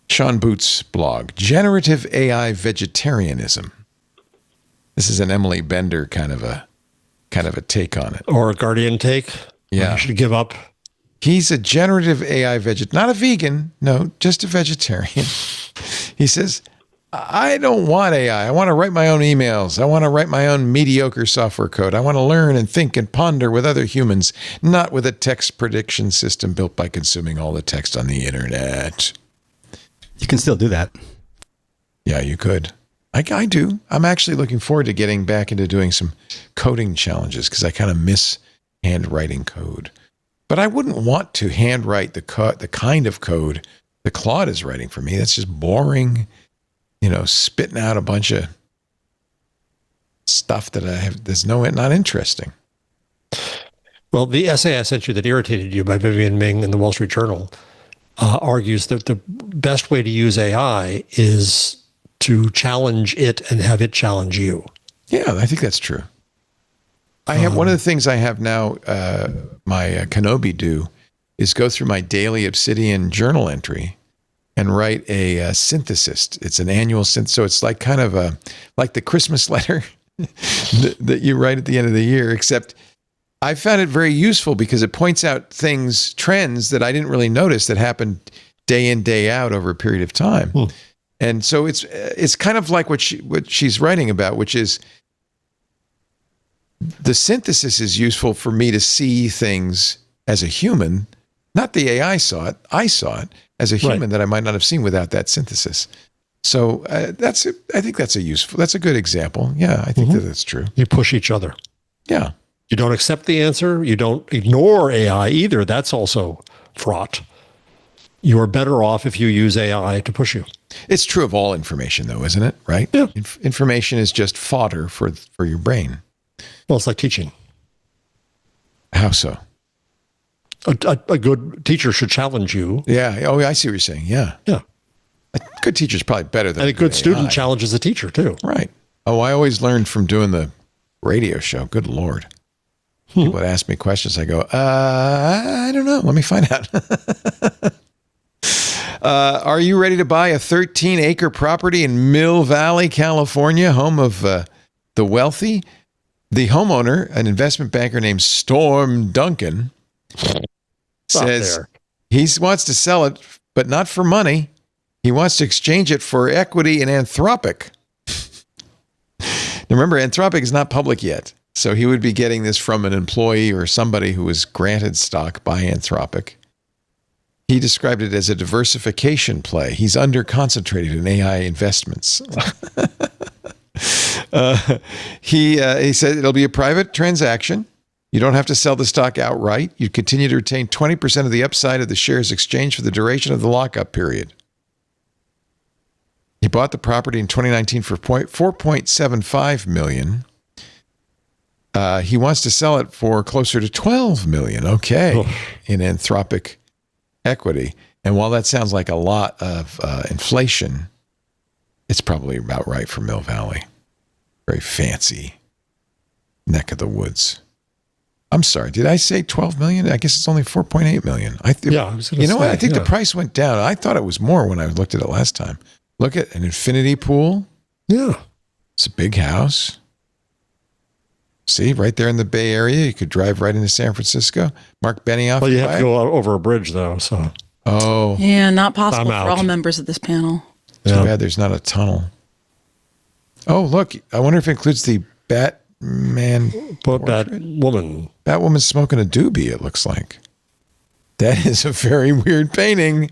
Sean Booth's blog, Generative AI Vegetarianism. This is an Emily Bender kind of a take on it. Or a Guardian take. Yeah. You should give up. He's a generative AI not a vegan, no, just a vegetarian. He says, I don't want AI. I want to write my own emails. I want to write my own mediocre software code. I want to learn and think and ponder with other humans, not with a text prediction system built by consuming all the text on the internet. You can still do that. Yeah, you could. I do. I'm actually looking forward to getting back into doing some coding challenges, because I kind of miss handwriting code. But I wouldn't want to handwrite the kind of code that Claude is writing for me. That's just boring, spitting out a bunch of stuff that that's not interesting. Well, the essay I sent you that irritated you by Vivian Ming in the Wall Street Journal argues that the best way to use AI is to challenge it and have it challenge you. Yeah, I think that's true. I have one of the things I have now, my Kenobi do, is go through my daily Obsidian journal entry and write a synthesis. It's an annual synthesis, so it's like kind of like the Christmas letter that you write at the end of the year. Except I found it very useful because it points out trends that I didn't really notice that happened day in, day out over a period of time. And so it's kind of like what she's writing about, which is, the synthesis is useful for me to see things as a human. Not the AI saw it. I saw it as a human that I might not have seen without that synthesis. So I think that's a good example. Yeah, I think that's true. You push each other. Yeah. You don't accept the answer. You don't ignore AI either. That's also fraught. you're better off if you use AI to push you. It's true of all information, though, isn't it? Right? Yeah. Information is just fodder for your brain. Well, it's like teaching. How so? A good teacher should challenge you. Yeah. Oh, I see what you're saying. Yeah. Yeah. A good teacher's probably better than And a good student AI. challenges a teacher, too. Right. Oh, I always learned from doing the radio show. Good Lord. People would ask me questions. I go, I don't know. Let me find out. Are you ready to buy a 13-acre property in Mill Valley, California, home of the wealthy? The homeowner, an investment banker named Storm Duncan, says he wants to sell it, but not for money. He wants to exchange it for equity in Anthropic. Now, remember, Anthropic is not public yet. So he would be getting this from an employee or somebody who was granted stock by Anthropic. He described it as a diversification play. He's under-concentrated in AI investments. He said it'll be a private transaction. You don't have to sell the stock outright. You continue to retain 20% of the upside of the shares exchanged for the duration of the lockup period. He bought the property in 2019 for $4.75 million. He wants to sell it for closer to $12 million. Okay, in Anthropic equity. And while that sounds like a lot of inflation, it's probably about right for Mill Valley. Very fancy neck of the woods. I'm sorry, did I say 12 million? I guess it's only 4.8 million. I was going to say. You know what? I think the price went down. I thought it was more when I looked at it last time. Look at an infinity pool. Yeah. It's a big house. See, right there in the Bay Area, you could drive right into San Francisco. Mark Benioff. Well, you have to go over a bridge, though. So. Oh. Yeah, not possible for all members of this panel. Too bad there's not a tunnel. Oh, look. I wonder if it includes the Batman Batwoman. Batwoman's smoking a doobie, it looks like. That is a very weird painting.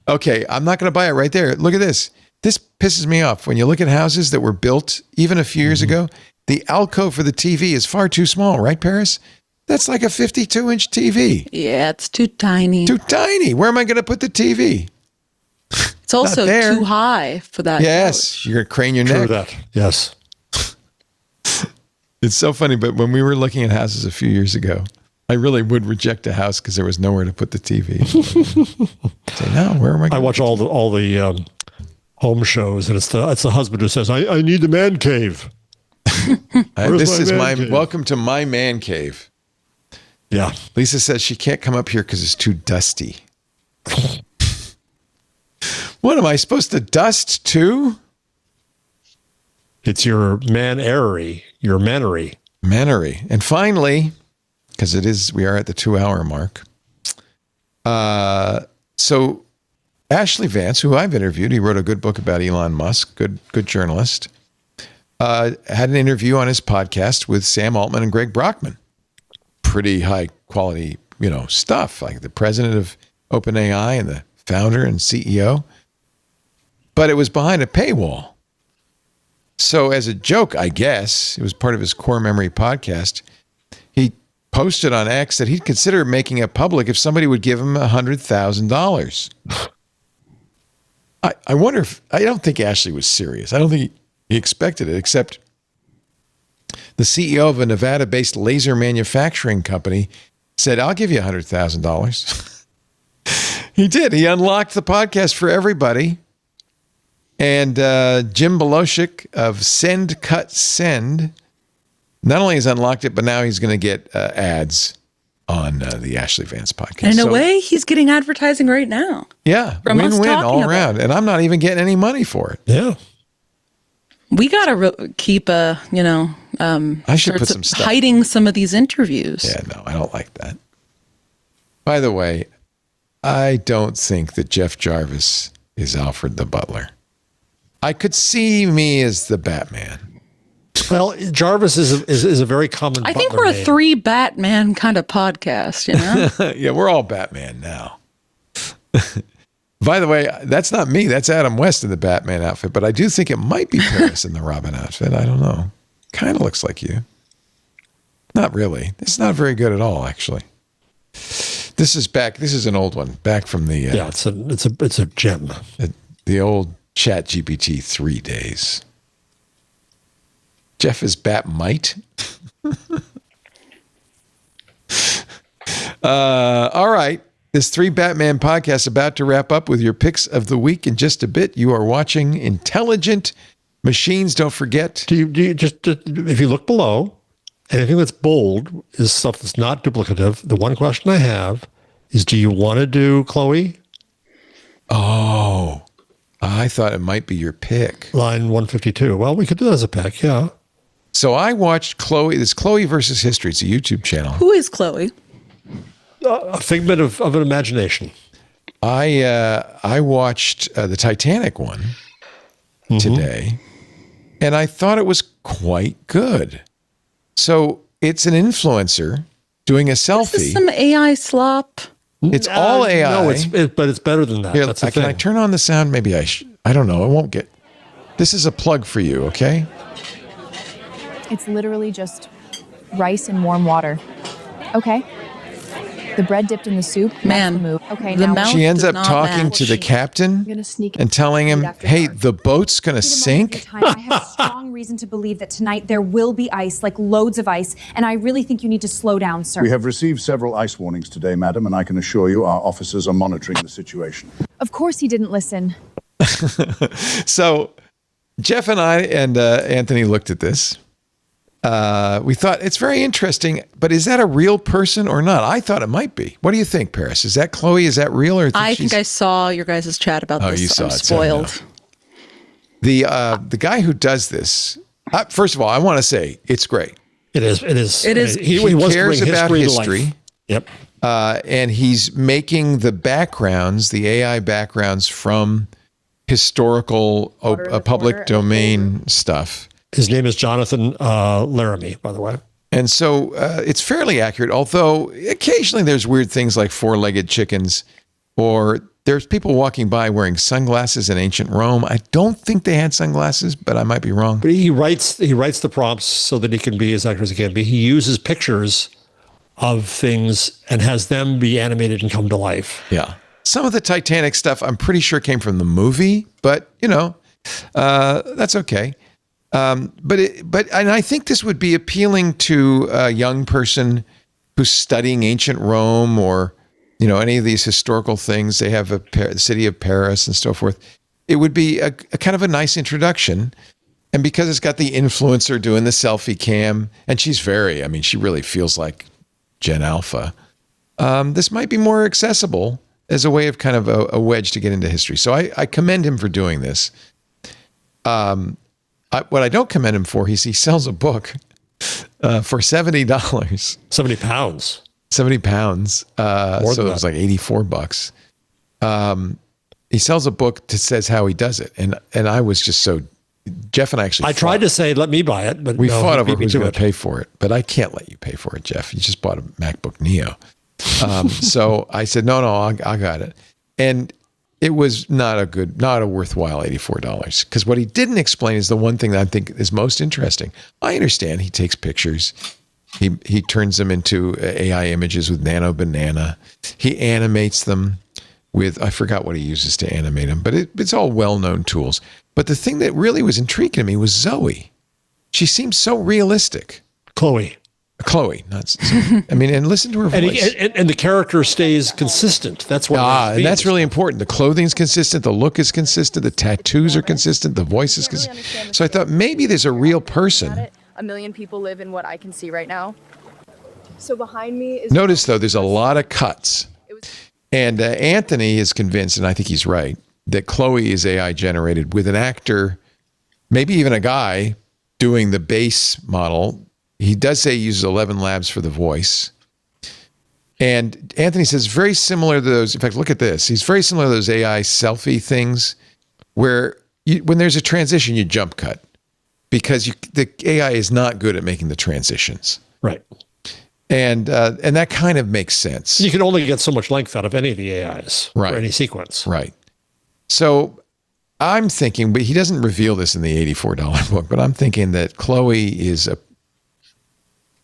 Okay, I'm not going to buy it right there. Look at this. This pisses me off. When you look at houses that were built even a few years ago, the alcove for the TV is far too small, right, Paris? That's like a 52-inch TV. Yeah, it's too tiny. Too tiny. Where am I going to put the TV? It's also too high for that. Yes, couch. you're going to crane your neck. True that. Yes. It's so funny, but when we were looking at houses a few years ago, I really would reject a house because there was nowhere to put the TV. Say, no, where am I? I watch all the home shows, and it's the husband who says, "I need the man cave." This is welcome to my man cave. Yeah. Lisa says she can't come up here because it's too dusty. What am I supposed to dust to? It's your man-ery, your mannery. Mannery. And finally, because we are at the 2-hour mark. So Ashley Vance, who I've interviewed, he wrote a good book about Elon Musk, good journalist, had an interview on his podcast with Sam Altman and Greg Brockman. Pretty high quality, stuff, like the president of OpenAI and the founder and CEO. But it was behind a paywall. So as a joke, I guess, it was part of his Core Memory podcast, he posted on X that he'd consider making it public if somebody would give him $100,000. I wonder I don't think Ashley was serious. I don't think he expected it, except the CEO of a Nevada-based laser manufacturing company said, I'll give you $100,000. He did. He unlocked the podcast for everybody. And Jim Beloshik of Send Cut Send not only has unlocked it, but now he's going to get ads on the Ashley Vance podcast. And in a way, he's getting advertising right now. Yeah, from us win-win talking all about around. it. And I'm not even getting any money for it. Yeah. We got to keep I should put some stuff. Hiding some of these interviews. Yeah, no, I don't like that. By the way, I don't think that Jeff Jarvis is Alfred the Butler. I could see me as the Batman. Well, Jarvis is a very common. I think Butler we're name. a 3 Batman kind of podcast, Yeah, we're all Batman now. By the way, that's not me. That's Adam West in the Batman outfit. But I do think it might be Paris in the Robin outfit. I don't know. Kind of looks like you. Not really. It's not very good at all, actually. This is back. This is an old one, back from the it's a gem. The old ChatGPT 3 days. Jeff is Bat-mite. All right. This 3 Batman podcast about to wrap up with your picks of the week in just a bit. You are watching Intelligent Machines. Don't forget. Do you just if you look below, anything that's bold is stuff that's not duplicative. The one question I have is, do you want to do Chloe? Oh, I thought it might be your pick. Line 152. Well, we could do that as a pick, yeah. So I watched Chloe. This Chloe versus History. It's a YouTube channel. Who is Chloe? A figment of an imagination. I watched the Titanic one today, and I thought it was quite good. So it's an influencer doing a selfie. Is this some AI slop? It's all AI. No, but it's better than that. Here, That's the can I thing. turn on the sound? Maybe I don't know. I won't get. This is a plug for you, okay? It's literally just rice and warm water. Okay. The bread dipped in the soup. Man, that's the move. Okay, the now mouth She ends does up not talking match. to the captain and telling him, hey, the boat's going to sink. I have strong reason to believe that tonight there will be ice, like loads of ice, and I really think you need to slow down, sir. We have received several ice warnings today, madam, and I can assure you our officers are monitoring the situation. Of course he didn't listen. So Jeff and I and Anthony looked at this. We thought it's very interesting, but is that a real person or not? I thought it might be. What do you think, Paris? Is that Chloe? Is that real? Or I think I saw your guys' chat about this. You saw I'm it, spoiled. so the guy who does this, first of all, I want to say it's great. It is. He wants to cares bring about to history. life. Yep. And he's making the backgrounds, the AI backgrounds from historical public domain stuff. His name is Jonathan Laramie, by the way. And so it's fairly accurate, although occasionally there's weird things like four-legged chickens, or there's people walking by wearing sunglasses in ancient Rome. I don't think they had sunglasses, but I might be wrong. But he writes the prompts so that he can be as accurate as he can be. He uses pictures of things and has them be animated and come to life. Yeah. Some of the Titanic stuff I'm pretty sure came from the movie, but that's okay. But I think this would be appealing to a young person who's studying ancient Rome or, any of these historical things. They have the city of Paris and so forth. It would be a kind of a nice introduction. And because it's got the influencer doing the selfie cam, and she really feels like Gen Alpha. This might be more accessible as a way of kind of a wedge to get into history. So I commend him for doing this. What I don't commend him for, he sells a book for $70. 70 pounds. 70 pounds. So it was like $84. He sells a book that says how he does it. And I was just so, Jeff and I actually I tried to say, let me buy it, but we no, fought he over beat me who's to going to it. pay for it. But I can't let you pay for it, Jeff. You just bought a MacBook Neo. So I said, no, I got it. And it was not a worthwhile $84, because what he didn't explain is the one thing that I think is most interesting. I understand he takes pictures. He turns them into AI images with Nano Banana. He animates them with, I forgot what he uses to animate them, but it's all well-known tools. But the thing that really was intriguing to me was Zoe. She seems so realistic. Chloe, not Zoe. And listen to her voice. And the character stays consistent. That's what. And that's really important. The clothing's consistent. The look is consistent. The tattoos are consistent. The voice is consistent. So I thought maybe there's a real person. A million people live in what I can see right now. So behind me is. Notice though, there's a lot of cuts. And Anthony is convinced, and I think he's right, that Chloe is AI generated with an actor, maybe even a guy, doing the base model. He does say he uses 11 labs for the voice. And Anthony says very similar to those. In fact, look at this. He's very similar to those AI selfie things where when there's a transition, you jump cut because the AI is not good at making the transitions. Right. And that kind of makes sense. You can only get so much length out of any of the AIs right. or any sequence. Right. So I'm thinking, but he doesn't reveal this in the $84 book, but I'm thinking that Chloe is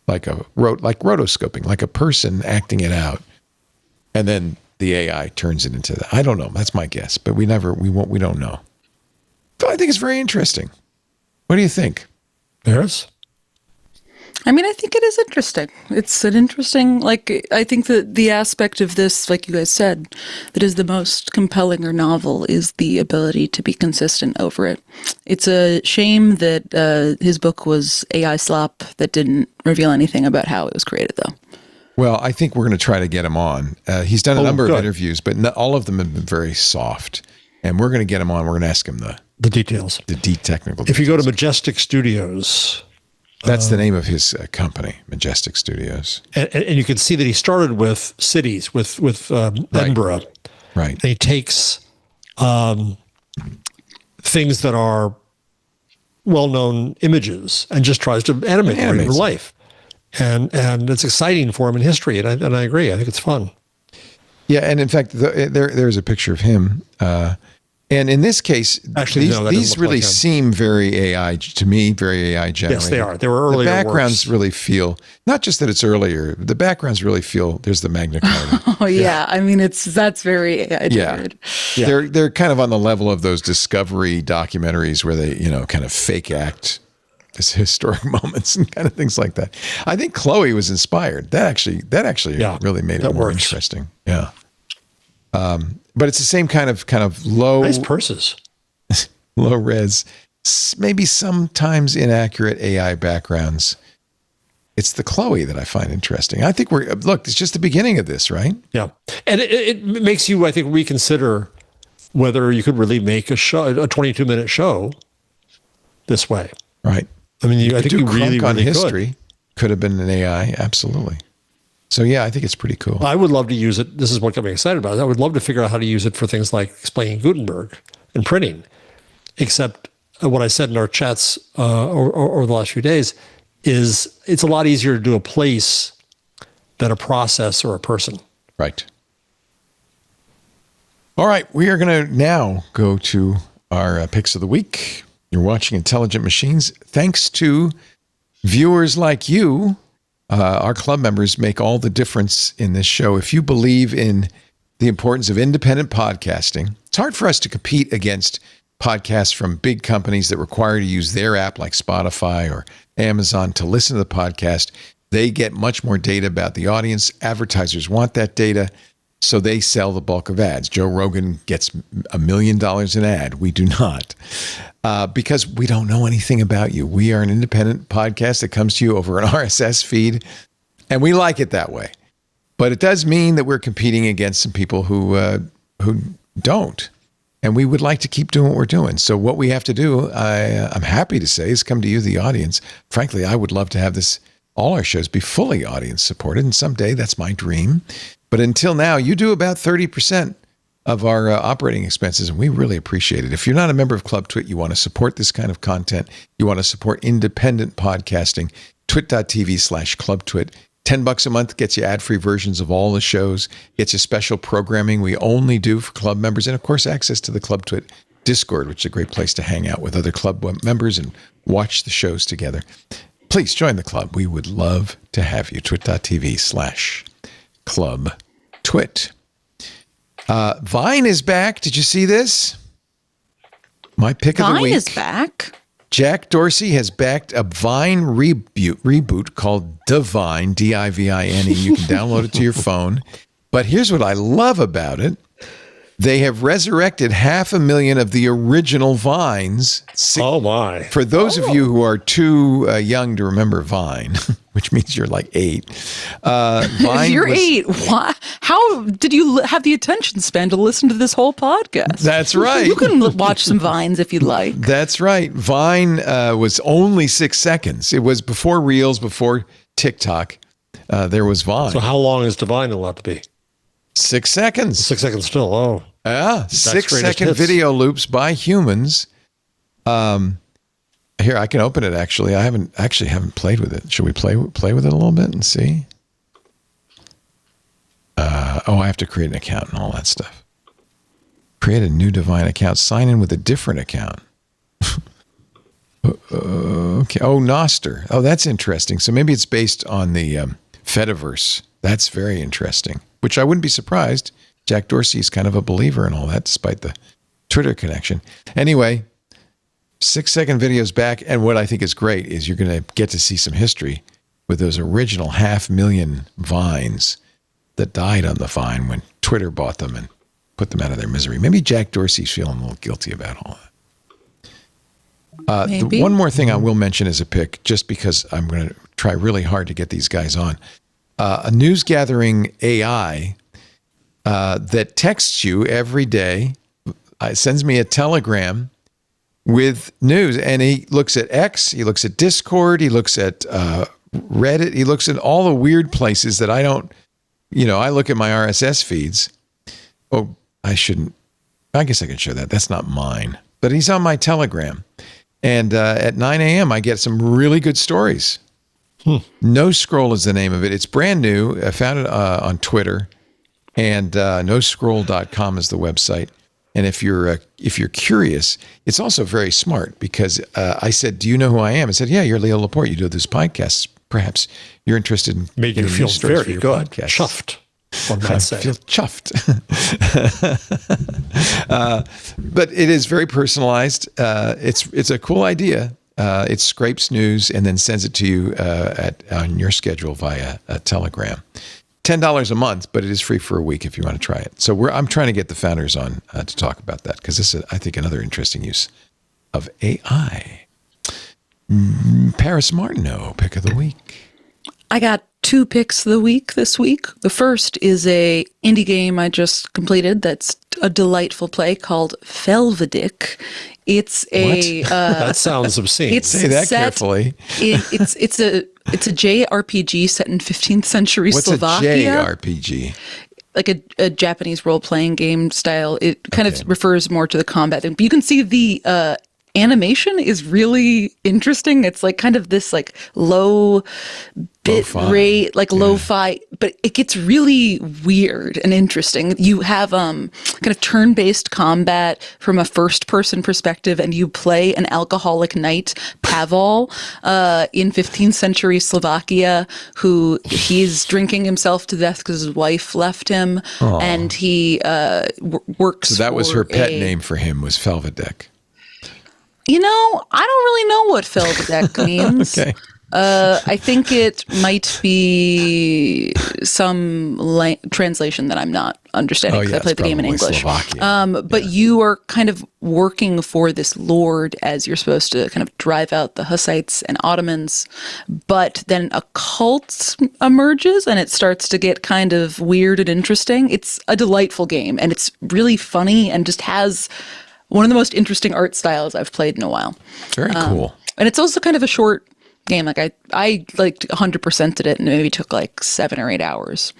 like rotoscoping, like a person acting it out. And then the AI turns it into that. I don't know. That's my guess, but we don't know. So I think it's very interesting. What do you think? Paris? I mean, I think it is interesting. It's an interesting, I think that the aspect of this, like you guys said, that is the most compelling or novel is the ability to be consistent over it. It's a shame that his book was AI slop that didn't reveal anything about how it was created, though. Well, I think we're going to try to get him on. He's done a number of interviews, but all of them have been very soft. And we're going to get him on. We're going to ask him the details. The technical details. If you go to Majestic Studios... That's the name of his company, Majestic Studios. And you can see that he started with cities, with Edinburgh. Right. And he takes things that are well-known images and just tries to animate them in real life. And it's exciting for him in history. And I agree. I think it's fun. Yeah. And in fact, there's a picture of him. And in this case, these really seem very AI to me, very AI generated. Yes, they are. They were earlier. The backgrounds really feel, not just that it's earlier, the backgrounds really feel, there's the Magna Carta. Oh, yeah. I mean, that's very AI generated. Yeah. They're kind of on the level of those Discovery documentaries where they, kind of fake act this historic moments and kind of things like that. I think Chloe was inspired. That actually really made it more interesting. Yeah. But it's the same kind of low, nice purses, low res, maybe sometimes inaccurate AI backgrounds. It's the Chloe that I find interesting. I think it's just the beginning of this, right? Yeah. And it makes you, I think, reconsider whether you could really make a 22-minute show this way. Right. I mean, I think you really on history could have been an AI. Absolutely. So, yeah, I think it's pretty cool. I would love to use it. This is what got me excited about it. I would love to figure out how to use it for things like explaining Gutenberg and printing. Except what I said in our chats over the last few days is it's a lot easier to do a place than a process or a person. Right. All right. We are going to now go to our picks of the week. You're watching Intelligent Machines. Thanks to viewers like you, our club members make all the difference in this show. If you believe in the importance of independent podcasting, it's hard for us to compete against podcasts from big companies that require you to use their app like Spotify or Amazon to listen to the podcast. They get much more data about the audience. Advertisers want that data, so they sell the bulk of ads. Joe Rogan gets $1 million an ad. We do not. Because we don't know anything about you. We are an independent podcast that comes to you over an RSS feed, and we like it that way. But it does mean that we're competing against some people who don't, and we would like to keep doing what we're doing. So what we have to do, I'm happy to say, is come to you, the audience. Frankly, I would love to have all our shows be fully audience supported, and someday that's my dream. But until now, you do about 30% of our operating expenses, and we really appreciate it. If you're not a member of Club Twit, you want to support this kind of content, you want to support independent podcasting, twit.tv/clubtwit. $10 a month gets you ad-free versions of all the shows, gets you special programming we only do for club members, and of course, access to the Club Twit Discord, which is a great place to hang out with other club members and watch the shows together. Please join the club. We would love to have you. twit.tv/clubtwit. Vine is back. Did you see this? My pick of the week. Vine is back. Jack Dorsey has backed a Vine reboot called Divine, D-I-V-I-N-E. You can download it to your phone. But here's what I love about it. They have resurrected 500,000 of the original Vines. Oh, my. For those of you who are too young to remember Vine, which means you're like 8. Vine you're 8. Why? How did you have the attention span to listen to this whole podcast? That's right. You can watch some Vines if you'd like. That's right. Vine was only 6 seconds. It was before Reels, before TikTok. There was Vine. So how long is Divine allowed to be? 6 seconds. 6 seconds still. Oh. Yeah. 6-second video loops by humans. Here, I can open it actually. I haven't played with it. Should we play with it a little bit and see? I have to create an account and all that stuff. Create a new Divine account. Sign in with a different account. Okay. Oh, Noster. Oh, that's interesting. So maybe it's based on the Fediverse. That's very interesting. which I wouldn't be surprised. Jack Dorsey's kind of a believer in all that, despite the Twitter connection. Anyway, 6-second videos back. And what I think is great is you're going to get to see some history with those original 500,000 Vines that died on the vine when Twitter bought them and put them out of their misery. Maybe Jack Dorsey's feeling a little guilty about all that. The one more thing I will mention as a pick, just because I'm going to try really hard to get these guys on. A news gathering AI that texts you every day, sends me a telegram with news. And he looks at X, he looks at Discord, he looks at Reddit, he looks at all the weird places that I don't, I look at my RSS feeds. Oh, I guess I can show that. That's not mine. But he's on my Telegram. And at 9 a.m., I get some really good stories. No Scroll is the name of it. It's brand new. I found it on Twitter. And noscroll.com is the website. And if you're curious, it's also very smart because I said, "Do you know who I am?" I said, "Yeah, you're Leo Laporte. You do this podcast. Perhaps you're interested in made you feel very good, podcast. Chuffed." I feel chuffed. But it is very personalized. It's a cool idea. It scrapes news and then sends it to you on your schedule via a Telegram. $10 a month, but it is free for a week if you want to try it. So I'm trying to get the founders on to talk about that because this is, I think, another interesting use of AI. Paris Martineau, pick of the week. I got 2 picks of the week this week. The first is a indie game I just completed that's a delightful play called Felvedick. It's a that sounds obscene. Say that carefully. It's a JRPG set in 15th century Slovakia. What's a JRPG? Like a Japanese role-playing game style. It kind of refers more to the combat thing. But you can see the animation is really interesting. It's like kind of this like low bit rate, like lo-fi, but it gets really weird and interesting. You have kind of turn-based combat from a first-person perspective, and you play an alcoholic knight, Pavel, in 15th century Slovakia, who he's drinking himself to death because his wife left him, and he works. So that was her pet name for him, was Felvedick. I don't really know what Felvedick means. Okay. I think it might be some translation that I'm not understanding because I played the game in English. But you are kind of working for this lord as you're supposed to kind of drive out the Hussites and Ottomans. But then a cult emerges and it starts to get kind of weird and interesting. It's a delightful game and it's really funny and just has one of the most interesting art styles I've played in a while. Very cool. And it's also kind of a short game. Like I like 100%ed it and maybe took like 7 or 8 hours.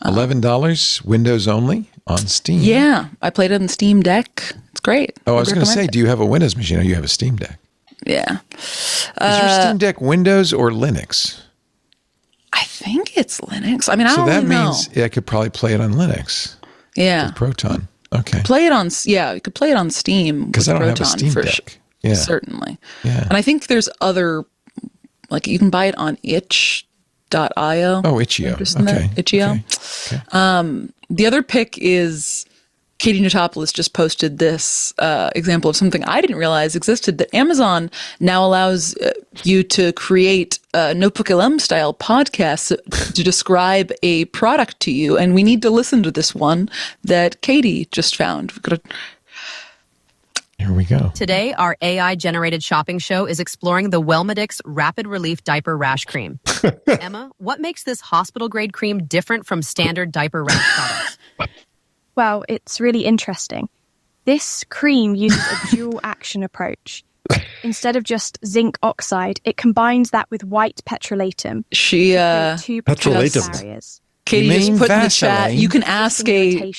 $11, Windows only on Steam. Yeah, I played it on Steam Deck. It's great. Oh, I was going to say, do you have a Windows machine or you have a Steam Deck? Yeah. Is your Steam Deck Windows or Linux? I think it's Linux. I mean, I don't really know. So that means I could probably play it on Linux. Yeah. With Proton. Okay. Play it on, you could play it on Steam because I don't have a Steam Deck. Yeah. Certainly. Yeah. And I think there's other, like you can buy it on itch.io. Oh, Itch.io. Okay. Itch.io. Okay. The other pick is Katie Notopoulos just posted this example of something I didn't realize existed, that Amazon now allows you to create Notebook LM style podcasts to describe a product to you. And we need to listen to this one that Katie just found. Here we go. Today, our AI-generated shopping show is exploring the Wellmedix Rapid Relief Diaper Rash Cream. Emma, what makes this hospital-grade cream different from standard diaper rash products? Well, it's really interesting. This cream uses a dual action approach. Instead of just zinc oxide, it combines that with white petrolatum. She barriers. Katie just put in the chat, you can ask a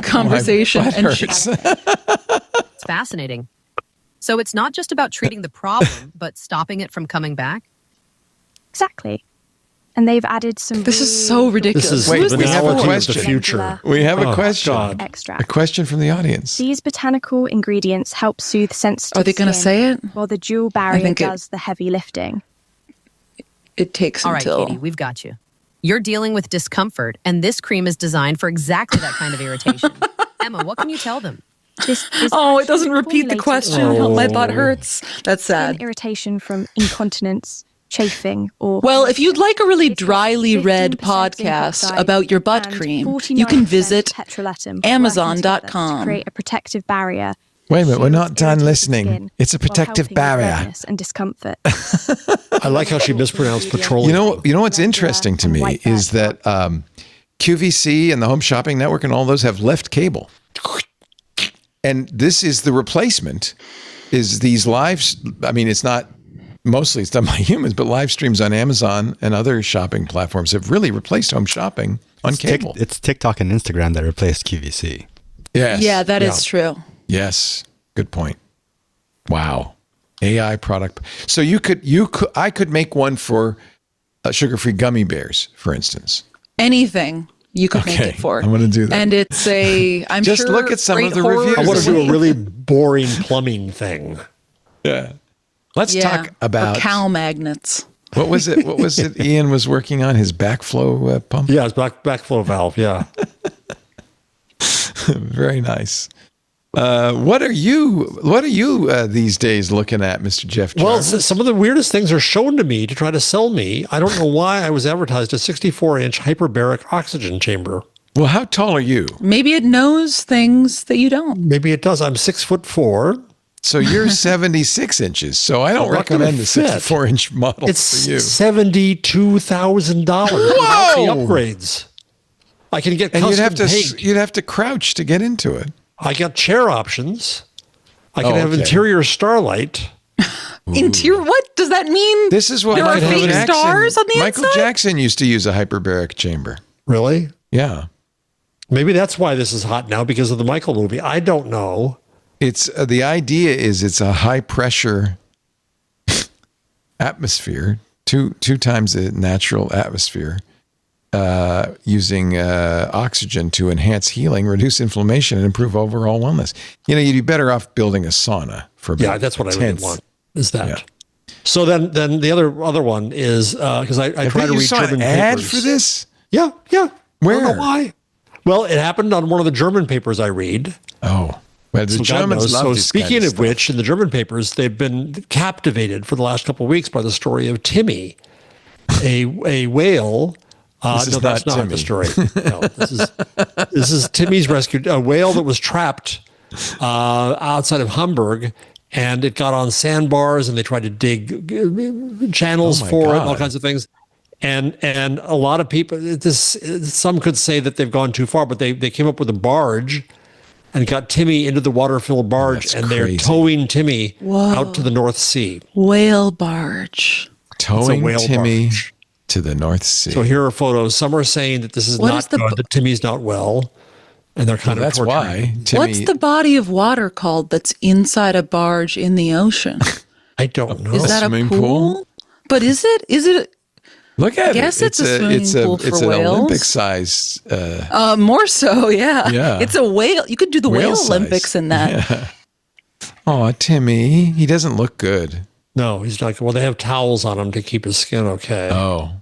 conversation and It's fascinating. So it's not just about treating the problem, but stopping it from coming back? Exactly. And they've added some. This is so ridiculous. We have a question. The future. We have a question. Extract. A question from the audience. These botanical ingredients help soothe sensitive Are they going to say it? While the dual barrier does the heavy lifting. It takes All right, until. Katie, we've got you. You're dealing with discomfort, and this cream is designed for exactly that kind of irritation. Emma, what can you tell them? It doesn't repeat the question. My butt hurts. That's sad. Irritation from incontinence, chafing, or... Well, if you'd like a really dryly read podcast about your butt cream, you can visit Amazon.com. Create a protective barrier. Wait a minute, we're not done listening. It's a protective barrier. And discomfort. I like how she mispronounced petroleum. You know what's interesting to me is that QVC and the Home Shopping Network and all those have left cable. And this is the replacement, is these lives. I mean, it's not, mostly it's done by humans, but live streams on Amazon and other shopping platforms have really replaced home shopping on cable. It's TikTok and Instagram that replaced QVC. Yes. Yeah, that is true. Yes. Good point. Wow. AI product. So I could make one for sugar-free gummy bears, for instance. Anything you could make it for. I'm going to do that. And it's I'm just sure look at some of the horror reviews. I want to do a really boring plumbing thing. Yeah. Let's talk about or cow magnets. What was it Ian was working on? His backflow pump? Yeah, his backflow valve, yeah. Very nice. What are you these days looking at, Mr. Jeff Jarvis? Well, some of the weirdest things are shown to me to try to sell me. I don't know why I was advertised a 64-inch hyperbaric oxygen chamber. Well, how tall are you? Maybe it knows things that you don't. Maybe it does. I'm 6'4". So you're 76 inches. So I don't recommend the 64-inch model it's for you. $72,000 without the upgrades. I can get custom paint. You'd have to crouch to get into it. I got chair options. I can have interior starlight. Interior? What does that mean? This is what there are fake Jackson, stars on the Michael inside? Jackson used to use a hyperbaric chamber. Really? Yeah. Maybe that's why this is hot now, because of the Michael movie. I don't know. It's the idea is it's a high pressure atmosphere, two times the natural atmosphere, using oxygen to enhance healing, reduce inflammation, and improve overall wellness. You know, you'd be better off building a sauna for that's what I really want. Is that? Yeah. So then the other one is because I try to read German ad papers for this. Yeah. Where? I don't know why. Well, it happened on one of the German papers I read. Oh. Well, the Germans love so this speaking kind of stuff. which, in the German papers, they've been captivated for the last couple of weeks by the story of Timmy, a whale. This is no, that's not Timmy. the story. No, this is Timmy's rescued a whale that was trapped outside of Hamburg, and it got on sandbars, and they tried to dig channels for it, and all kinds of things. And a lot of people, some could say that they've gone too far, but they came up with a barge and got Timmy into the water-filled barge, and they're towing Timmy out to the North Sea. Whale barge. Towing Timmy barge to the North Sea. So here are photos. Some are saying that this is not good, that Timmy's not well, and they're kind of that's torturing why him. Timmy, What's the body of water called that's inside a barge in the ocean? I don't know. Is that a swimming pool? pool? But is it? Look at it. I guess it's a swimming pool for it's whales. an Olympic-sized. More so, yeah. Yeah. It's a whale. You could do the whale size. Olympics in that. Yeah. Oh, Timmy, he doesn't look good. No, he's not. Well, they have towels on him to keep his skin okay. Oh.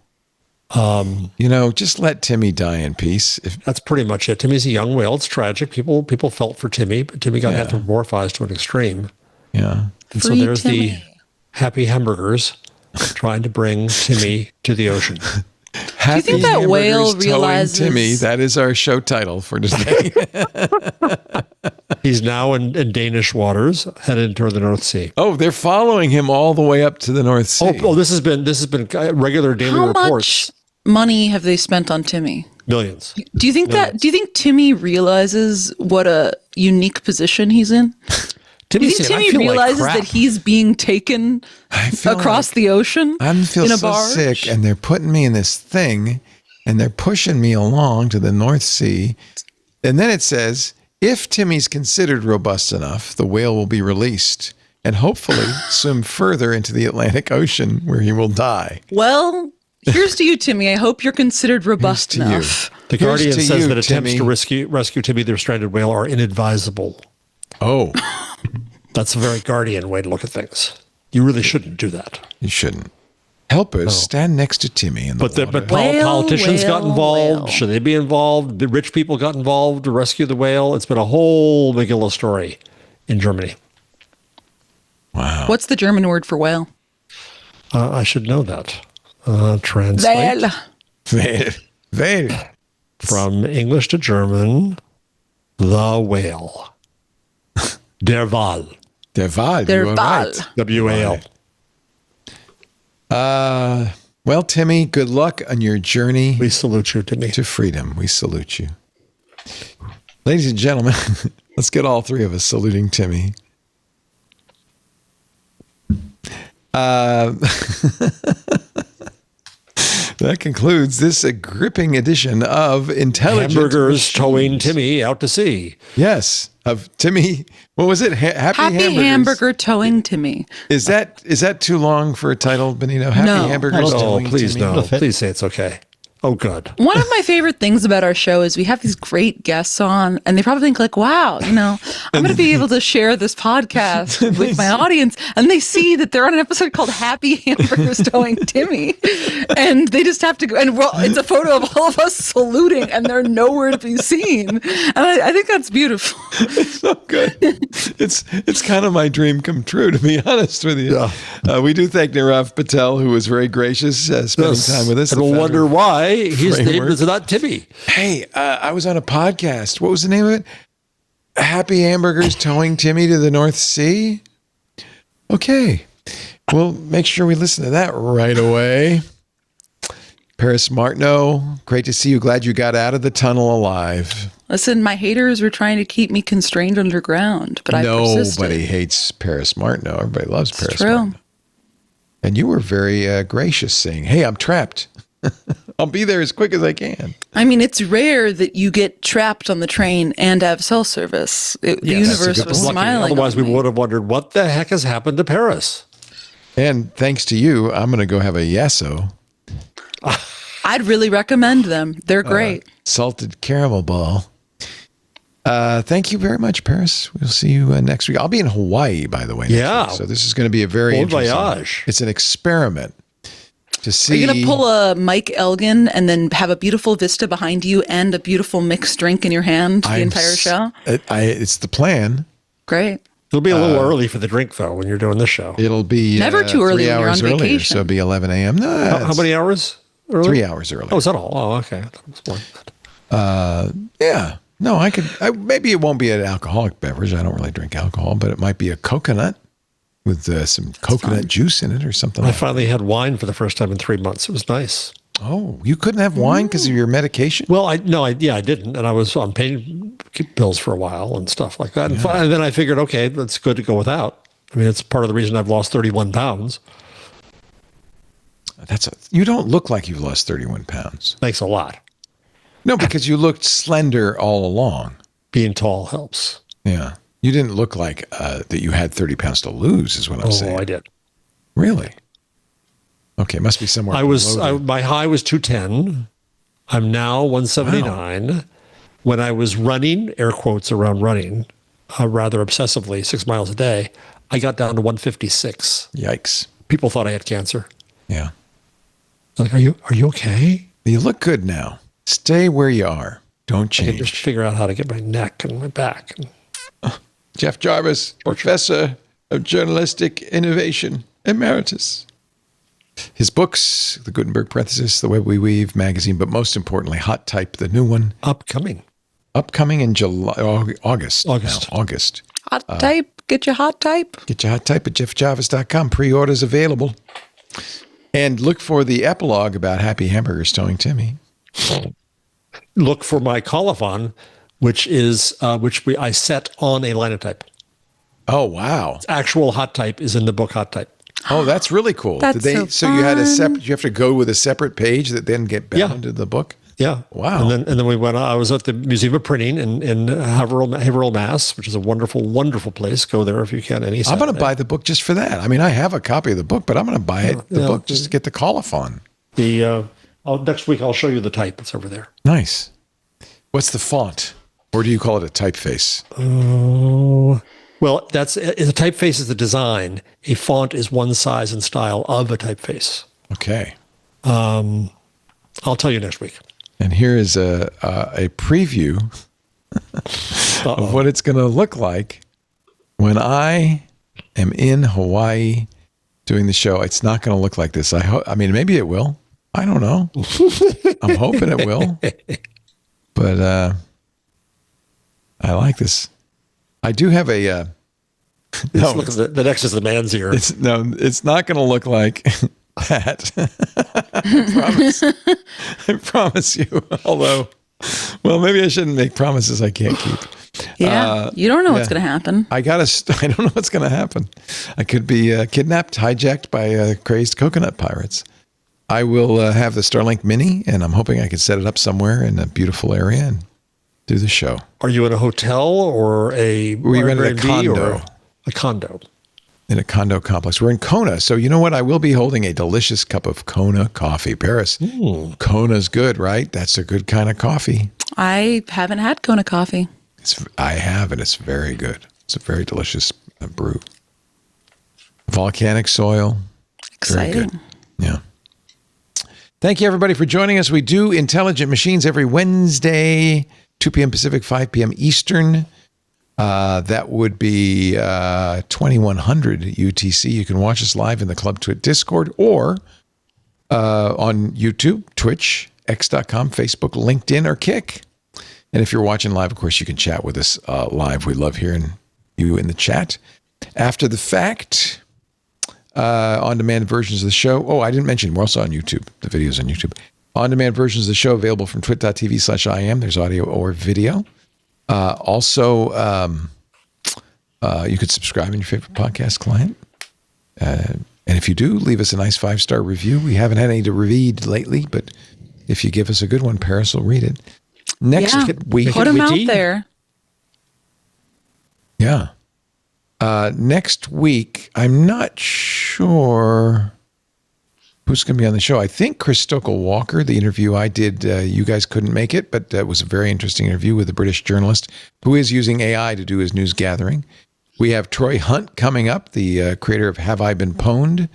Just let Timmy die in peace. That's pretty much it. Timmy's a young whale. It's tragic. People felt for Timmy, but Timmy got anthropomorphized to an extreme. Yeah. And so there's the happy hamburgers trying to bring Timmy to the ocean. Do you think that whale realizes Timmy? That is our show title for today. He's now in Danish waters, headed toward the North Sea. Oh, they're following him all the way up to the North Sea. Oh, this has been regular daily How reports. much money have they spent on Timmy? Millions. Do you think Timmy realizes what a unique position he's in? Do you think Timmy realizes that he's being taken across the ocean I feel in a so barge? sick, and they're putting me in this thing, and they're pushing me along to the North Sea. And then it says, if Timmy's considered robust enough, the whale will be released and hopefully swim further into the Atlantic Ocean where he will die. Well, here's to you, Timmy. I hope you're considered robust enough. The Guardian says that attempts to rescue Timmy, their stranded whale, are inadvisable. Oh. That's a very Guardian way to look at things. You really shouldn't do that. You shouldn't. Helpers stand next to Timmy in the water. But politicians got involved. Should they be involved? The rich people got involved to rescue the whale. It's been a whole Megillah story in Germany. Wow. What's the German word for whale? I should know that. Translate. Whale. From English to German, the whale. Der Wal. Der Wal. Der Wal. Wal. W-A-L. Well, Timmy, good luck on your journey. We salute you, Timmy. To freedom. We salute you. Ladies and gentlemen, let's get all three of us saluting Timmy. That concludes this gripping edition of Intelligent Hamburgers towing Timmy out to sea. Yes, of Timmy. What was it? Happy Hamburger towing Timmy. Is that too long for a title, Benito? Happy Hamburgers towing please Timmy. no. Please say it's okay. Oh, good. One of my favorite things about our show is we have these great guests on, and they probably think like, wow, I'm going to be able to share this podcast with my audience. And they see that they're on an episode called Happy Hamburgers Towing Timmy. And they just have to go, and it's a photo of all of us saluting, and they're nowhere to be seen. And I think that's beautiful. It's so good. It's kind of my dream come true, to be honest with you. Yeah. We do thank Nirav Patel, who was very gracious spending time with us. And we'll wonder why his name is not Timmy. Hey, I was on a podcast. What was the name of it? Happy Hamburgers Towing Timmy to the North Sea? Okay. We'll make sure we listen to that right away. Paris Martineau, great to see you. Glad you got out of the tunnel alive. Listen, my haters were trying to keep me constrained underground, but I persisted. Nobody hates Paris Martineau. Everybody loves Paris true. Martineau. And you were very gracious, saying, hey, I'm trapped. I'll be there as quick as I can. I mean, it's rare that you get trapped on the train and have cell service. The universe was smiling. Otherwise, we would have wondered what the heck has happened to Paris. And thanks to you, I'm going to go have a Yasso. I'd really recommend them. They're great. Salted caramel ball. Thank you very much, Paris. We'll see you next week. I'll be in Hawaii, by the way. Next week, so this is going to be a very interesting. Voyage. It's an experiment. To see. Are you going to pull a Mike Elgin and then have a beautiful vista behind you and a beautiful mixed drink in your hand the entire show? It's the plan. Great. It'll be a little early for the drink, though, when you're doing this show. It'll be never too early when you're on earlier, vacation. so it'll be 11 a.m. No, how many hours early? 3 hours early. Oh, is that all? Oh, okay. Yeah. No, maybe it won't be an alcoholic beverage. I don't really drink alcohol, but it might be a coconut with some coconut juice in it or something. I finally had wine for the first time in 3 months. It was nice. Oh, you couldn't have wine because of your medication? Well, I didn't. And I was on pain pills for a while and stuff like that. Yeah. And then I figured, okay, that's good to go without. I mean, it's part of the reason I've lost 31 pounds. You don't look like you've lost 31 pounds. Thanks a lot. No, because you looked slender all along. Being tall helps. Yeah. You didn't look like that you had 30 pounds to lose, is what I'm saying. Oh, I did. Really? Okay, must be somewhere. My high was 210. I'm now 179. Wow. When I was running, air quotes around running, rather obsessively, 6 miles a day, I got down to 156. Yikes. People thought I had cancer. Yeah. Like, are you okay? You look good now. Stay where you are. Don't change. I can just figure out how to get my neck and my back. Jeff Jarvis, Professor of Journalistic Innovation, Emeritus. His books, The Gutenberg Parenthesis, The Web We Weave magazine, but most importantly, Hot Type, the new one. Upcoming in August. August. Hot Type. Get your Hot Type. Get your Hot Type at jeffjarvis.com. Pre-orders available. And look for the epilogue about Happy Hamburgers Towing Timmy. Look for my colophon, which I set on a linotype. Oh, wow. Actual Hot Type is in the book Hot Type. Oh, that's really cool. So you had you have to go with a separate page that then get bound to the book? Yeah. Wow. And then we went, I was at the Museum of Printing in Haverhill, Mass, which is a wonderful, wonderful place. Go there if you can. I'm going to buy the book just for that. I mean, I have a copy of the book, but I'm going to buy the book just to get the colophon. Next week, I'll show you the type that's over there. Nice. What's the font? Or do you call it a typeface? Well, a typeface is the design. A font is one size and style of a typeface. Okay. I'll tell you next week. And here is a preview of what it's going to look like when I am in Hawaii doing the show. It's not going to look like this. I mean, maybe it will. I don't know. I'm hoping it will. But I like this. I do have a... the next is the man's ear. It's not going to look like that. I promise you. Although, well, maybe I shouldn't make promises I can't keep. Yeah, you don't know what's going to happen. I don't know what's going to happen. I could be kidnapped, hijacked by crazed coconut pirates. I will have the Starlink Mini, and I'm hoping I can set it up somewhere in a beautiful area and do the show. Are you in a hotel or we rented a condo? A condo. In a condo complex. We're in Kona. So you know what? I will be holding a delicious cup of Kona coffee. Paris, Kona's good, right? That's a good kind of coffee. I haven't had Kona coffee. I have, and it's very good. It's a very delicious brew. Volcanic soil. Exciting. Very good. Yeah. Thank you, everybody, for joining us. We do Intelligent Machines every Wednesday, 2 p.m. Pacific, 5 p.m. Eastern. That would be 2100 UTC. You can watch us live in the Club Twit Discord or on YouTube, Twitch, x.com, Facebook, LinkedIn, or Kick. And if you're watching live, of course, you can chat with us live. We love hearing you in the chat. After the fact, on-demand versions of the show. Oh, I didn't mention, we're also on YouTube. The video's on YouTube. On-demand versions of the show available from twit.tv/IM. There's audio or video. Also, you could subscribe in your favorite podcast client. And if you do, leave us a nice 5-star review. We haven't had any to read lately, but if you give us a good one, Paris will read it. Next week. Put them out there. Yeah. Next week, I'm not sure who's going to be on the show. I think Chris Stokel-Walker, the interview I did, you guys couldn't make it, but it was a very interesting interview with a British journalist who is using AI to do his news gathering. We have Troy Hunt coming up, the creator of Have I Been Pwned?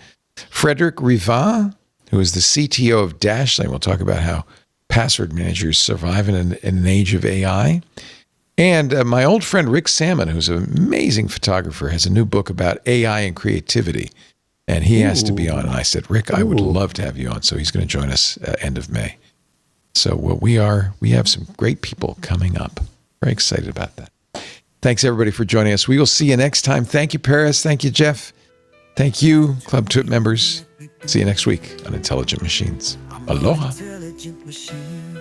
Frederic Riva, who is the CTO of Dashlane. We'll talk about how password managers survive in an age of AI. And my old friend Rick Salmon, who's an amazing photographer, has a new book about AI and creativity. And he asked to be on. And I said, Rick, I would love to have you on. So he's going to join us end of May. So we have some great people coming up. Very excited about that. Thanks, everybody, for joining us. We will see you next time. Thank you, Paris. Thank you, Jeff. Thank you, Club Twit members. See you next week on Intelligent Machines. Aloha.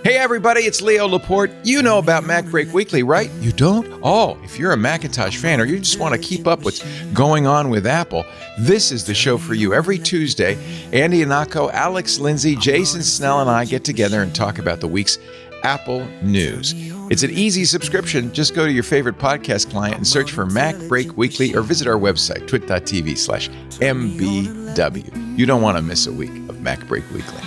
Hey, everybody, it's Leo Laporte. You know about Mac Break Weekly, right? You don't? Oh, if you're a Macintosh fan or you just want to keep up what's going on with Apple, this is the show for you. Every Tuesday, Andy Anako, Alex Lindsay, Jason Snell, and I get together and talk about the week's Apple news. It's an easy subscription. Just go to your favorite podcast client and search for Mac Break Weekly or visit our website, twit.tv/MBW. You don't want to miss a week of Mac Break Weekly.